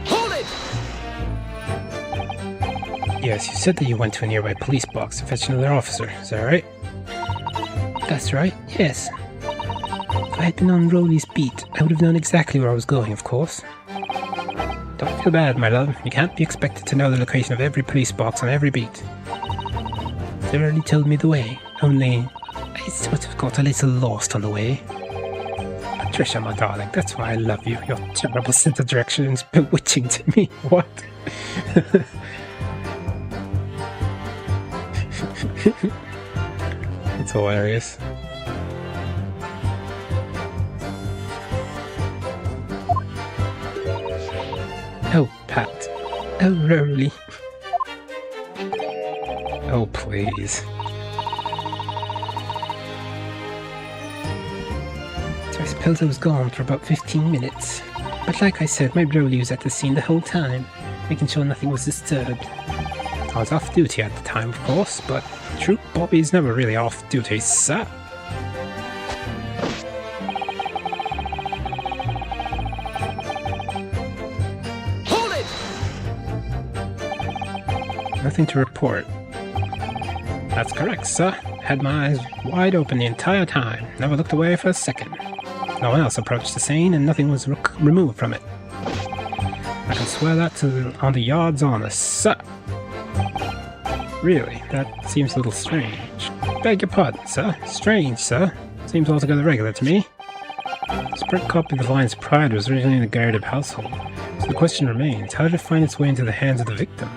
Hold it! Yes, you said that you went to a nearby police box to fetch another officer, is that right? That's right, yes. If I had been on Rolly's beat, I would have known exactly where I was going, of course. Don't feel bad, my love. You can't be expected to know the location of every police box on every beat. They already told me the way, only I sort of got a little lost on the way. Patricia, my darling, that's why I love you. Your terrible sense of direction is bewitching to me. What? It's hilarious. Oh, Pat. Oh, Rolly. Oh, please. So I suppose I was gone for about 15 minutes. But like I said, my Rolly was at the scene the whole time, making sure nothing was disturbed. I was off duty at the time, of course, but Troop Bobby's never really off duty, sir. Hold it! Nothing to report. That's correct, sir. Had my eyes wide open the entire time. Never looked away for a second. No one else approached the scene, and nothing was removed from it. I can swear that on the yard's honor, sir. Really, that seems a little strange. beg your pardon, sir. Strange, sir. Seems altogether regular to me. This burnt copy of the Lion's Pride was originally in the guarded household, so the question remains, how did it find its way into the hands of the victim?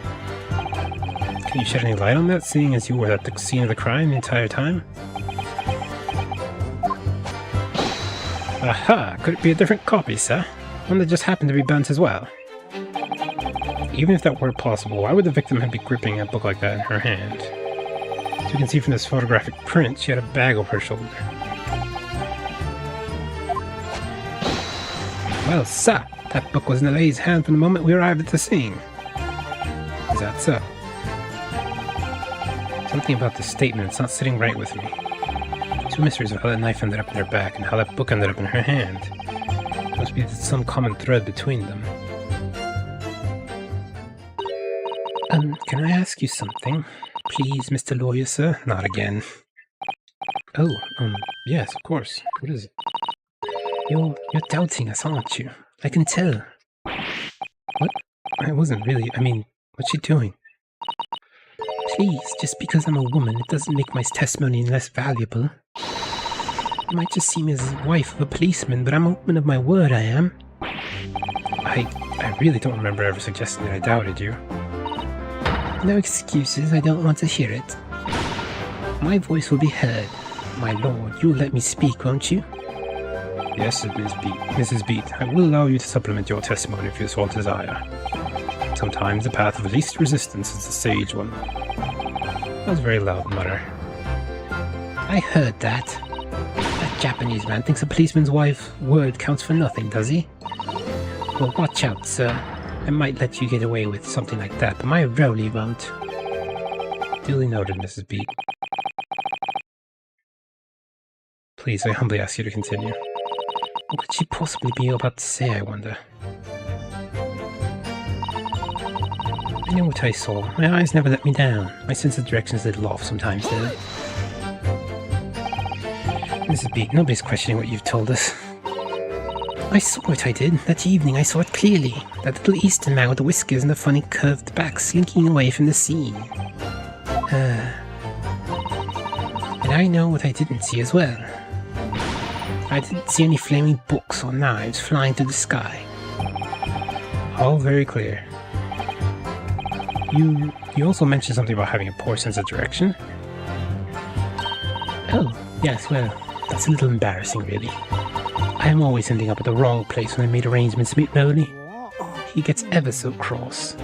Can you shed any light on that, seeing as you were at the scene of the crime the entire time? Aha! Could it be a different copy, sir? One that just happened to be burnt as well? Even if that were possible, why would the victim have been gripping a book like that in her hand? As you can see from this photographic print, she had a bag over her shoulder. Well, sir, that book was in the lady's hand from the moment we arrived at the scene. Is that so? Something about this statement is not sitting right with me. Two mysteries of how that knife ended up in her back and how that book ended up in her hand. There must be some common thread between them. Can I ask you something? Please, Mr. Lawyer, sir? Not again. Oh, yes, of course. What is it? You're doubting us, aren't you? I can tell. What? I wasn't really. I mean, what's she doing? Please, just because I'm a woman, it doesn't make my testimony less valuable. I might just seem as wife of a policeman, but I'm a woman of my word, I am. I really don't remember ever suggesting that I doubted you. No excuses, I don't want to hear it. My voice will be heard. My lord, you'll let me speak, won't you? Yes, Mrs. Beat, I will allow you to supplement your testimony if you so desire. Sometimes the path of least resistance is the sage one. That was a very loud mutter. I heard that. That Japanese man thinks a policeman's wife's word counts for nothing, does he? Well, watch out, sir. I might let you get away with something like that, but my Rowley won't. Duly noted, Mrs. Beat. Please, I humbly ask you to continue. What could she possibly be about to say, I wonder? I know what I saw. My eyes never let me down. My sense of direction is a little off sometimes, though. Mrs. Beat, nobody's questioning what you've told us. I saw it, I did. That evening I saw it clearly. That little Eastern man with the whiskers and the funny curved back slinking away from the scene. And I know what I didn't see as well. I didn't see any flaming books or knives flying through the sky. All very clear. You also mentioned something about having a poor sense of direction? Oh, yes, well, that's a little embarrassing, really. I am always ending up at the wrong place when I made arrangements to meet Rowley. He gets ever so cross.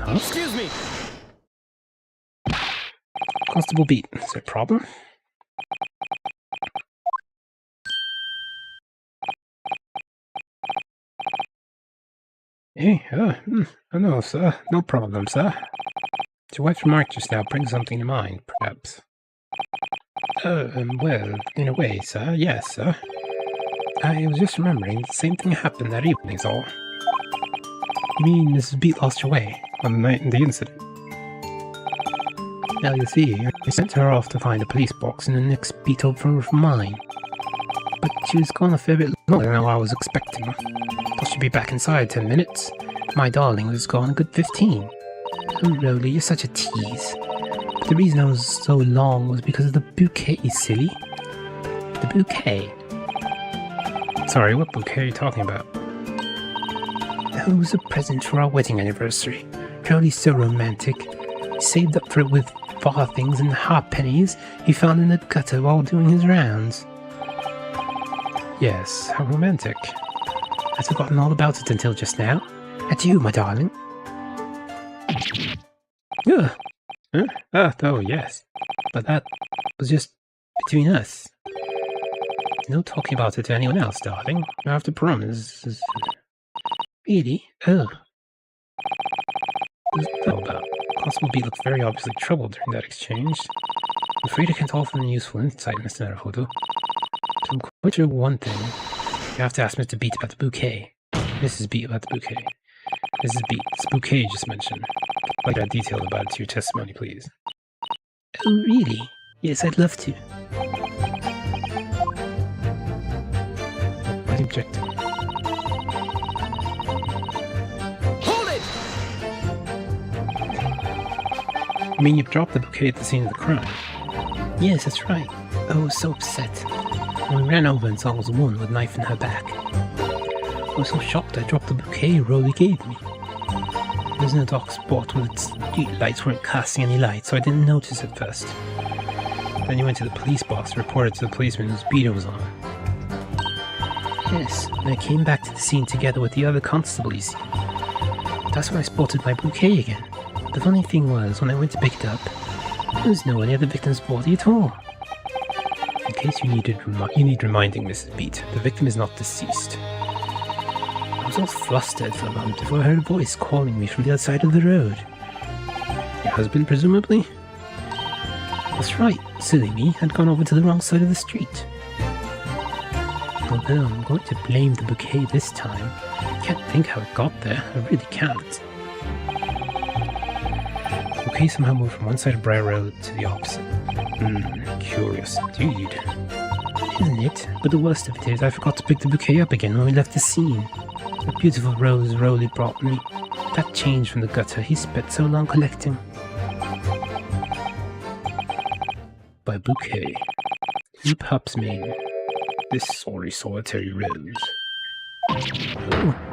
Huh? Excuse me! Constable Beat, is there a problem? Hey, oh no, sir. No problem, sir. Your wife's remark just now brings something to mind, perhaps. Well, in a way, sir, yes, sir. I was just remembering the same thing happened that evening's all. You mean Mrs. Beat lost her way on the night of the incident? Now you see, I sent her off to find a police box and the next beat over from mine. But she was gone a fair bit longer than I was expecting. Thought she'd be back inside 10 minutes. My darling was gone a good 15. Oh, Rowley, you're such a tease. But the reason I was so long was because of the bouquet, silly. The bouquet. Sorry, what bouquet are you talking about? It was a present for our wedding anniversary. Rowley's so romantic. He saved up for it with farthings and halfpennies he found in the gutter while doing his rounds. Yes, how romantic. I'd forgotten all about it until just now. Adieu, my darling. Oh, yes. But that was just between us. No talking about it to anyone else, darling. I have to promise. Really? Oh. What was that all about? Constable B looked very obviously troubled during that exchange. I'm afraid I can't offer any useful insight, Mr. Naruhodo. So I'm quite sure one thing. You have to ask Mr. Beat about the bouquet. Mrs. Beat about the bouquet. Mrs. Beat, this bouquet you just mentioned. I'd like that detailed about it to your testimony, please. Oh, really? Yes, I'd love to. Why objecting? Hold it! I mean, you've dropped the bouquet at the scene of the crime. Yes, that's right. I was so upset. When we ran over and saw it was a woman with a knife in her back. I was so shocked I dropped the bouquet Rolly gave me. It was in a dark spot where its street lights weren't casting any light, so I didn't notice at first. Then he went to the police box and reported to the policeman whose beater was on. Yes, and I came back to the scene together with the other constable, you see. That's when I spotted my bouquet again. The funny thing was, when I went to pick it up, there was no one near the victim's body at all. In case you need reminding, Mrs. Beat, the victim is not deceased. I was all flustered for a moment before I heard a voice calling me from the other side of the road. Your husband, presumably? That's right, silly me, I'd gone over to the wrong side of the street. Although I'm going to blame the bouquet this time. I can't think how it got there, I really can't. The bouquet somehow moved from one side of Briar Road to the opposite. Curious indeed. Isn't it? But the worst of it is I forgot to pick the bouquet up again when we left the scene. The beautiful rose Rolly brought me. That change from the gutter he spent so long collecting. By bouquet. Who perhaps mean this sorry solitary rose?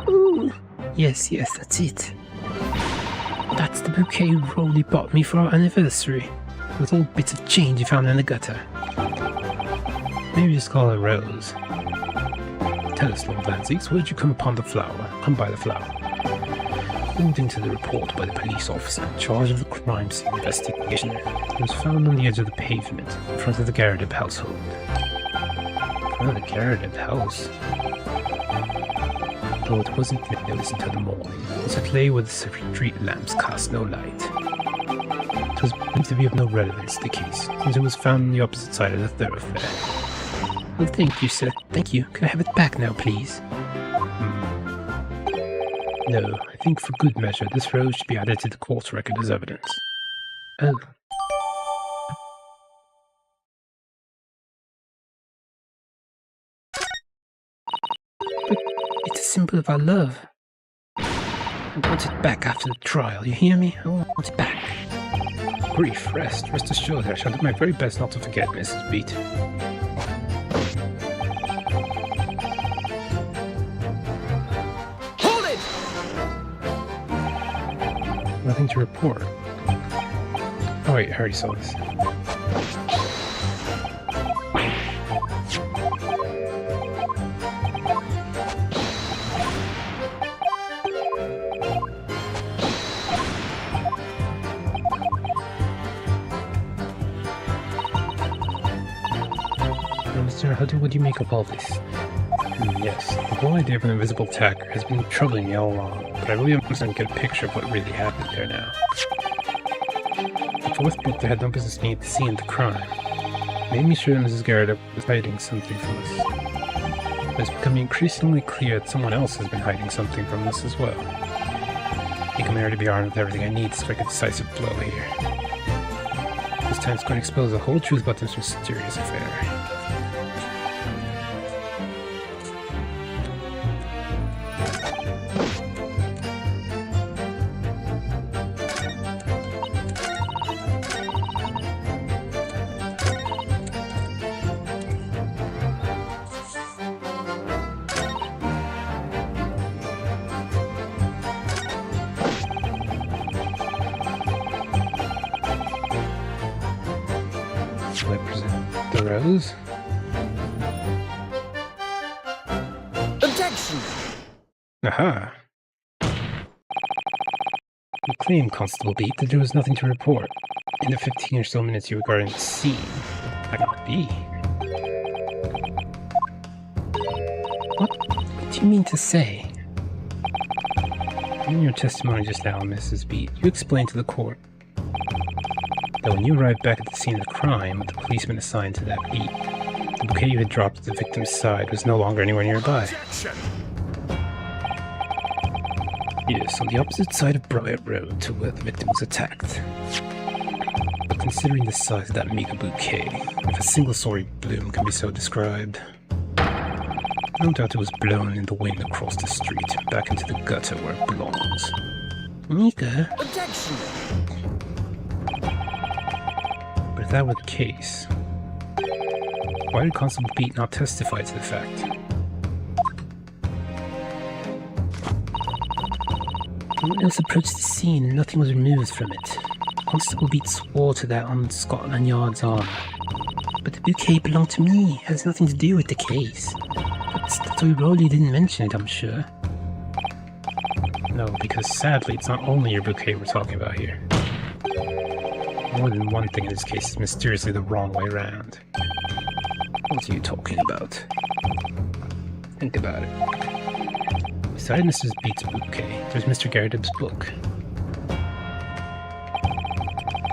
Ooh. Yes, that's it. That's the bouquet Rolly bought me for our anniversary. With all bits of change he found in the gutter. Maybe just call her Rose. Tell us, Lord Lanzix, where did you come upon the flower? Come by the flower. According to the report by the police officer in charge of the crime scene investigation, it was found on the edge of the pavement in front of the Garrideb household. Oh, the Garrideb house. Though it wasn't noticed until the morning, as it lay where the street lamps cast no light. It was believed to be of no relevance to the case, since it was found on the opposite side of the thoroughfare. Well, thank you, sir. Thank you. Can I have it back now, please? No, I think for good measure, this rose should be added to the court record as evidence. Oh. But it's a symbol of our love. I want it back after the trial, you hear me? I want it back. Grief, rest assured, I shall do my very best not to forget, Mrs. Beat. Hold it! Nothing to report. Oh wait, I already saw this. Mr. what do you make of all this? Yes, the whole idea of an invisible attacker has been troubling me all along, but I really am starting to get a picture of what really happened there now. The fourth book that had no business being at the scene of the crime made me sure that Mrs. Garrideb was hiding something from us. But it's becoming increasingly clear that someone else has been hiding something from us as well. I think I'm here to be armed with everything I need to strike a decisive blow here. This time it's going to expose the whole truth about this mysterious affair. Shall I present the rose? Objection! Aha! You claim, Constable Beat, that there was nothing to report in the 15 or so minutes you were guarding the scene. That could be. What do you mean to say? In your testimony just now, Mrs. Beat, you explained to the court that when you arrived back at the scene of the crime with the policeman assigned to that beat, the bouquet you had dropped at the victim's side was no longer anywhere nearby. Objection! Yes, on the opposite side of Briar Road to where the victim was attacked. But considering the size of that meager bouquet, if a single sorry bloom can be so described, no doubt it was blown in the wind across the street, back into the gutter where it belongs. Meager? Objection! But if that were the case, Why did Constable Pete not testify to the fact? No one else approached the scene and nothing was removed from it. Constable Pete swore to that on Scotland Yard's honour. But the bouquet belonged to me. It has nothing to do with the case. But Rowley didn't mention it, I'm sure. No, because sadly, it's not only your bouquet we're talking about here. More than one thing in this case is mysteriously the wrong way round. What are you talking about? Think about it. Beside Mrs. Beat's bouquet, there's Mr. Garrideb's book.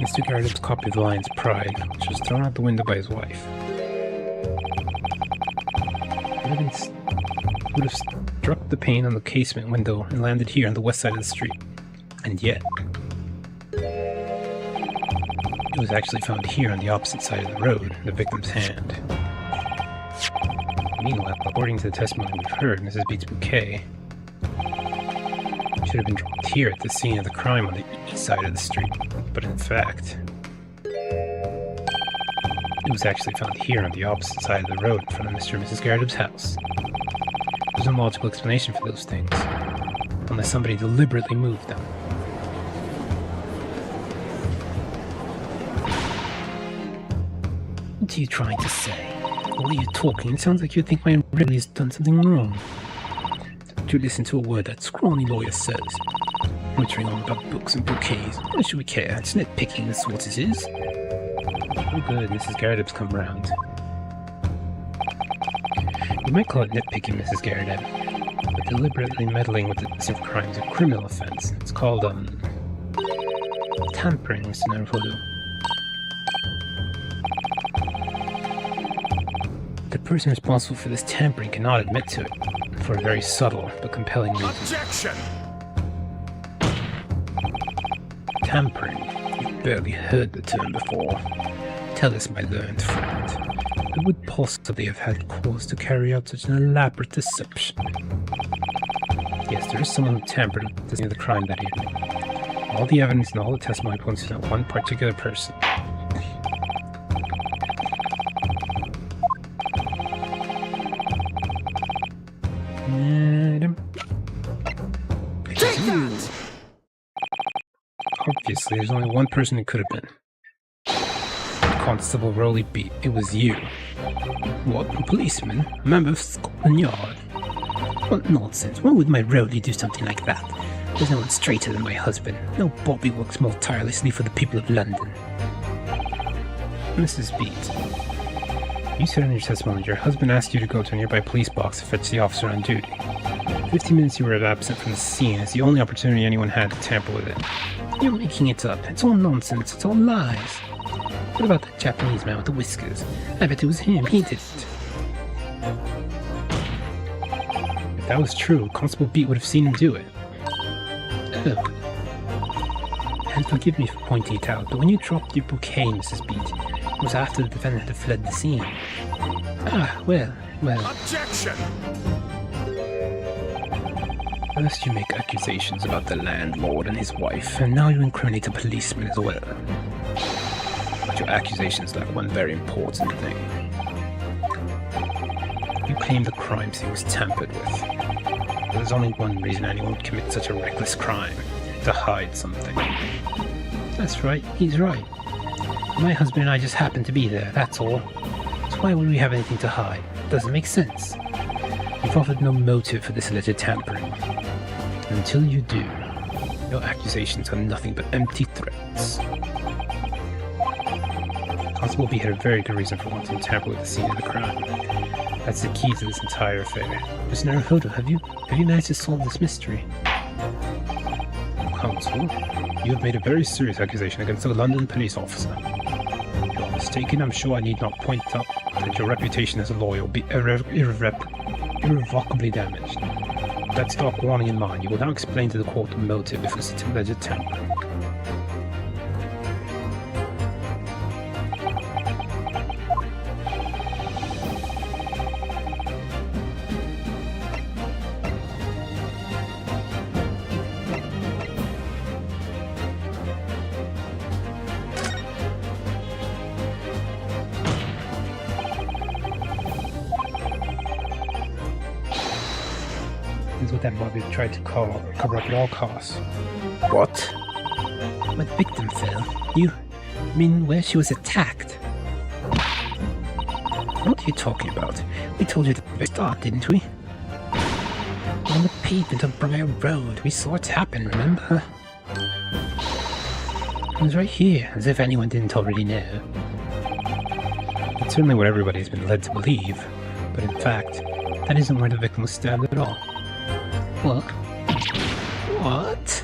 Mr. Garrideb's copy of The Lion's Pride, which was thrown out the window by his wife. Would have struck the pane on the casement window and landed here on the west side of the street. And yet, it was actually found here on the opposite side of the road, in the victim's hand. Meanwhile, according to the testimony we've heard, Mrs. Beat's bouquet should have been dropped here at the scene of the crime on the east side of the street, but in fact, it was actually found here on the opposite side of the road in front of Mr. and Mrs. Garrideb's house. There's no logical explanation for those things, unless somebody deliberately moved them. What are you trying to say? What are you talking? It sounds like you think my Ridley has done something wrong. Don't you listen to a word that scrawny lawyer says. Wittering on about books and bouquets. Why should we care? It's nitpicking, that's what it is. Oh good, Mrs. Garrideb's come round. You might call it nitpicking, Mrs. Garrideb, but deliberately meddling with the list of crimes is a criminal offense. It's called, tampering, Mr. Naruhodo. The person responsible for this tampering cannot admit to it, for a very subtle but compelling reason. Objection! Tampering? You've barely heard the term before. Tell us, my learned friend, who would possibly have had cause to carry out such an elaborate deception? Yes, there is someone who tampered with the scene of the crime that evening. All the evidence and all the testimony points to that one particular person. Obviously, there's only one person it could have been. Constable Rowley Beat. It was you. What, a policeman? A member of Scotland Yard? What nonsense. Why would my Rowley do something like that? There's no one straighter than my husband. No Bobby works more tirelessly for the people of London. Mrs. Beat, you said in your testimony that your husband asked you to go to a nearby police box to fetch the officer on duty. 15 minutes you were absent from the scene is the only opportunity anyone had to tamper with it. You're making it up. It's all nonsense. It's all lies. What about that Japanese man with the whiskers? I bet it was him. He did it. If that was true, Constable Beat would have seen him do it. Oh. And forgive me for pointing it out, but when you dropped your bouquet, Mrs. Beat, it was after the defendant had fled the scene. Ah, well. Objection! First you make accusations about the landlord and his wife, and now you incriminate a policeman as well. But your accusations lack one very important thing. You claim the crime scene was tampered with. But there's only one reason anyone would commit such a reckless crime: to hide something. That's right, he's right. My husband and I just happened to be there, that's all. So why would we have anything to hide? Doesn't make sense. You've offered no motive for this alleged tampering. And until you do, your accusations are nothing but empty threats. Constable B had a very good reason for wanting to tamper with the scene of the crime. That's the key to this entire affair. Mr. Naruhodo, have you managed to solve this mystery? Constable, you have made a very serious accusation against a London police officer. If you are mistaken, I'm sure I need not point out that your reputation as a lawyer will be irrevocably damaged. With that stark warning in mind, you will now explain to the court the motive for such alleged tampering. that Bobby tried to cover up at all costs. What? When the victim fell, you mean where she was attacked? What are you talking about? We told you at the very start, didn't we? On the pavement of Briar Road, we saw it happen, remember? It was right here, as if anyone didn't already know. That's certainly what everybody's been led to believe, but in fact, that isn't where the victim was stabbed at all. What? What?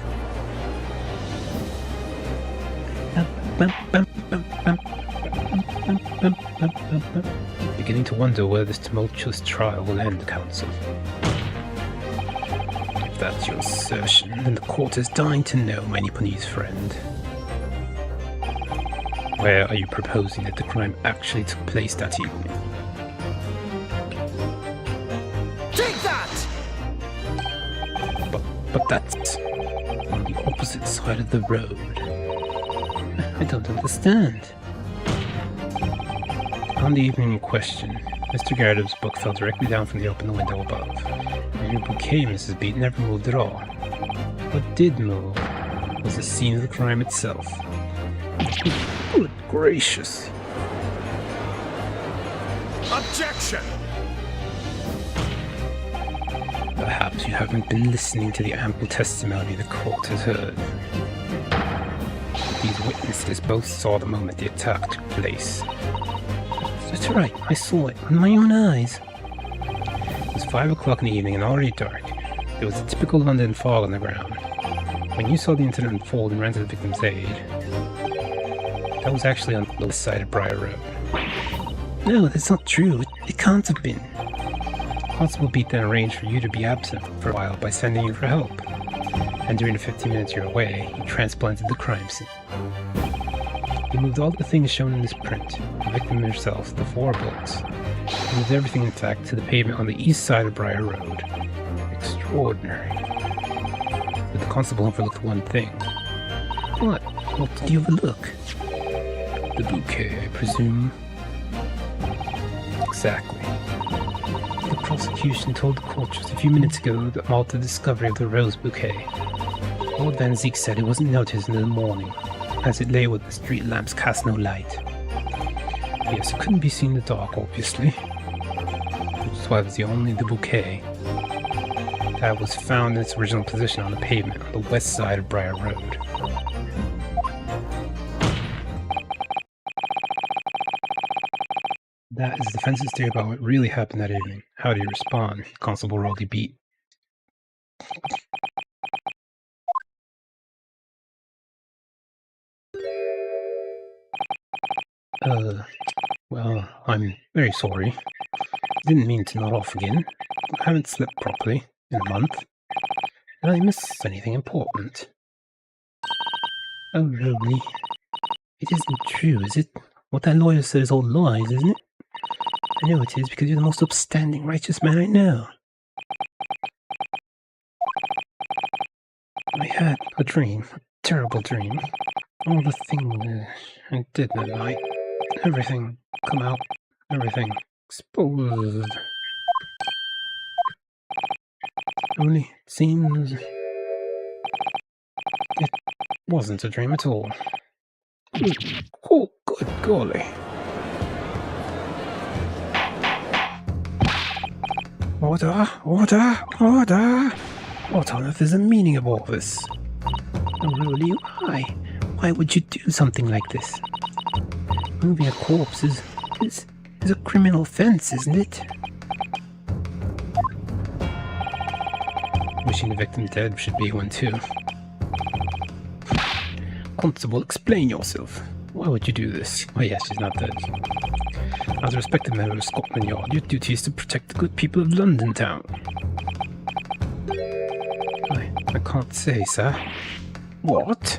Beginning to wonder where this tumultuous trial will end, Counsel. If that's your assertion, then the court is dying to know, my Nipponese friend. Where are you proposing that the crime actually took place that evening? Take that! But that's on the opposite side of the road. I don't understand. On the evening in question, Mr. Garrett's book fell directly down from the open window above, and your bouquet, Mrs. Beat, never moved at all. What did move was the scene of the crime itself. Good gracious! Objection! Perhaps you haven't been listening to the ample testimony the court has heard. These witnesses both saw the moment the attack took place. That's right, I saw it with my own eyes. It was 5 o'clock in the evening and already dark. There was a typical London fog on the ground. When you saw the incident unfold and ran to the victim's aid, that was actually on the west side of Briar Road. No, that's not true. It can't have been. Constable Beat then arranged for you to be absent for a while by sending you for help. And during the 15 minutes you were away, he transplanted the crime scene. He moved all the things shown in this print, the victim herself, the 4 bullets. He moved everything, in fact, to the pavement on the east side of Briar Road. Extraordinary. But the constable overlooked one thing. What? What did you overlook? The bouquet, I presume. Exactly. The prosecution told the court just a few minutes ago about the discovery of the rose bouquet. Lord Van Zeek said it wasn't noticed in the morning, as it lay where the street lamps cast no light. Yes, it couldn't be seen in the dark, obviously. Which is why it was the bouquet that was found in its original position on the pavement on the west side of Briar Road. That is the defense's theory about what really happened that evening. How do you respond, Constable Roldy Beat? Well, I'm very sorry. Didn't mean to nod off again. I haven't slept properly in a month. Did I miss anything important? Oh, Rowley. It isn't true, is it? What that lawyer said is all lies, isn't it? I know it is, because you're the most upstanding, righteous man I know. I had a dream, a terrible dream. All the things I did that night, everything come out, everything exposed. Only it seems it wasn't a dream at all. Oh, good golly. Order, order, order! What on earth is the meaning of all this? Oh, really? Why? Why would you do something like this? Moving a corpse is a criminal offense, isn't it? Wishing the victim dead should be one too. Constable, explain yourself. Why would you do this? Oh yes, she's not dead. As a respected member of Scotland Yard, your duty is to protect the good people of London town. I can't say, sir. What?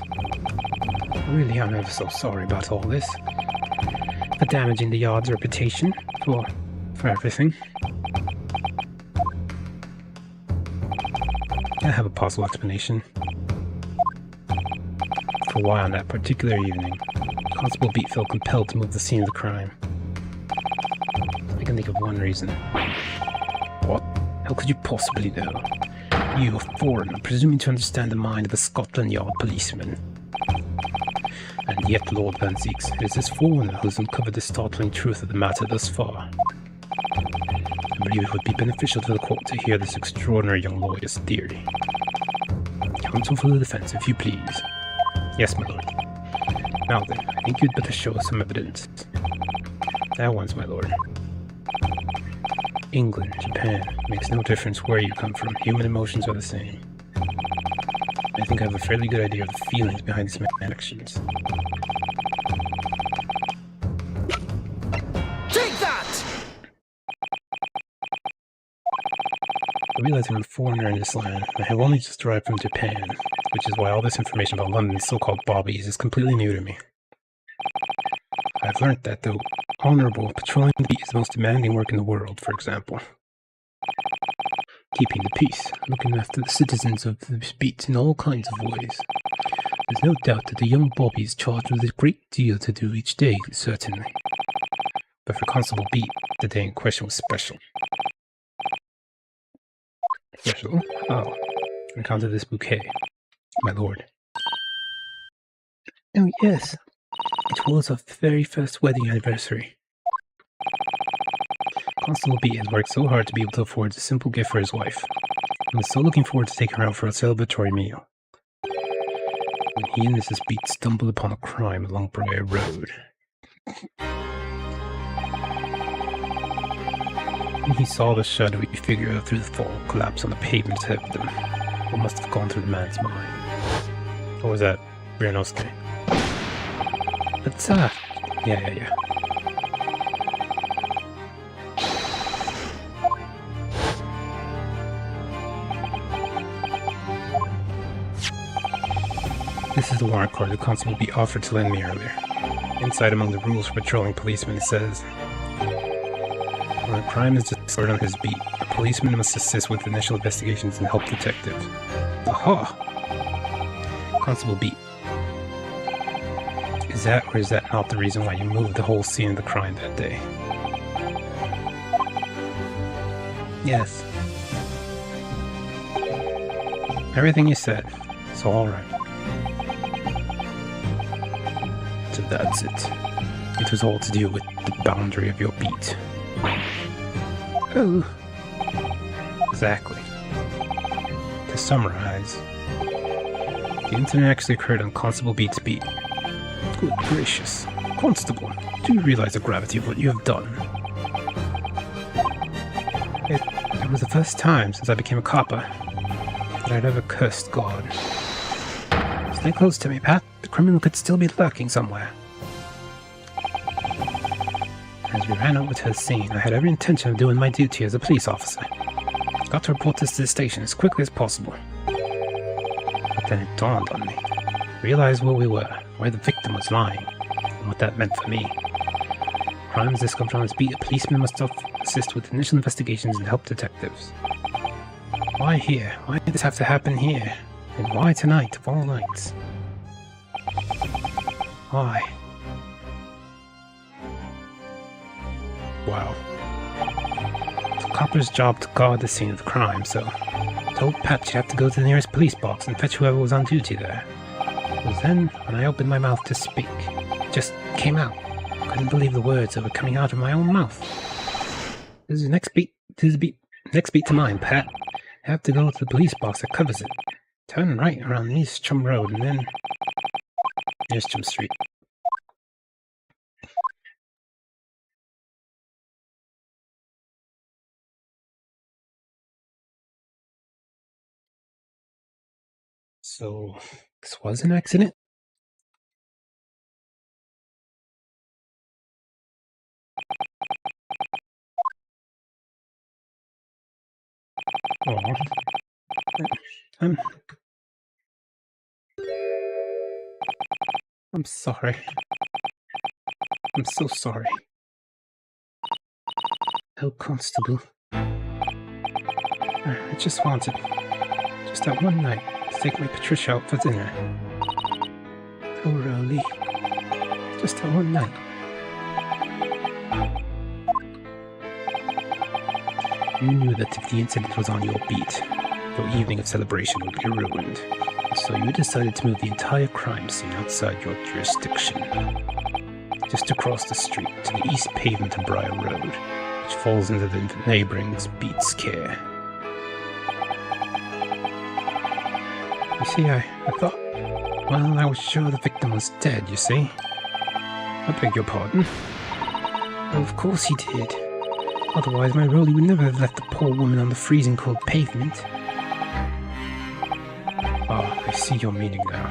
Really, I'm ever so sorry about all this. For damaging the Yard's reputation, for everything. I have a possible explanation for why on that particular evening, Constable Beat felt compelled to move the scene of the crime. I can think of one reason. What? How could you possibly know? You, a foreigner, presuming to understand the mind of a Scotland Yard policeman. And yet, Lord Van Zeeks, it is this foreigner who has uncovered the startling truth of the matter thus far. I believe it would be beneficial to the court to hear this extraordinary young lawyer's theory. Counsel for the defense, if you please. Yes, my lord. Now then, I think you'd better show us some evidence. At once, my lord. England, Japan, makes no difference where you come from. Human emotions are the same. I think I have a fairly good idea of the feelings behind this man's actions. Take that! I realize I'm a foreigner in this land. I have only just arrived from Japan, which is why all this information about London's so-called bobbies is completely new to me. I've learnt that, though honorable, patrolling the beat is the most demanding work in the world, for example. Keeping the peace, looking after the citizens of this beat in all kinds of ways. There's no doubt that the young bobby is charged with a great deal to do each day, certainly. But for Constable Beat, the day in question was special. Special? Oh. Encounter this bouquet, my lord. Oh, yes. It was our very first wedding anniversary. Constable B has worked so hard to be able to afford a simple gift for his wife. I was so looking forward to taking her out for a celebratory meal. When he and Mrs. Beat stumbled upon a crime along Briar Road. When he saw the shadowy figure through the fog collapse on the pavement ahead of them, what must have gone through the man's mind? Or was that Brianowski? But, yeah. This is the warrant card the constable B offered to lend me earlier. Inside, among the rules for patrolling policemen, it says, when a crime is discovered on his beat, a policeman must assist with initial investigations and help detectives. Aha! Constable B. Is that or is that not the reason why you moved the whole scene of the crime that day? Yes. Everything you said. It's all right. So that's it. It was all to do with the boundary of your beat. Oh. Exactly. To summarize, the incident actually occurred on Constable Beat's beat. Good gracious. Constable, do you realize the gravity of what you have done? It was the first time since I became a copper that I'd ever cursed God. Stay close to me, Pat. The criminal could still be lurking somewhere. As we ran over to the scene, I had every intention of doing my duty as a police officer. Got to report this to the station as quickly as possible. But then it dawned on me. Realized where we were, where the victim was lying, and what that meant for me. Crimes discovered on his beat, a policeman must assist with initial investigations and help detectives. Why here? Why did this have to happen here? And why tonight, of all nights? Why? Wow. It's a copper's job to guard the scene of the crime, so I told Pat she'd have to go to the nearest police box and fetch whoever was on duty there. It was then, when I opened my mouth to speak, it just came out. I couldn't believe the words that were coming out of my own mouth. This is the next beat to mine, Pat. I have to go to the police box that covers it. Turn right around East Chum Road and then... East Chum Street. So, this was an accident? Oh. I'm sorry. I'm so sorry. Oh, Constable. I just wanted, just that one night, to take my Patricia out for dinner. Oh, Rowley. Just that one night. You knew that if the incident was on your beat, Your evening of celebration would be ruined. So you decided to move the entire crime scene outside your jurisdiction. Just across the street to the east pavement of Briar Road, which falls into the neighboring Beats care. You see, I thought, well, I was sure the victim was dead, you see. I beg your pardon. Well, of course he did. Otherwise, my Rolly would never have left the poor woman on the freezing cold pavement. Ah, I see your meaning now.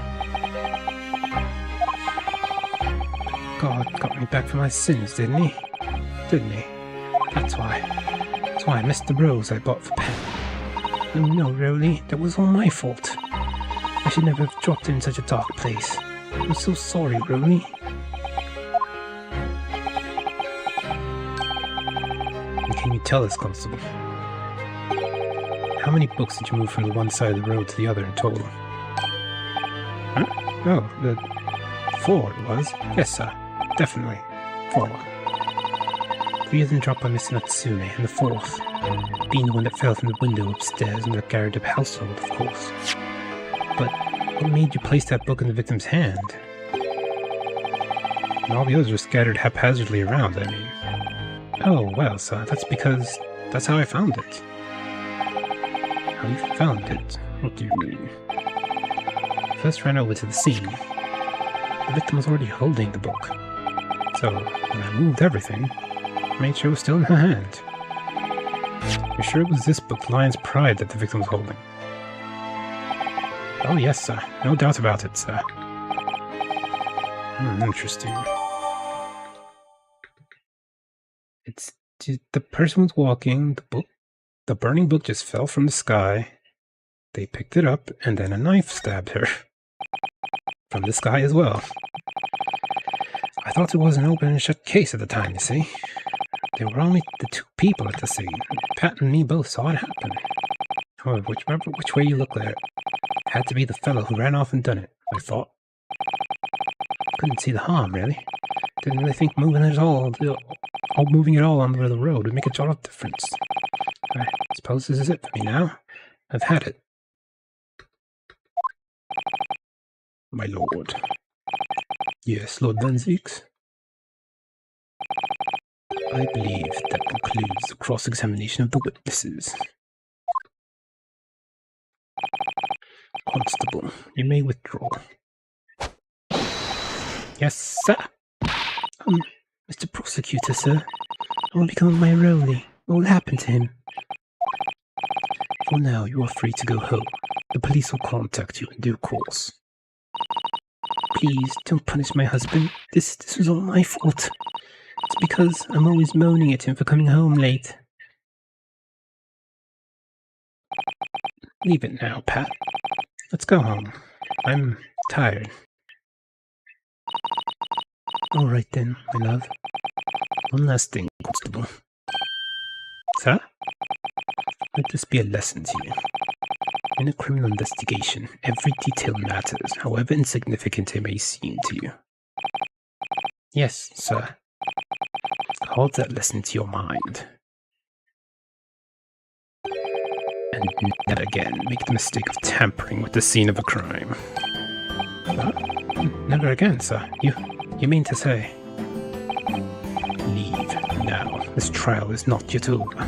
God got me back for my sins, didn't he? Didn't he? That's why I missed the rose I bought for Pen. Oh no, Rolly, that was all my fault. I should never have dropped her in such a dark place. I'm so sorry, Rolly. And can you tell us, Constable? How many books did you move from the one side of the road to the other in total? Huh? Oh, 4 it was. Yes, sir. Definitely. 4. 3 of them dropped by Mr. Natsume, and the 4th being the one that fell from the window upstairs in the Garrett household, of course. But what made you place that book in the victim's hand? And all the others were scattered haphazardly around, I mean. Oh, well, sir, that's because that's how I found it. How you found it? What do you mean? I first ran over to the scene. The victim was already holding the book. So, when I moved everything, I made sure it was still in her hand. You're sure it was this book, Lion's Pride, that the victim was holding? Oh yes, sir. No doubt about it, sir. Interesting. The person was walking, the burning book just fell from the sky. They picked it up, and then a knife stabbed her. From the sky as well. I thought it was an open and shut case at the time, you see. There were only the 2 people at the scene. Pat and me both saw it happen. However, which way you look at it, had to be the fellow who ran off and done it, I thought. Couldn't see the harm, really. Didn't really think moving it all onto the road would make a jot of difference. I suppose this is it for me now. I've had it. My lord. Yes, Lord Van Zieks? I believe that concludes the cross-examination of the witnesses. Constable, you may withdraw. Yes, sir. Mr. Prosecutor, sir. What will become of my Rolly? What will happen to him? For now, you are free to go home. The police will contact you in due course. Please, don't punish my husband. This was all my fault. It's because I'm always moaning at him for coming home late. Leave it now, Pat. Let's go home. I'm tired. All right then, my love. One last thing, Constable. Sir? Let this be a lesson to you. In a criminal investigation, every detail matters, however insignificant it may seem to you. Yes, sir. Hold that lesson to your mind. And never again make the mistake of tampering with the scene of a crime. Huh? Never again, sir. You mean to say? Leave now. This trial is not yet over.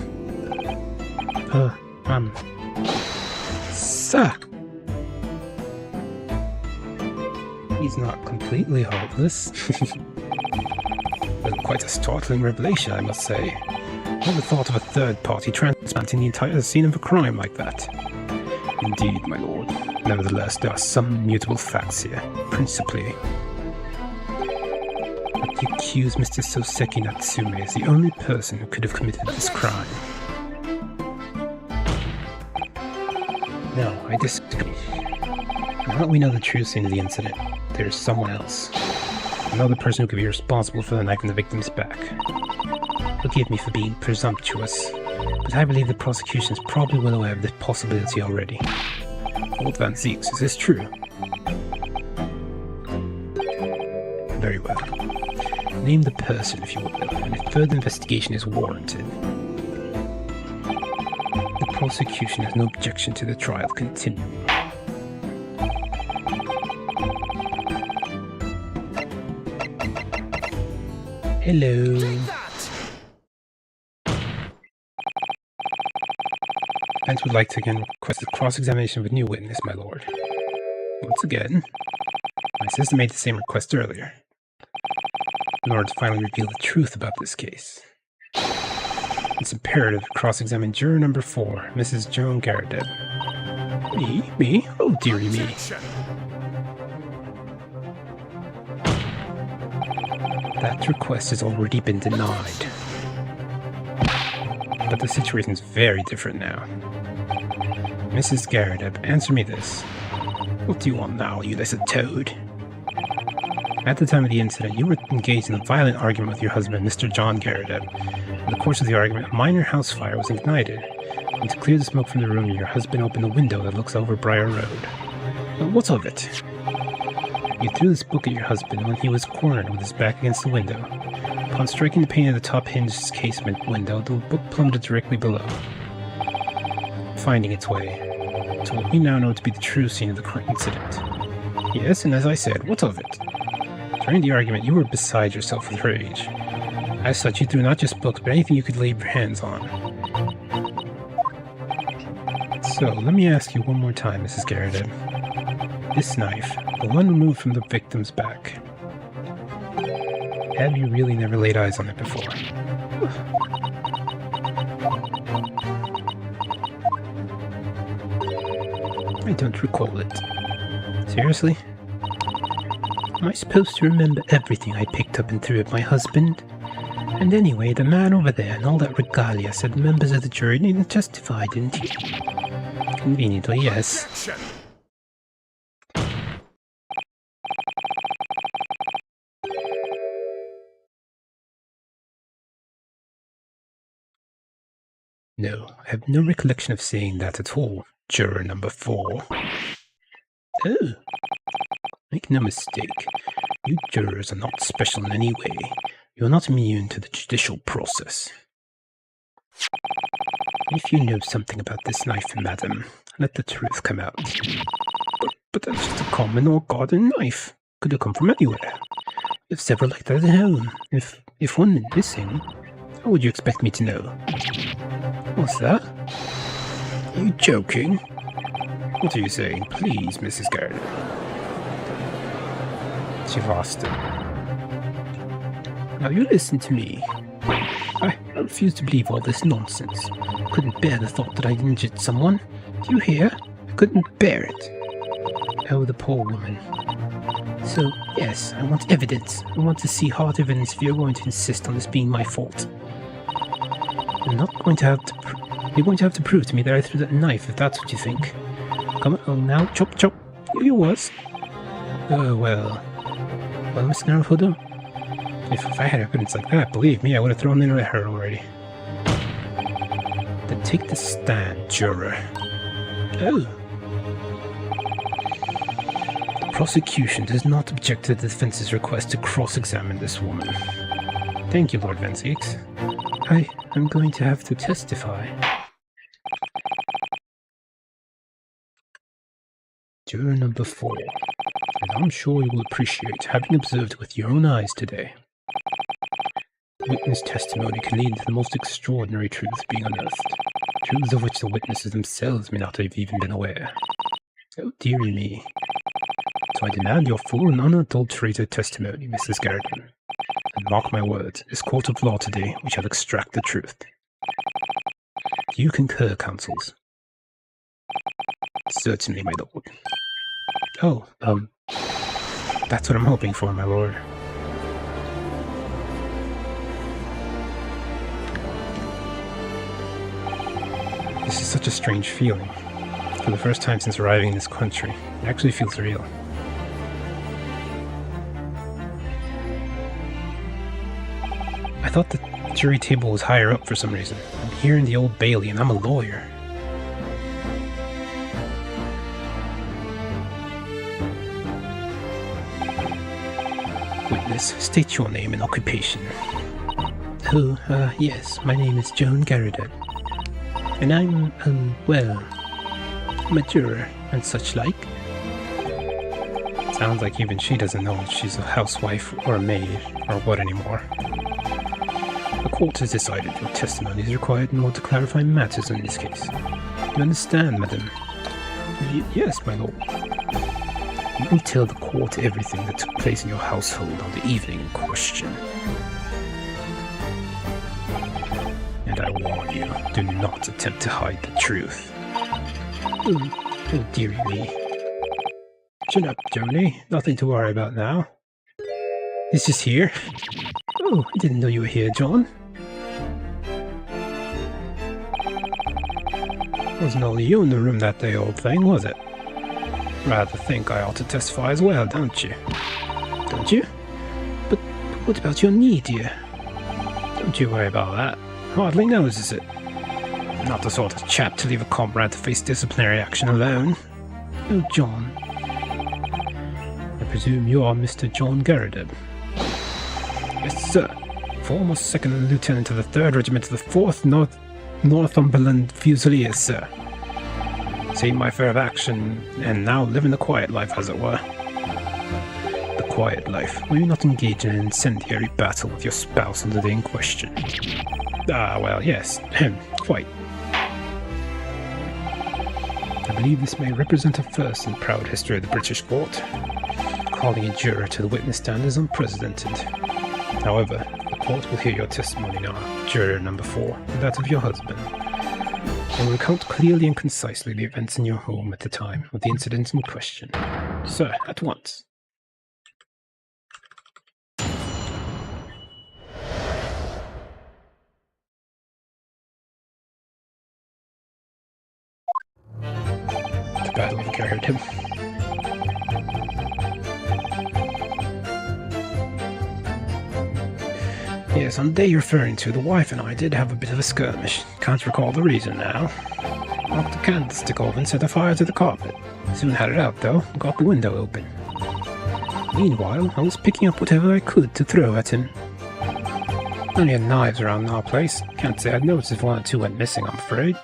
Sir! He's not completely hopeless. Well, quite a startling revelation, I must say. Never thought of a third party transplanting the entire scene of a crime like that. Indeed, my lord. Nevertheless, there are some immutable facts here. Principally, that you accuse Mr. Soseki Natsume as the only person who could have committed this crime. No, I disagree. Now that we know the true scene of the incident, there is someone else. Another person who could be responsible for the knife in the victim's back. Forgive me for being presumptuous, but I believe the prosecution is probably well aware of this possibility already. Lord Van Zieks, is this true? Very well. Name the person, if you will, and if further investigation is warranted. The prosecution has no objection to the trial continuing. Hello. Take that! Defense would like to again request a cross-examination of a new witness, my lord. Once again, my sister made the same request earlier, in order to finally reveal the truth about this case. It's imperative to cross-examine juror number 4, Mrs. Joan Garrideb. Me? Oh, dearie me. Objection! That request has already been denied. But the situation's very different now. Mrs. Garrideb, answer me this. What do you want now, you little toad? At the time of the incident, you were engaged in a violent argument with your husband, Mr. John Garrideb. In the course of the argument, a minor house fire was ignited, and to clear the smoke from the room, your husband opened a window that looks over Briar Road. What of it? You threw this book at your husband when he was cornered with his back against the window. Upon striking the pane of the top hinged casement window, the book plummeted directly below, finding its way to what we now know to be the true scene of the incident. Yes, and as I said, what of it? During the argument, you were beside yourself with rage. As such, you threw not just books, but anything you could lay your hands on. So, let me ask you one more time, Mrs. Garrideb. This knife, the one removed from the victim's back, have you really never laid eyes on it before? I don't recall it. Seriously? Am I supposed to remember everything I picked up and threw at my husband? And anyway, the man over there and all that regalia said members of the jury needn't testify, didn't he? Conveniently, yes. Objection! No, I have no recollection of saying that at all, juror number 4. Oh, make no mistake, you jurors are not special in any way. You are not immune to the judicial process. If you know something about this knife, madam, let the truth come out. But that's just a common or garden knife. Could have come from anywhere. We have several like that at home. If one is missing, how would you expect me to know? What's that? Are you joking? What are you saying? Please, Mrs. Garrideb. She lost it. Now you listen to me. I refuse to believe all this nonsense. Couldn't bear the thought that I'd injured someone. Do you hear? I couldn't bear it. Oh, the poor woman. So, yes, I want evidence. I want to see hard evidence if you're going to insist on this being my fault. You're not going to have to. You're going to have to prove to me that I threw that knife, if that's what you think. Come on now, chop chop. Here you was. Oh well. Well, Miss Naruhodo, if I had evidence like that, believe me, I would have thrown it at her already. Then take the stand, juror. Oh. The prosecution does not object to the defense's request to cross-examine this woman. Thank you, Lord Venziix. I'm going to have to testify. Juror number 4, and I'm sure you will appreciate having observed with your own eyes today. Witness testimony can lead to the most extraordinary truths being unearthed, truths of which the witnesses themselves may not have even been aware. Oh dearie me. So I demand your full and unadulterated testimony, Mrs. Garrideb. And mark my words, this court of law today we shall extract the truth. Do you concur, counsels? Certainly, my lord. Oh, that's what I'm hoping for, my lord. This is such a strange feeling. For the first time since arriving in this country, it actually feels real. I thought the jury table was higher up for some reason. I'm here in the Old Bailey and I'm a lawyer. Witness, state your name and occupation. Oh, yes, my name is Joan Garrideb. And I'm, well, I'm a juror and such like. Sounds like even she doesn't know if she's a housewife or a maid or what anymore. The court has decided your testimony is required in order to clarify matters in this case. You understand, madam? Yes, my lord. You will tell the court everything that took place in your household on the evening in question. And I warn you, do not attempt to hide the truth. Oh, dearie me. Chin up, Joni. Nothing to worry about now. It's just here? Oh, I didn't know you were here, John. Wasn't only you in the room that day, old thing, was it? Rather think I ought to testify as well, don't you? Don't you? But what about your knee, dear? Don't you worry about that. Hardly notices it. Not the sort of chap to leave a comrade to face disciplinary action alone. Oh, John. I presume you are Mr. John Garrideb? Yes, sir. Former second lieutenant of the 3rd Regiment of the 4th Northumberland Fusiliers, sir. Seen my fair of action, and now living the quiet life, as it were. The quiet life. Were you not engaged in an incendiary battle with your spouse on the day in question? Ah, well, yes. Quite. I believe this may represent a first in the proud history of the British court. Calling a juror to the witness stand is unprecedented. However, the court will hear your testimony now, juror number 4, and that of your husband. They will recount clearly and concisely the events in your home at the time of the incident in question. Sir, at once. The battle of Garrideb. Yes, on the day you're referring to, the wife and I did have a bit of a skirmish. Can't recall the reason now. Knocked the candlestick over and set a fire to the carpet. Soon had it out, though, and got the window open. Meanwhile, I was picking up whatever I could to throw at him. Only had knives around our place. Can't say I'd noticed if 1 or 2 went missing, I'm afraid.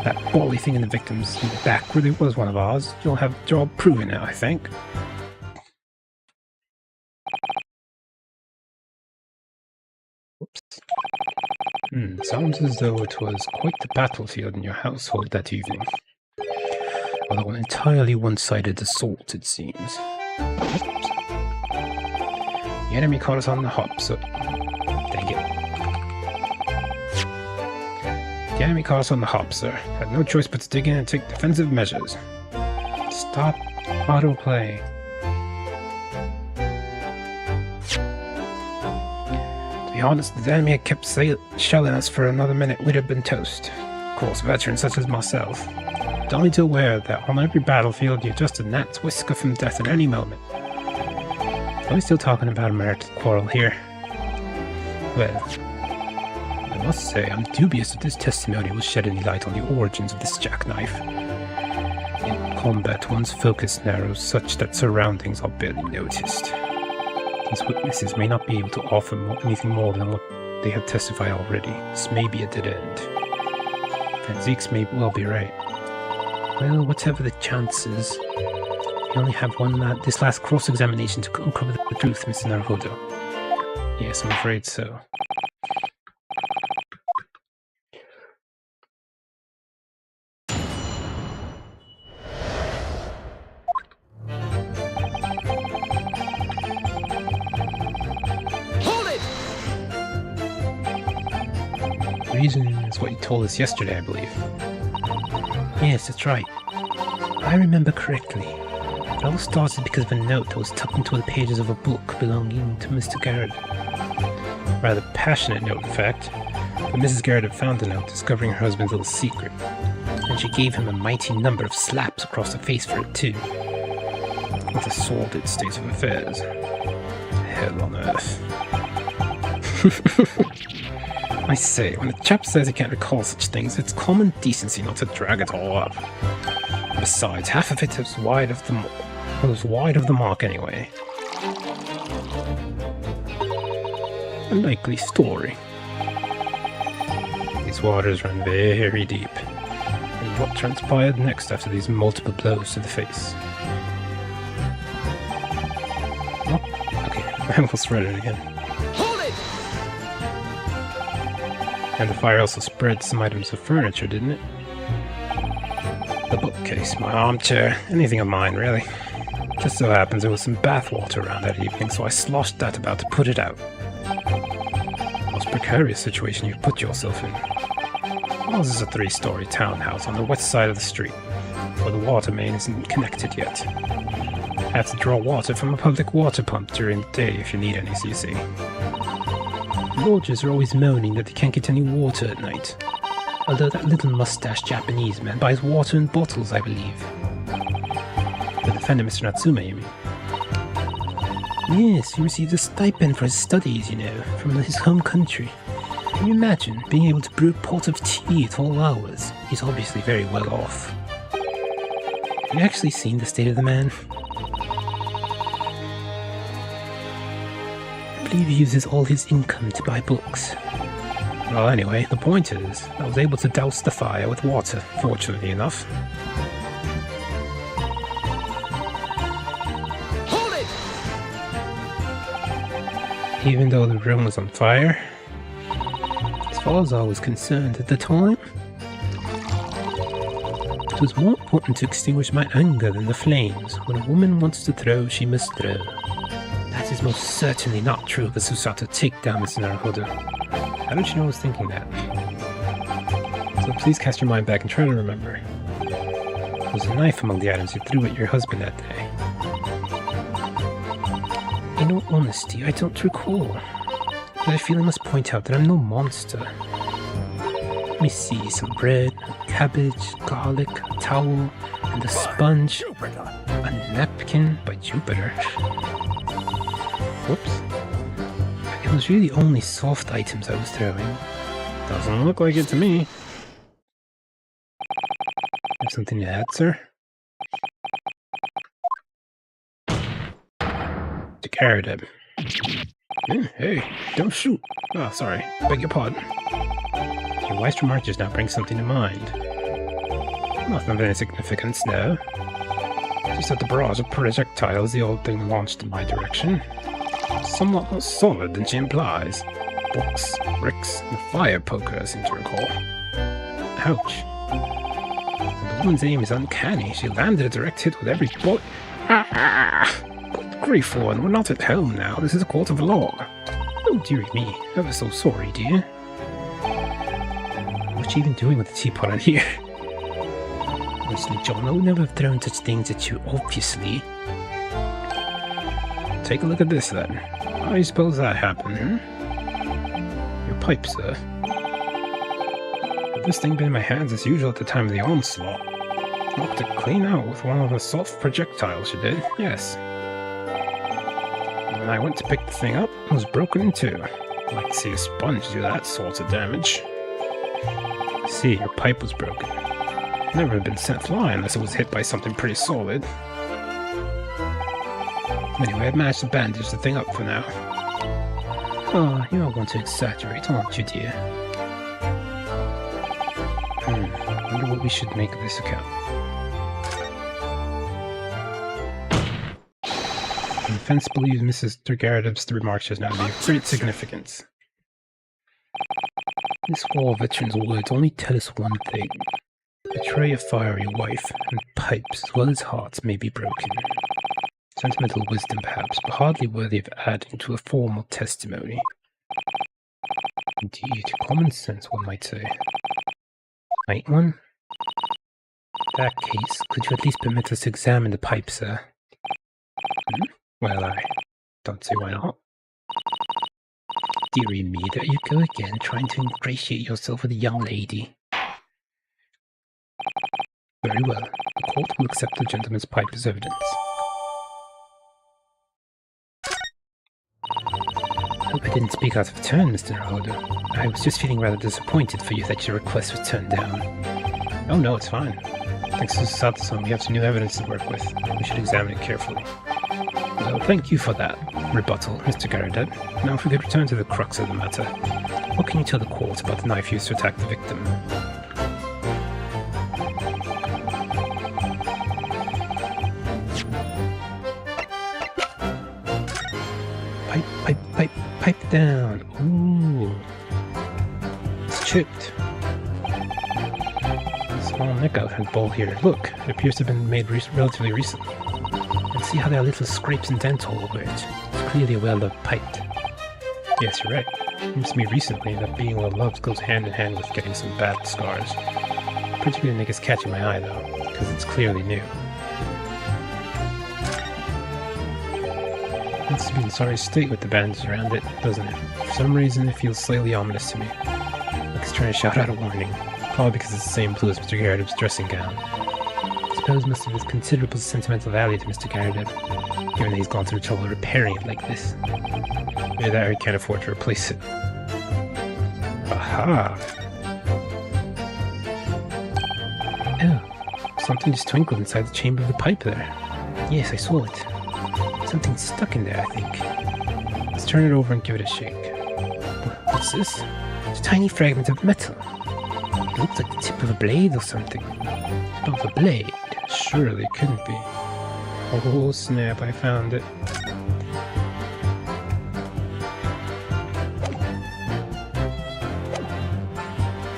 That bally thing in the victim's in the back really was one of ours. You'll have the job proving it, I think. Sounds as though it was quite the battlefield in your household that evening. Although an entirely one-sided assault, it seems. Oops. The enemy caught us on the hop, so... Dang it. The enemy caught us on the hop, sir. Had no choice but to dig in and take defensive measures. Stop autoplay. To be honest, if the enemy had kept shelling us for another minute, we'd have been toast. Of course, veterans such as myself. But only to aware that on every battlefield you're just a gnat's whisker from death at any moment. Are we still talking about a marital quarrel here? Well, I must say I'm dubious that this testimony will shed any light on the origins of this jackknife. In combat, one's focus narrows such that surroundings are barely noticed. These witnesses may not be able to offer anything more than what they have testified already. This may be a dead end. Van Zeeks may well be right. Well, whatever the chances, you only have this last cross-examination to uncover the truth, Mr. Naruhodo. Yes, I'm afraid so. The reason is what you told us yesterday, I believe. Yes, that's right. I remember correctly. It all started because of a note that was tucked into the pages of a book belonging to Mr. Garrett. Rather passionate note, in fact. But Mrs. Garrett found the note, discovering her husband's little secret. And she gave him a mighty number of slaps across the face for it, too. What a sordid state of affairs. Hell on earth. I say, when a chap says he can't recall such things, it's common decency not to drag it all up. Besides, half of it was wide of the mark anyway. A likely story. His These waters run very deep. And what transpired next after these multiple blows to the face? Oh, okay, I almost read it again. Hold it! And the fire also spread some items of furniture, didn't it? The bookcase, my armchair, anything of mine, really. Just so happens there was some bath water around that evening, so I sloshed that about to put it out. Most precarious situation you've put yourself in. Ours is a 3-story townhouse on the west side of the street, where the water main isn't connected yet. I have to draw water from a public water pump during the day if you need any, so you see. The lodgers are always moaning that they can't get any water at night. Although that little mustached Japanese man buys water in bottles, I believe. The defender, Mr. Natsume, you mean? Yes, he received a stipend for his studies, you know, from his home country. Can you imagine being able to brew a pot of tea at all hours? He's obviously very well off. Have you actually seen the state of the man? I believe he uses all his income to buy books. Well, anyway, the point is, I was able to douse the fire with water, fortunately enough. Hold it! Even though the room was on fire, as far as I was concerned at the time, it was more important to extinguish my anger than the flames. When a woman wants to throw, she must throw. That is most certainly not true of a Susato takedown, Mr. Naruhodo. How did you know I was thinking that? So please cast your mind back and try to remember. There was a knife among the items you threw at your husband that day. In all honesty, I don't recall. But I feel I must point out that I'm no monster. Let me see, some bread, cabbage, garlic, a towel, and a sponge. A napkin by Jupiter. Whoops. It was really only soft items I was throwing. Doesn't look like it to me. Have something to add, sir? To carry them. Hey, don't shoot. Oh, sorry. Beg your pardon. Your wife's remark just now brings something to mind. Nothing of any significance, no. Just that the barrage of projectiles the old thing launched in my direction. Somewhat more solid than she implies. Books, bricks, and a fire poker, I seem to recall. Ouch. The woman's aim is uncanny. She landed a direct hit with every bullet. Good grief, Lord, we're not at home now. This is a court of law. Oh, dearie me. Ever so sorry, dear. What you even doing with the teapot on here? Honestly, John, I would never have thrown such things at you, obviously. Take a look at this, then. How do you suppose that happened, Your pipe, sir. Had this thing been in my hands as usual at the time of the onslaught, knocked it clean out with one of the soft projectiles you did, yes. And when I went to pick the thing up, it was broken in two. I'd like to see a sponge do that sort of damage. See, your pipe was broken. Never have been sent flying unless it was hit by something pretty solid. Anyway, I've managed to bandage the thing up for now. Oh, you don't want to exaggerate, aren't you, dear? I wonder what we should make of this account. The defense believes Mrs. Turgaradov's remarks just now to be of great significance. This war veteran's words only tell us one thing. Betray a fiery wife, and pipes as well as hearts may be broken. Sentimental wisdom, perhaps, but hardly worthy of adding to a formal testimony. Indeed, common sense, one might say. Might one? In that case, could you at least permit us to examine the pipe, sir? Well, I don't see why not. Dearie me, there you go again, trying to ingratiate yourself with a young lady. Very well. The court will accept the gentleman's pipe as evidence. I hope I didn't speak out of turn, Mr. Naruhodo. I was just feeling rather disappointed for you that your request was turned down. Oh no, it's fine. Thanks to Sato-san, we have some new evidence to work with. We should examine it carefully. Well, thank you for that rebuttal, Mr. Garrett. Now if we could return to the crux of the matter. What can you tell the court about the knife used to attack the victim? Pipe down. Ooh. It's chipped. Small neck out and ball here. Look, it appears to have been made relatively recently. And see how there are little scrapes and dents all over it. It's clearly a well-loved pipe. Yes, you're right. Seems to me recently that being well-loved goes hand in hand with getting some bad scars. Particularly the niggas catching my eye though, because it's clearly new. It looks to be in sorry state with the bandages around it, doesn't it? For some reason it feels slightly ominous to me. Like it's trying to shout out a warning. Probably because it's the same blue as Mr. Garrett's dressing gown. I suppose it must have considerable sentimental value to Mr. Garrett, given that he's gone through trouble repairing it like this. Maybe that he can't afford to replace it. Aha! Oh, something just twinkled inside the chamber of the pipe there. Yes, I saw it. Something's stuck in there, I think. Let's turn it over and give it a shake. What's this? It's a tiny fragment of metal. It looks like the tip of a blade or something. Tip of a blade? Surely it couldn't be. Oh snap, I found it.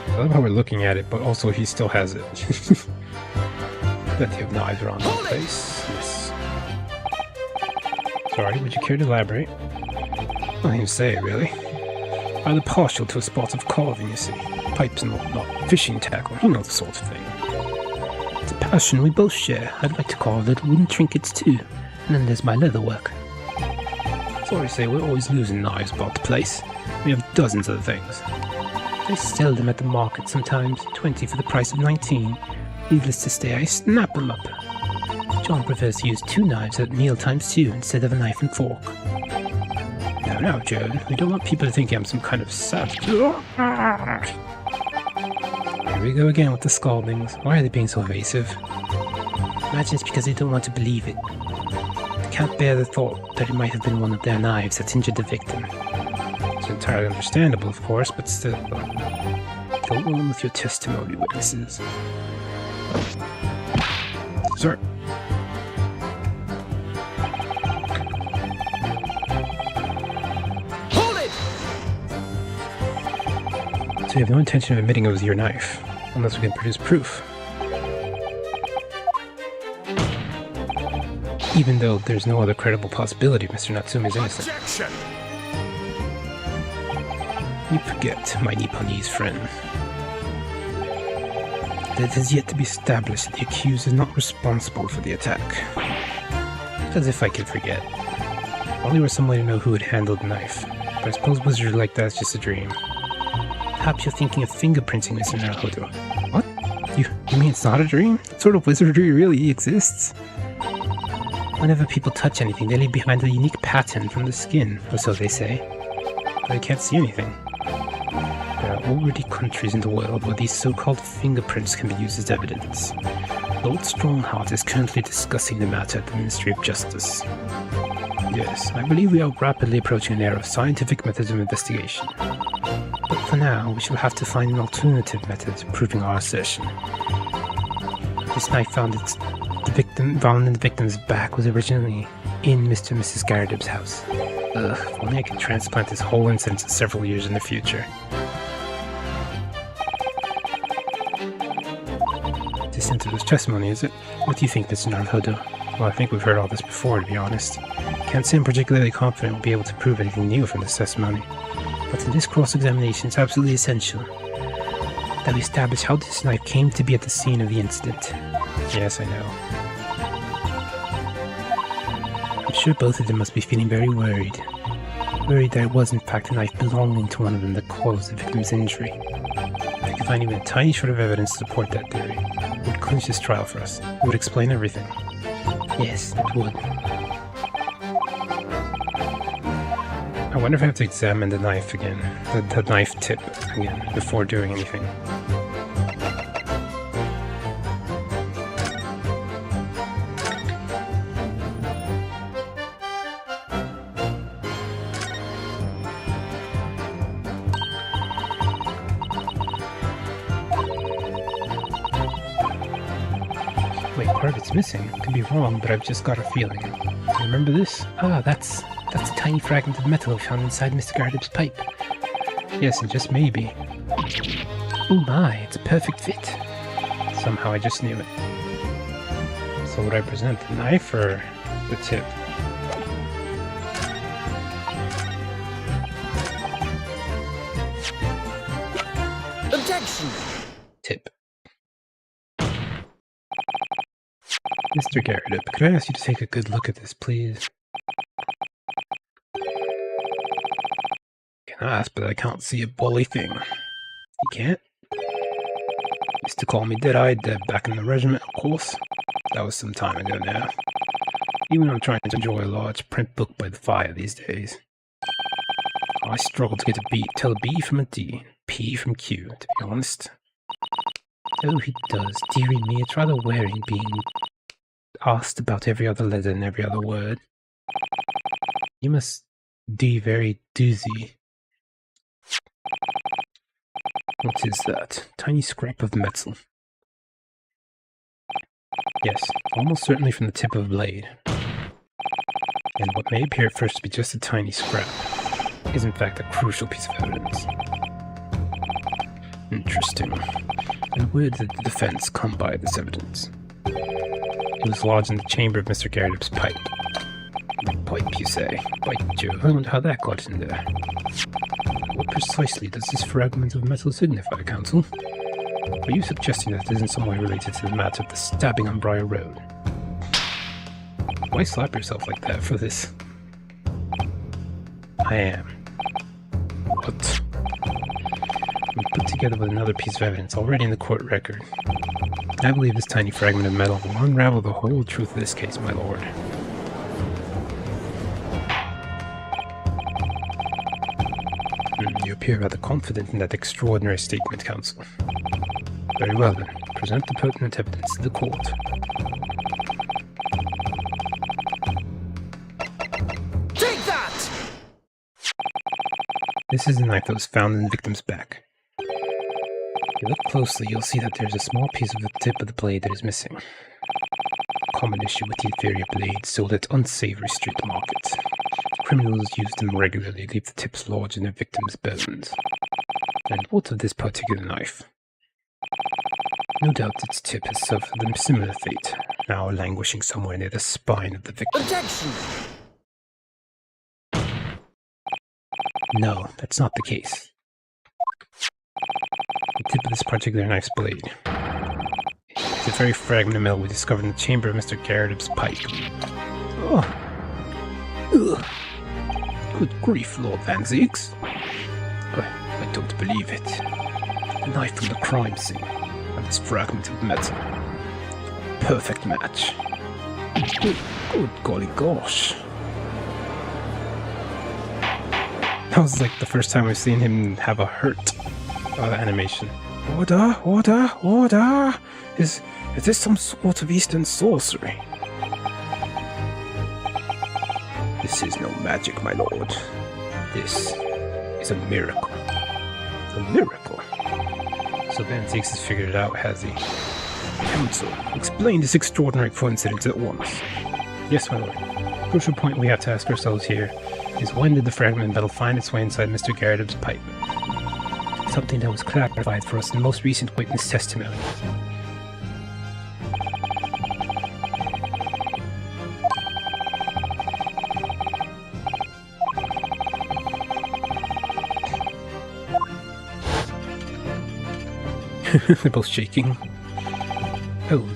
I love how we're looking at it, but also he still has it. Bet you have knives around the place. Yes. Sorry, would you care to elaborate? Nothing to say, really. Rather partial to a spot of carving, you see. Pipes and whatnot, fishing tackle, you know the sort of thing. It's a passion we both share. I'd like to carve little wooden trinkets too. And then there's my leather work. Sorry to say, we're always losing knives about the place. We have dozens of things. They sell them at the market sometimes, 20 for the price of 19. Needless to say, I snap them up. John prefers to use 2 knives at meal times too, instead of a knife and fork. Now, Joan, we don't want people to think I'm some kind of savage. Here we go again with the scaldings. Why are they being so evasive? Imagine it's because they don't want to believe it. They can't bear the thought that it might have been one of their knives that injured the victim. It's entirely understandable, of course, but still. Go on with your testimony, witnesses. Sir. So you have no intention of admitting it was your knife, unless we can produce proof. Even though there's no other credible possibility Mr. Natsume is innocent. Objection! You forget, my Nipponese friend, that it has yet to be established that the accused is not responsible for the attack. As if I could forget. Only were some way to know who had handled the knife, but I suppose wizardry like that's just a dream. Perhaps you're thinking of fingerprinting, Mr. Naruhodo. What? You mean it's not a dream? That sort of wizardry really exists? Whenever people touch anything, they leave behind a unique pattern from the skin, or so they say. But I can't see anything. There are already countries in the world where these so-called fingerprints can be used as evidence. Lord Strongheart is currently discussing the matter at the Ministry of Justice. Yes, I believe we are rapidly approaching an era of scientific methods of investigation. But for now, we shall have to find an alternative method of proving our assertion. This knife found in the victim's back was originally in Mr. and Mrs. Garredib's house. Ugh, if only I could transplant this whole incident to several years in the future. This interview's testimony, is it? What do you think, Mr. Naruhodo? Well, I think we've heard all this before, to be honest. Can't say I'm particularly confident we'll be able to prove anything new from this testimony. But in this cross-examination, it's absolutely essential that we establish how this knife came to be at the scene of the incident. Yes, I know. I'm sure both of them must be feeling very worried. Worried that it was in fact a knife belonging to one of them that caused the victim's injury. If we could find even a tiny shred of evidence to support that theory, it would clinch this trial for us. It would explain everything. Yes, it would. I wonder if I have to examine the knife again, the knife tip again, before doing anything. part of it's missing. Could be wrong, but I've just got a feeling. Remember this? Ah, that's a tiny fragment of metal found inside Mr. Gardip's pipe. Yes, and just maybe. Oh my, it's a perfect fit. Somehow I just knew it. So would I present the knife or the tip? Objection! Tip. Mr. Garrett, could I ask you to take a good look at this, please? Can ask, but I can't see a bully thing. You can't? Used to call me Dead-Eyed Deb back in the regiment, of course. That was some time ago now. Even I'm trying to enjoy a large print book by the fire these days. I struggle to get tell a B from a D, P from Q, to be honest. Oh, he does. Dearie me, it's rather wearing being asked about every other letter and every other word. You must be very doozy. What is that? Tiny scrap of metal. Yes, almost certainly from the tip of a blade. And what may appear at first to be just a tiny scrap is in fact a crucial piece of evidence. Interesting. And where did the defense come by this evidence? It was lodged in the chamber of Mr. Garrip's pipe. Pipe, you say? By Jove, I wonder how that got in there. What precisely does this fragment of metal signify, Counsel? Are you suggesting that it is in some way related to the matter of the stabbing on Briar Road? Why slap yourself like that for this? I am. What? When put together with another piece of evidence already in the court record, I believe this tiny fragment of metal will unravel the whole truth of this case, my lord. You appear rather confident in that extraordinary statement, Counsel. Very well then, present the pertinent evidence to the court. Take that! This is the knife that was found in the victim's back. If you look closely, you'll see that there's a small piece of the tip of the blade that is missing. A common issue with the inferior blades sold at unsavory street markets. Criminals use them regularly, leave the tips lodged in their victims' bones. And what of this particular knife? No doubt its tip has suffered a similar fate, now languishing somewhere near the spine of the victim. Objection! No, that's not the case. The tip of this particular knife's blade is the very fragment of metal we discovered in the chamber of Mr. Garrip's pipe. Oh. Ugh. Good grief, Lord Van Zieks. I don't believe it. A knife from the crime scene, and this fragment of metal. Perfect match. Good golly gosh. That was like the first time I've seen him have a hurt animation. Order, order, order! Is this some sort of Eastern sorcery? This is no magic, my lord. This is a miracle. A miracle? So Van Zieks has figured it out, has he? Counsel, explain this extraordinary coincidence at once. Yes, my lord. The crucial point we have to ask ourselves here is when did the fragment of metal find its way inside Mr. Garrip's pipe? Something that was clarified for us in the most recent witness testimony. They're both shaking. Oh,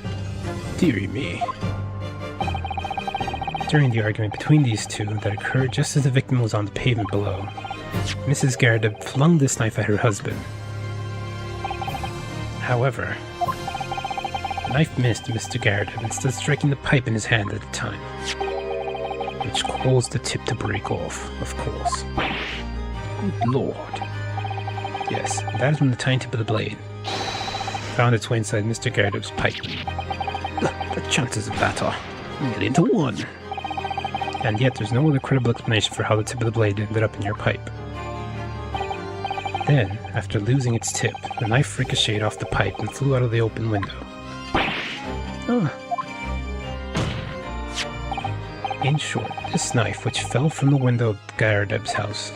dearie me. During the argument between these two that occurred just as the victim was on the pavement below, Mrs. Garrett flung this knife at her husband. However, the knife missed Mr. Garrett instead of striking the pipe in his hand at the time, which caused the tip to break off, of course. Good lord. Yes, that is when the tiny tip of the blade found its way inside Mr. Garrip's pipe. The chances of that are 1,000,000 to 1. And yet there's no other credible explanation for how the tip of the blade ended up in your pipe. Then, after losing its tip, the knife ricocheted off the pipe and flew out of the open window. In short, this knife, which fell from the window of Garadeb's house,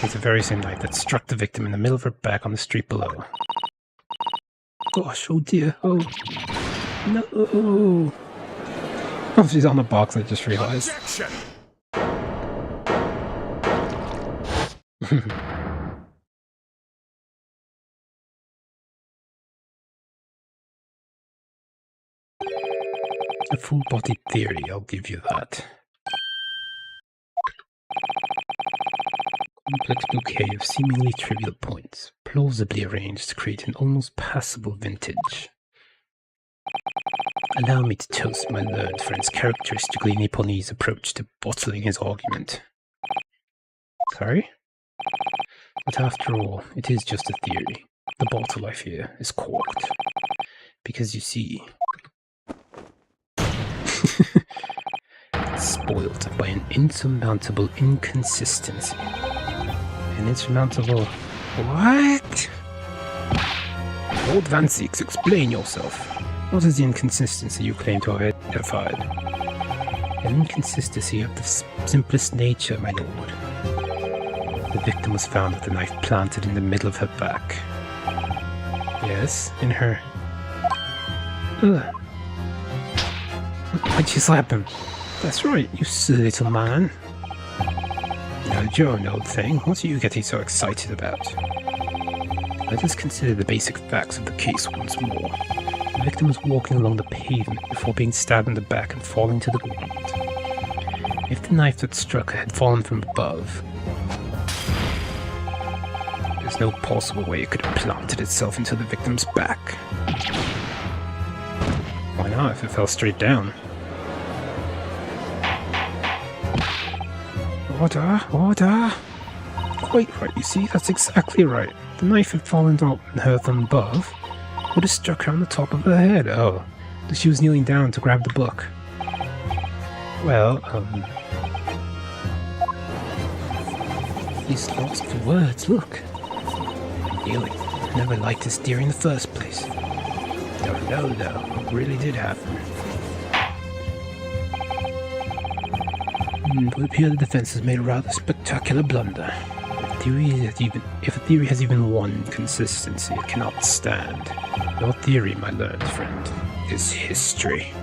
is the very same knife that struck the victim in the middle of her back on the street below. Gosh, oh dear, oh. No! Oh, she's on the box, I just realized. Objection! A full-bodied theory, I'll give you that. Complex bouquet of seemingly trivial points, plausibly arranged to create an almost passable vintage. Allow me to toast my learned friend's characteristically Nipponese approach to bottling his argument. Sorry? But after all, it is just a theory. The bottle, I fear, is corked. Because you see... spoiled by an insurmountable inconsistency. An insurmountable... What? Lord Van Seeks, explain yourself. What is the inconsistency you claim to have identified? An inconsistency of the simplest nature, my lord. The victim was found with the knife planted in the middle of her back. Yes, in her... Ugh. Why'd you slap him? That's right, you silly little man. Now, Joan, old thing, what are you getting so excited about? Let us consider the basic facts of the case once more. The victim was walking along the pavement before being stabbed in the back and falling to the ground. If the knife that struck her had fallen from above, there's no possible way it could have planted itself into the victim's back. Why not, if it fell straight down? Order! Quite right, you see, that's exactly right. The knife had fallen on her from above, would have struck her on the top of her head. Oh, she was kneeling down to grab the book. Well, he's lost for words, look. Really, I never liked his theory in the first place. No, it really did happen. It would appear the defense has made a rather spectacular blunder. If a theory has even one consistency, it cannot stand. Your theory, my learned friend, is history.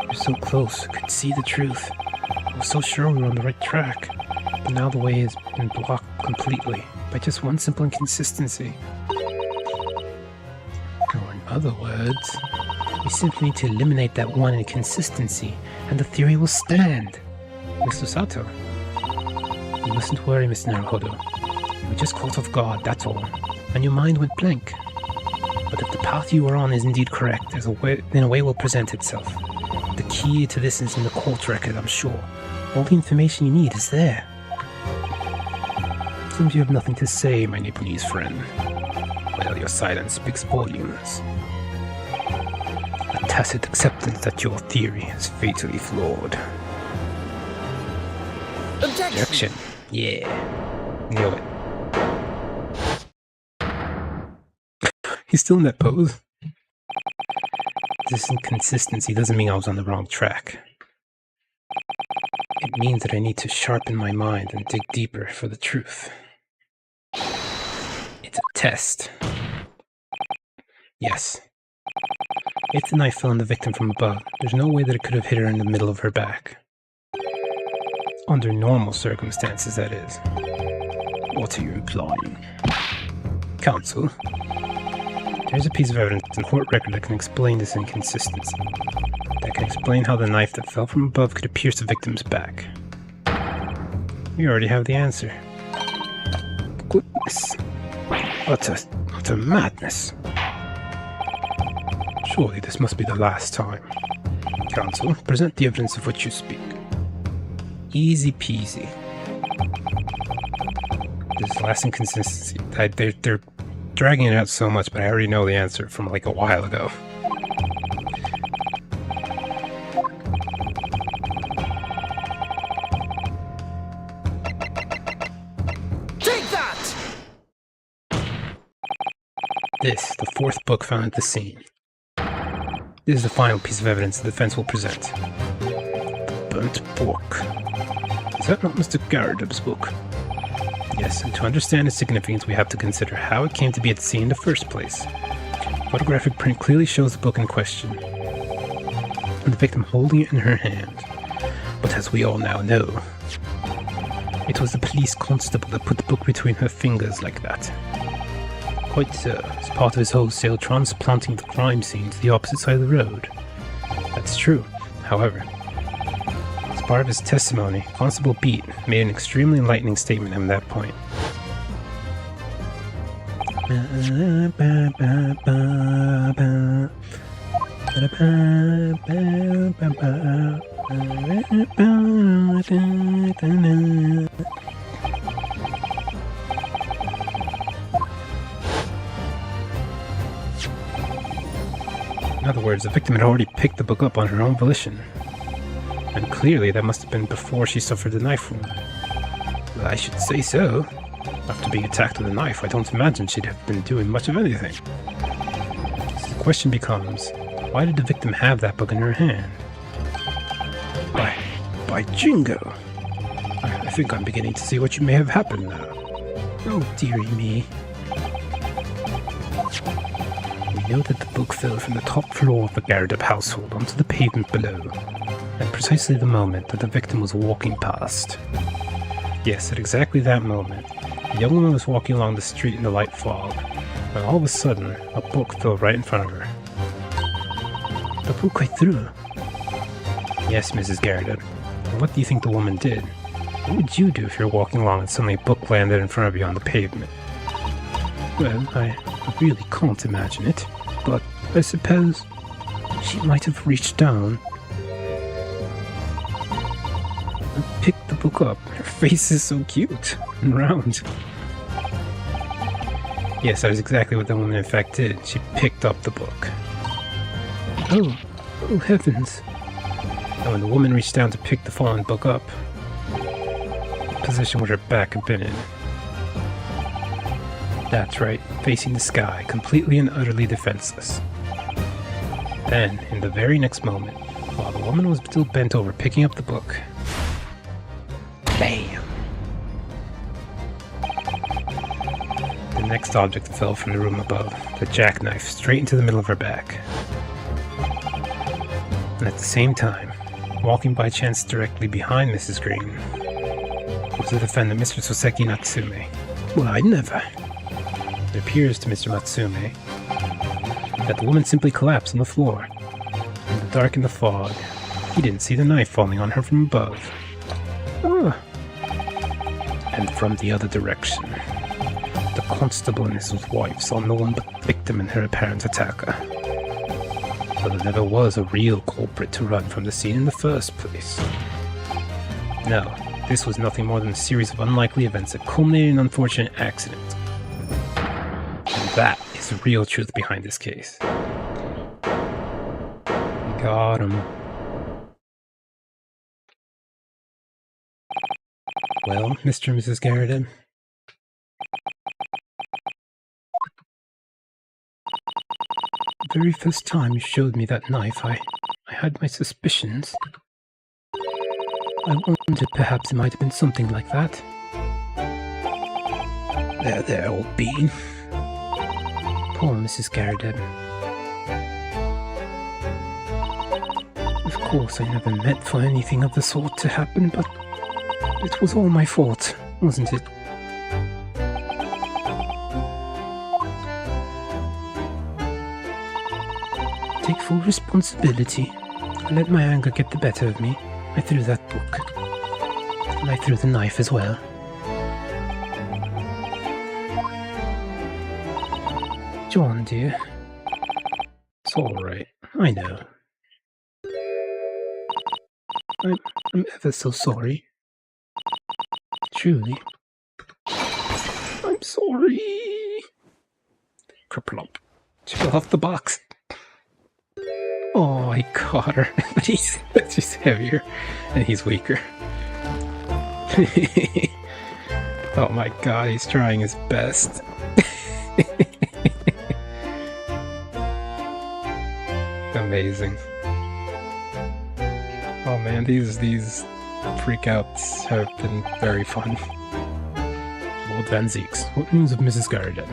You're so close, I could see the truth. I was so sure we were on the right track. But now the way has been blocked completely by just one simple inconsistency. Or in other words, we simply need to eliminate that one inconsistency, and the theory will stand. Mr. Sato. You mustn't worry, Mr. Naruhodo. We just caught off guard, that's all, and your mind went blank. But if the path you are on is indeed correct, then a way will present itself. The key to this is in the court record, I'm sure. All the information you need is there. Seems you have nothing to say, my Nipponese friend. Well, your silence speaks volumes. A tacit acceptance that your theory is fatally flawed. Objection! Yeah. Knew it. He's still in that pose. This inconsistency doesn't mean I was on the wrong track. It means that I need to sharpen my mind and dig deeper for the truth. It's a test. Yes. If the knife fell on the victim from above, there's no way that it could have hit her in the middle of her back. Under normal circumstances, that is. What are you implying? Counsel, there's a piece of evidence in court record that can explain this inconsistency. That can explain how the knife that fell from above could have pierced the victim's back. You already have the answer. Goodness. Utter madness. Surely this must be the last time. Counsel, present the evidence of which you speak. Easy peasy. This last inconsistency, they're dragging it out so much, but I already know the answer from like a while ago. Take that! This, the fourth book found at the scene. This is the final piece of evidence the defense will present. The burnt book. Is that not Mr. Garridub's book? Yes, and to understand its significance we have to consider how it came to be at the scene in the first place. Photographic print clearly shows the book in question, and the victim holding it in her hand. But as we all now know, it was the police constable that put the book between her fingers like that. Quite so, as part of his wholesale transplanting the crime scene to the opposite side of the road. That's true. However, as part of his testimony, Constable Beat made an extremely enlightening statement on that point. In other words, the victim had already picked the book up on her own volition. And clearly that must have been before she suffered the knife wound. Well, I should say so. After being attacked with a knife, I don't imagine she'd have been doing much of anything. So the question becomes, why did the victim have that book in her hand? By jingo! I think I'm beginning to see what may have happened now. Oh, dearie me. We know that the book fell from the top floor of the Garridub household onto the pavement below, at precisely the moment that the victim was walking past. Yes, at exactly that moment, the young woman was walking along the street in the light fog, when all of a sudden, a book fell right in front of her. The book right through. Yes, Mrs. Garridub. And what do you think the woman did? What would you do if you're walking along and suddenly a book landed in front of you on the pavement? Well, I really can't imagine it, but I suppose she might have reached down and picked the book up. Her face is so cute and round. Yes, that was exactly what the woman in fact did. She picked up the book. Oh heavens. And when the woman reached down to pick the fallen book up, the position where her back had been in. That's right, facing the sky, completely and utterly defenseless. Then, in the very next moment, while the woman was still bent over picking up the book, BAM! The next object fell from the room above, the jackknife, straight into the middle of her back. And at the same time, walking by chance directly behind Mrs. Green, was the defendant, Mr. Soseki Natsume. Well, I never. It appears to Mr. Natsume that the woman simply collapsed on the floor. In the dark and the fog, he didn't see the knife falling on her from above. And from the other direction, the constable and his wife saw no one but the victim and her apparent attacker. So there never was a real culprit to run from the scene in the first place. No, this was nothing more than a series of unlikely events that culminated in an unfortunate accident. And that is the real truth behind this case. Got him. Well, Mr. and Mrs. Garridub, the very first time you showed me that knife, I had my suspicions. I wondered perhaps it might have been something like that. There, old bean. Poor Mrs. Garridub. Of course, I never meant for anything of the sort to happen, but it was all my fault, wasn't it? Take full responsibility. I let my anger get the better of me. I threw that book. And I threw the knife as well. John, dear. It's alright. I know. I'm ever so sorry. Truly. I'm sorry. Kerplop. She fell off the box. Oh, I caught her. But she's heavier. And he's weaker. Oh my god, he's trying his best. amazing. Oh man, these freakouts have been very fun. Lord Van Zeeks, what news of Mrs. Garden?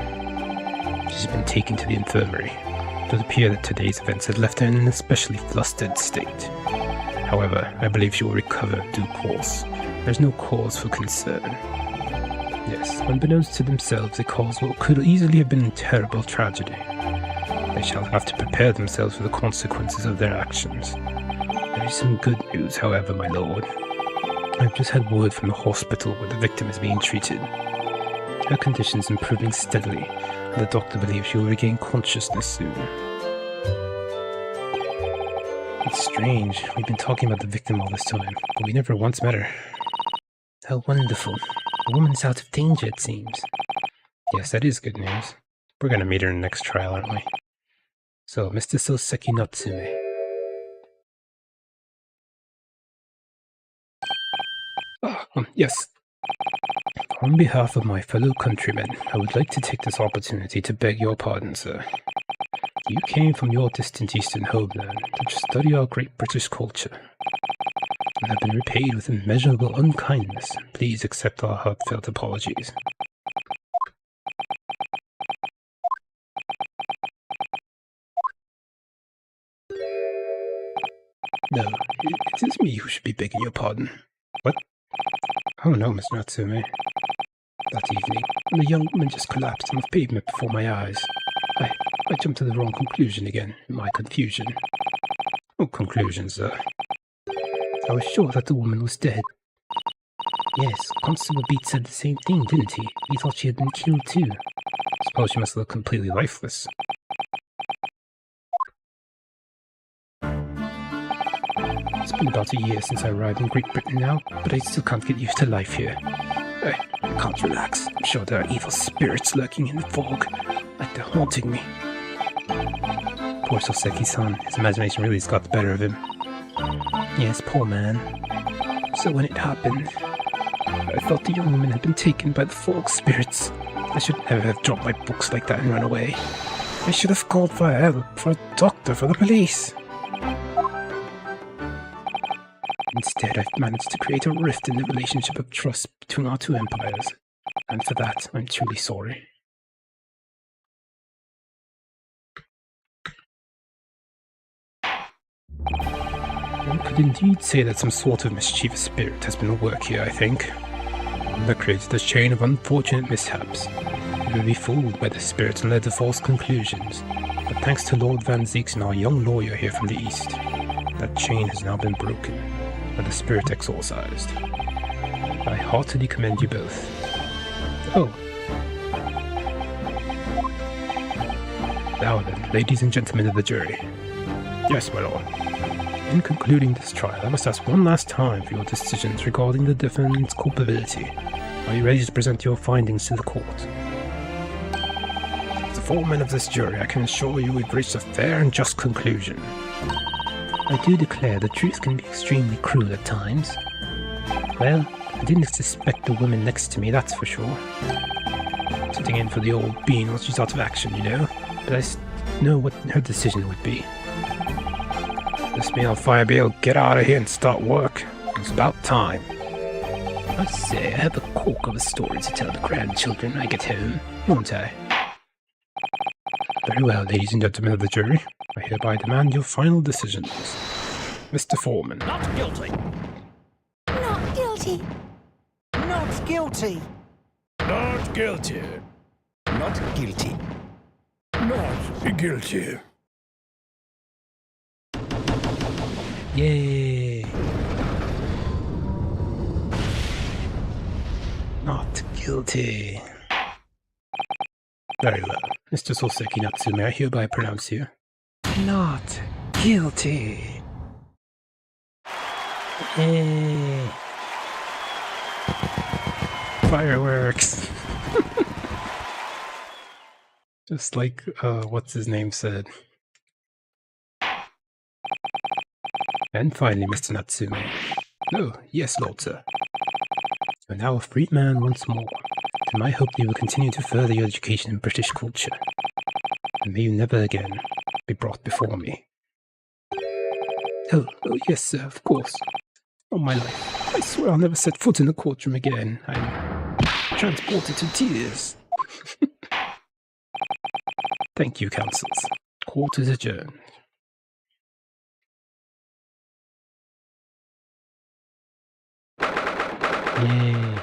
She's been taken to the infirmary. It would appear that today's events had left her in an especially flustered state. However, I believe she will recover in due course. There's no cause for concern. Yes, unbeknownst to themselves, they caused what could easily have been a terrible tragedy. They shall have to prepare themselves for the consequences of their actions. There is some good news, however, my lord. I've just had word from the hospital where the victim is being treated. Her condition is improving steadily, and the doctor believes she will regain consciousness soon. It's strange, we've been talking about the victim all this time, but we never once met her. How wonderful. The woman's out of danger, it seems. Yes, that is good news. We're going to meet her in the next trial, aren't we? So, Mr. Soseki Natsume. Yes. On behalf of my fellow countrymen, I would like to take this opportunity to beg your pardon, sir. You came from your distant eastern homeland to study our great British culture, and have been repaid with immeasurable unkindness. Please accept our heartfelt apologies. No, it is me who should be begging your pardon. What? Oh no, Miss Natsume. That evening, when the young woman just collapsed on the pavement before my eyes, I jumped to the wrong conclusion again, in my confusion. What conclusion, sir? I was sure that the woman was dead. Yes, Constable Beats said the same thing, didn't he? He thought she had been killed too. Suppose she must look completely lifeless. It's been about a year since I arrived in Great Britain now, but I still can't get used to life here. I can't relax. I'm sure there are evil spirits lurking in the fog, like they're haunting me. Poor Soseki-san, his imagination really has got the better of him. Yes, poor man. So when it happened, I thought the young woman had been taken by the fog spirits. I should never have dropped my books like that and run away. I should have called for help, for a doctor, for the police. Instead, I've managed to create a rift in the relationship of trust between our two empires, and for that, I'm truly sorry. One could indeed say that some sort of mischievous spirit has been at work here, I think. One that created a chain of unfortunate mishaps. We would be fooled by the spirits and led to false conclusions, but thanks to Lord Van Zeeks and our young lawyer here from the east, that chain has now been broken, and the spirit exorcised. I heartily commend you both. Oh. Now then, ladies and gentlemen of the jury. Yes, my lord. In concluding this trial, I must ask one last time for your decisions regarding the defendant's culpability. Are you ready to present your findings to the court? As the foreman of this jury, I can assure you we've reached a fair and just conclusion. I do declare the truth can be extremely cruel at times. Well, I didn't suspect the woman next to me, that's for sure. Sitting in for the old bean while she's out of action, you know, but I know what her decision would be. This me on fire, Bill. Get out of here and start work. It's about time. I say, I have a cork of a story to tell the grandchildren when I get home, won't I? Very well, ladies and gentlemen of the jury. I hereby demand your final decisions. Mr. Foreman. Not guilty. Not guilty. Not guilty. Not guilty. Not guilty. Not guilty. Yay! Not guilty. Very well. Mr. Soseki Natsume, I hereby pronounce you not guilty. Yay! Fireworks! Just like, what's his name said. And finally, Mr. Natsume. Oh, yes, Lord Sir. You are now a free man once more, and I hope you will continue to further your education in British culture. And may you never again be brought before me. Oh, yes, sir, of course. On my life. I swear I'll never set foot in the courtroom again. I'm transported to tears. Thank you, counsels. Court is adjourned. Yay.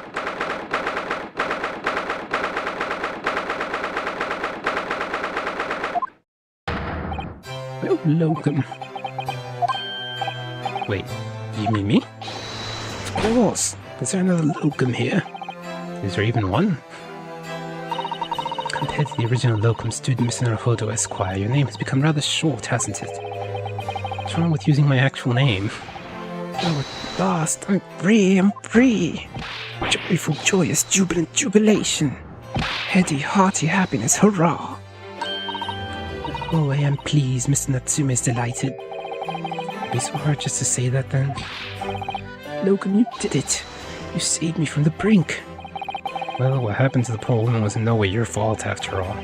Oh, Logan. Wait, you mean me? Of course. Is there another Locum here? Is there even one? Compared to the original Locum student, Mr. Naruhodo Esquire, your name has become rather short, hasn't it? What's wrong with using my actual name? Oh, at last, I'm free, I'm free! Joyful, joyous, jubilant jubilation! Heady, hearty happiness, hurrah! Oh, I am pleased, Mr. Natsume is delighted. It'd be so hard just to say that then. Logan, you did it! You saved me from the brink! Well, what happened to the poor woman was in no way your fault after all.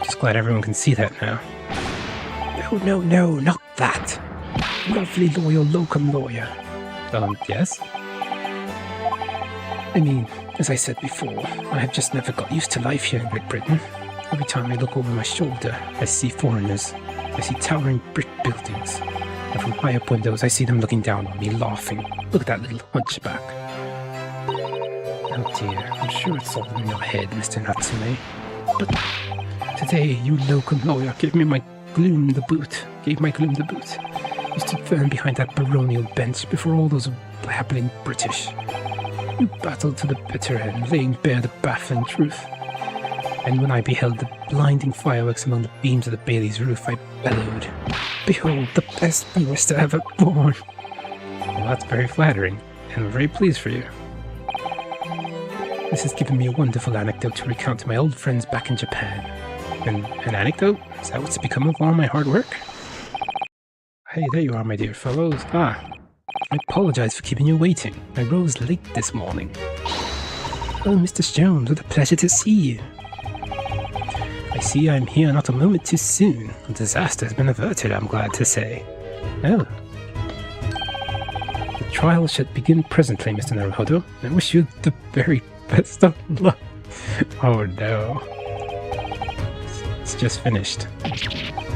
Just glad everyone can see that now. No, not that! Lovely loyal Locum lawyer. Yes? I mean, as I said before, I have just never got used to life here in Great Britain. Every time I look over my shoulder, I see foreigners. I see towering brick buildings. And from high up windows, I see them looking down on me, laughing. Look at that little hunchback. Oh dear, I'm sure it's all in your head, Mr. Natsume. But today, you Locum lawyer gave my gloom the boot. You stood firm behind that baronial bench before all those babbling British. You battled to the bitter end, laying bare the baffling truth. And when I beheld the blinding fireworks among the beams of the Bailey's roof, I bellowed, "Behold, the best barrister ever born!" Well, that's very flattering, and I'm very pleased for you. This has given me a wonderful anecdote to recount to my old friends back in Japan. An anecdote? Is that what's become of all my hard work? Hey, there you are, my dear fellows. I apologize for keeping you waiting. I rose late this morning. Oh, Mr. Jones, what a pleasure to see you. I see I'm here not a moment too soon. A disaster has been averted, I'm glad to say. Oh. The trial shall begin presently, Mr. Naruhodo. I wish you the very best of luck. Oh no. It's just finished.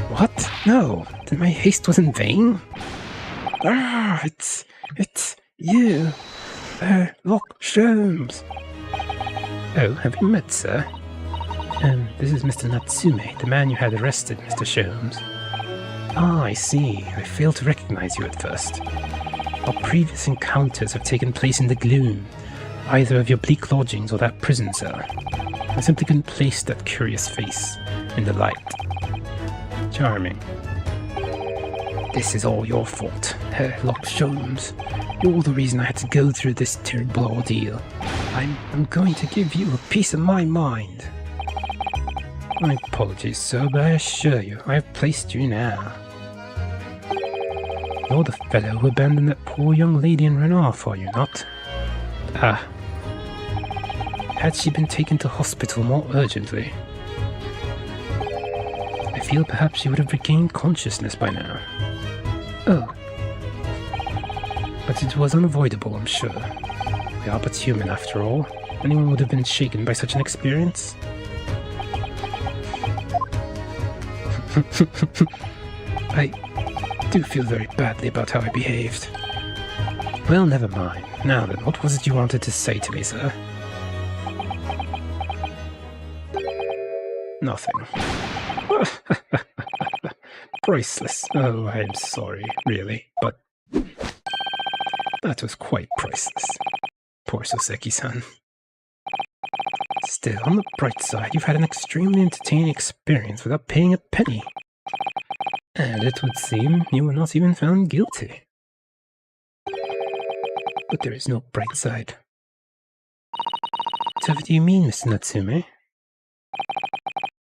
What? No. Then my haste was in vain? It's you. Lock Sholmes. Oh, have you met, sir? This is Mr. Natsume, the man you had arrested, Mr. Sholmes. Ah, I see. I failed to recognize you at first. Our previous encounters have taken place in the gloom, either of your bleak lodgings or that prison cell. I simply couldn't place that curious face in the light. Charming. This is all your fault, Herr Lock Sholmes. You're the reason I had to go through this terrible ordeal. I'm going to give you a piece of my mind. My apologies, sir, but I assure you, I have placed you now. You're the fellow who abandoned that poor young lady and ran off, are you not? Ah. Had she been taken to hospital more urgently, I feel perhaps she would have regained consciousness by now. Oh. But it was unavoidable, I'm sure. We are but human, after all. Anyone would have been shaken by such an experience. I do feel very badly about how I behaved. Well, never mind. Now then, what was it you wanted to say to me, sir? Nothing. Priceless. Oh, I'm sorry, really, but that was quite priceless. Poor Soseki-san. Still, on the bright side, you've had an extremely entertaining experience without paying a penny. And it would seem you were not even found guilty. But there is no bright side. So what do you mean, Mr. Natsume?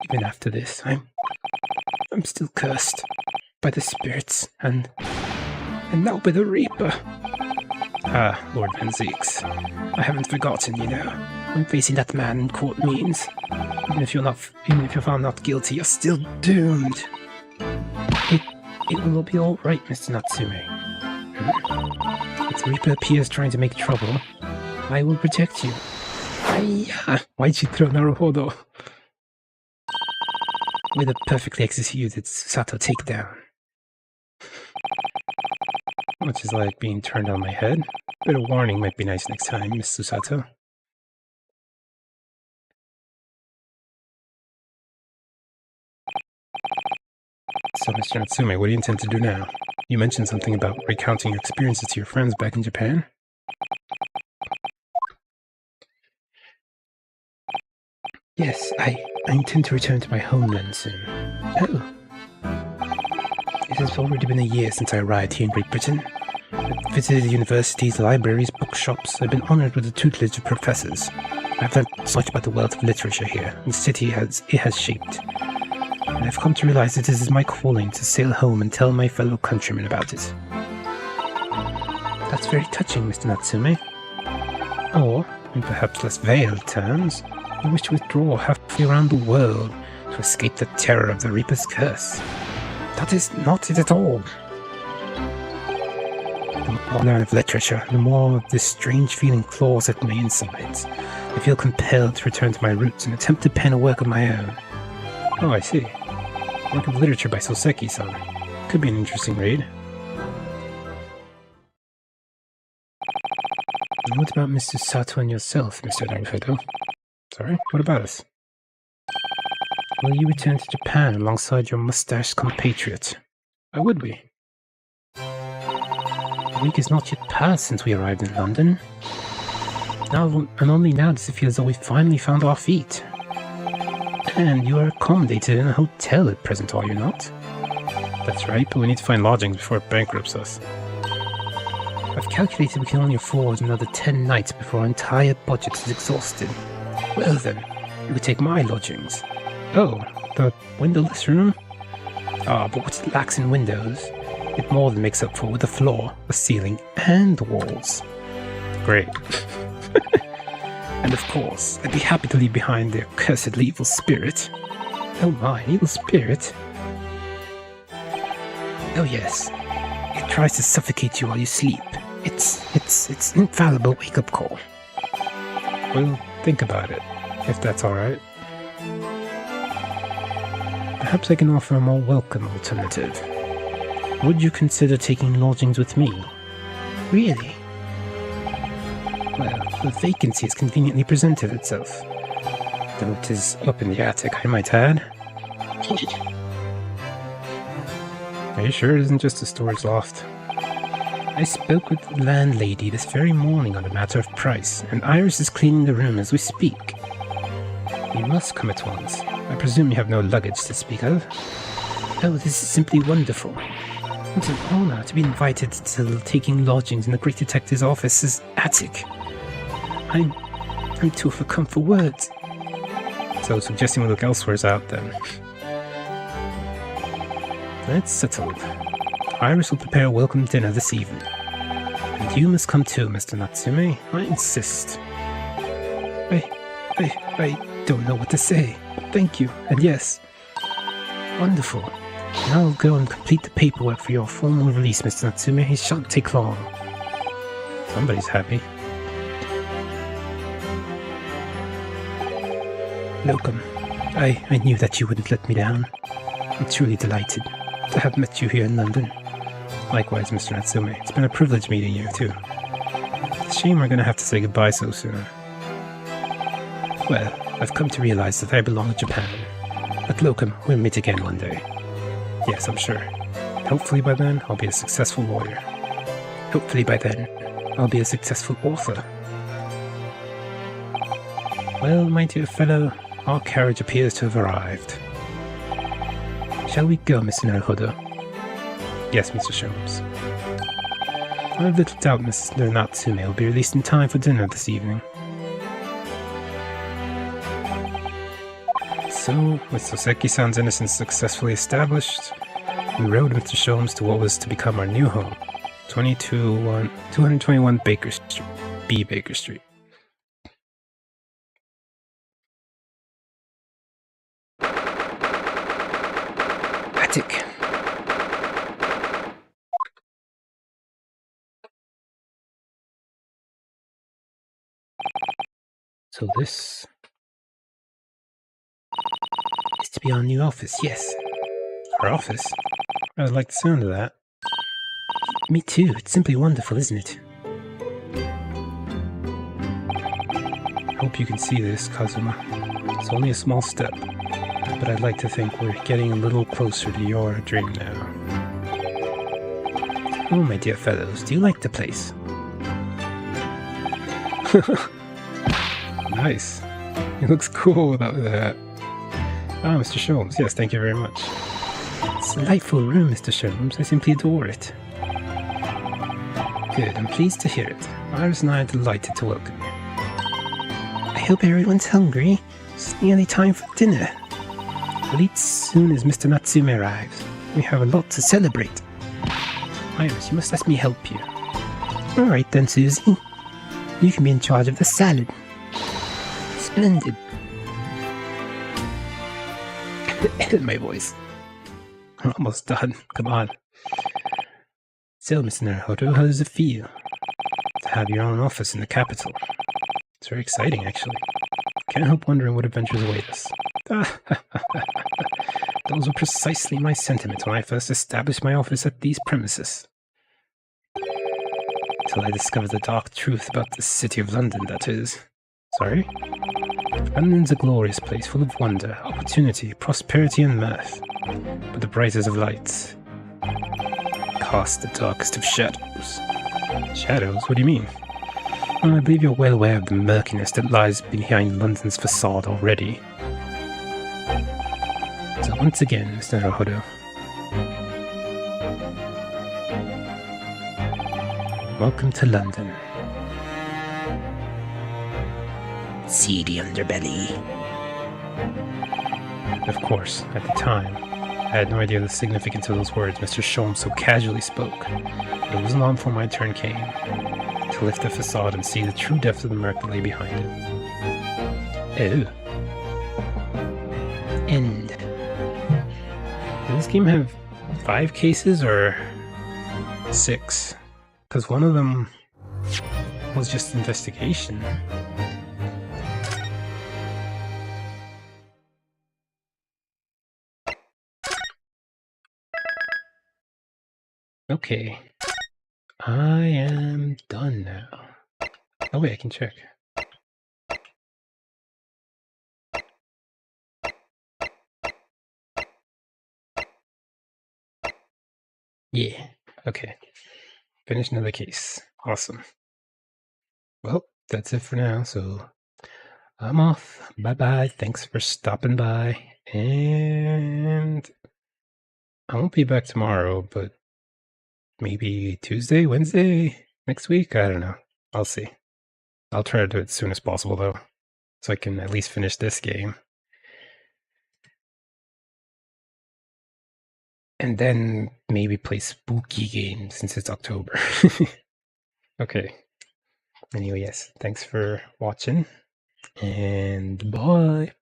Even after this, I'm still cursed by the spirits and now by the Reaper. Ah, Lord Van Zeeks. I haven't forgotten, you know. I'm facing that man in court means. Even if you're found not guilty, you're still doomed. It will be all right, Mr. Natsume. Reaper appears trying to make trouble, I will protect you. Hiya! Why'd she throw Naruhodo? With a perfectly executed Susato takedown. Which is like being turned on my head. Bit of warning might be nice next time, Miss Susato. So, Mr. Natsume, what do you intend to do now? You mentioned something about recounting your experiences to your friends back in Japan? Yes, I intend to return to my homeland soon. Oh. It has already been a year since I arrived here in Great Britain. I've visited universities, libraries, bookshops. I've been honored with the tutelage of professors. I've learned so much about the wealth of literature here, and the city it has shaped. And I've come to realize that it is my calling to sail home and tell my fellow countrymen about it. That's very touching, Mr. Natsume. Or, in perhaps less veiled terms, you wish to withdraw halfway around the world to escape the terror of the Reaper's curse. That is not it at all. The more I learn of literature, the more this strange feeling claws at my insides. I feel compelled to return to my roots and attempt to pen a work of my own. Oh, I see. Work of literature by Soseki-san. Could be an interesting read. And what about Mr. Sato and yourself, Mr. Naruhodo? Sorry, what about us? Will you return to Japan alongside your mustached compatriot? Why would we? The week has not yet passed since we arrived in London. And only now does it feel as though we finally found our feet. And you are accommodated in a hotel at present, are you not? That's right, but we need to find lodgings before it bankrupts us. I've calculated we can only afford another 10 nights before our entire budget is exhausted. Well then, you could take my lodgings. Oh, the windowless room? Ah, but what it lacks in windows, it more than makes up for with the floor, the ceiling, and the walls. Great. And of course, I'd be happy to leave behind the accursed evil spirit. Oh my, an evil spirit? Oh yes, it tries to suffocate you while you sleep. It's an infallible wake-up call. We'll think about it, if that's alright. Perhaps I can offer a more welcome alternative. Would you consider taking lodgings with me? Really? Well, the vacancy has conveniently presented itself. Though it is up in the attic, I might add. Are you sure it isn't just a storage loft? I spoke with the landlady this very morning on a matter of price, and Iris is cleaning the room as we speak. You must come at once. I presume you have no luggage to speak of. Oh, this is simply wonderful. What an honor to be invited to taking lodgings in the Great Detective's office's attic. I'm too overcome for words. So suggesting we look elsewhere out then. That's settled. Iris will prepare a welcome dinner this evening. And you must come too, Mr. Natsume. I insist. I don't know what to say. Thank you, and yes. Wonderful. Now I'll go and complete the paperwork for your formal release, Mr. Natsume. It shan't take long. Somebody's happy. Locum, I knew that you wouldn't let me down. I'm truly delighted to have met you here in London. Likewise, Mr. Natsume. It's been a privilege meeting you, too. It's a shame we're gonna have to say goodbye so soon. Well, I've come to realize that I belong to Japan. But Locum, we'll meet again one day. Yes, I'm sure. Hopefully by then, I'll be a successful lawyer. Hopefully by then, I'll be a successful author. Well, my dear fellow, our carriage appears to have arrived. Shall we go, Mr. Naruhodo? Yes, Mr. Sholmes. I have little doubt Mr. Natsume will be released in time for dinner this evening. So, with Soseki-san's innocence successfully established, we rode Mr. Sholmes to what was to become our new home, 221 Baker Street, B. Baker Street. Attic. So this is to be our new office, yes. Our office? I like the sound of that. Me too, it's simply wonderful, isn't it? I hope you can see this, Kazuma. It's only a small step, but I'd like to think we're getting a little closer to your dream now. Oh, my dear fellows, do you like the place? Nice. It looks cool without that. Ah, Mr. Sholmes, yes, thank you very much. It's a delightful room, Mr. Sholmes. I simply adore it. Good, I'm pleased to hear it. Iris and I are delighted to welcome you. I hope everyone's hungry. It's nearly time for dinner. We'll eat soon as Mr. Natsume arrives. We have a lot to celebrate. Iris, you must let me help you. Alright then, Susie. You can be in charge of the salad. Splendid. Edit my voice. We're almost done. Come on. So, Mr. Naruhodo, how does it feel to have your own office in the capital? It's very exciting, actually. Can't help wondering what adventures await us. Those were precisely my sentiments when I first established my office at these premises. Till I discovered the dark truth about the city of London, that is. Sorry? London's a glorious place full of wonder, opportunity, prosperity, and mirth. But the brightest of lights cast the darkest of shadows. Shadows? What do you mean? Well, I believe you're well aware of the murkiness that lies behind London's facade already. So once again, Mr. Naruhodo, welcome to London. Seedy underbelly. Of course, at the time, I had no idea the significance of those words Mr. Sholmes so casually spoke, but it wasn't long before my turn came to lift the facade and see the true depth of the murk that lay behind it. Oh. End. Does this game have 5 cases or 6? Because one of them was just investigation. Okay. I am done now. Oh wait, I can check. Yeah, okay. Finish another case. Awesome. Well, that's it for now, so I'm off. Bye-bye. Thanks for stopping by. And I won't be back tomorrow, but maybe Tuesday, Wednesday, next week? I don't know. I'll see. I'll try to do it as soon as possible, though, so I can at least finish this game. And then maybe play spooky games since it's October. Okay. Anyway, yes. Thanks for watching. And bye.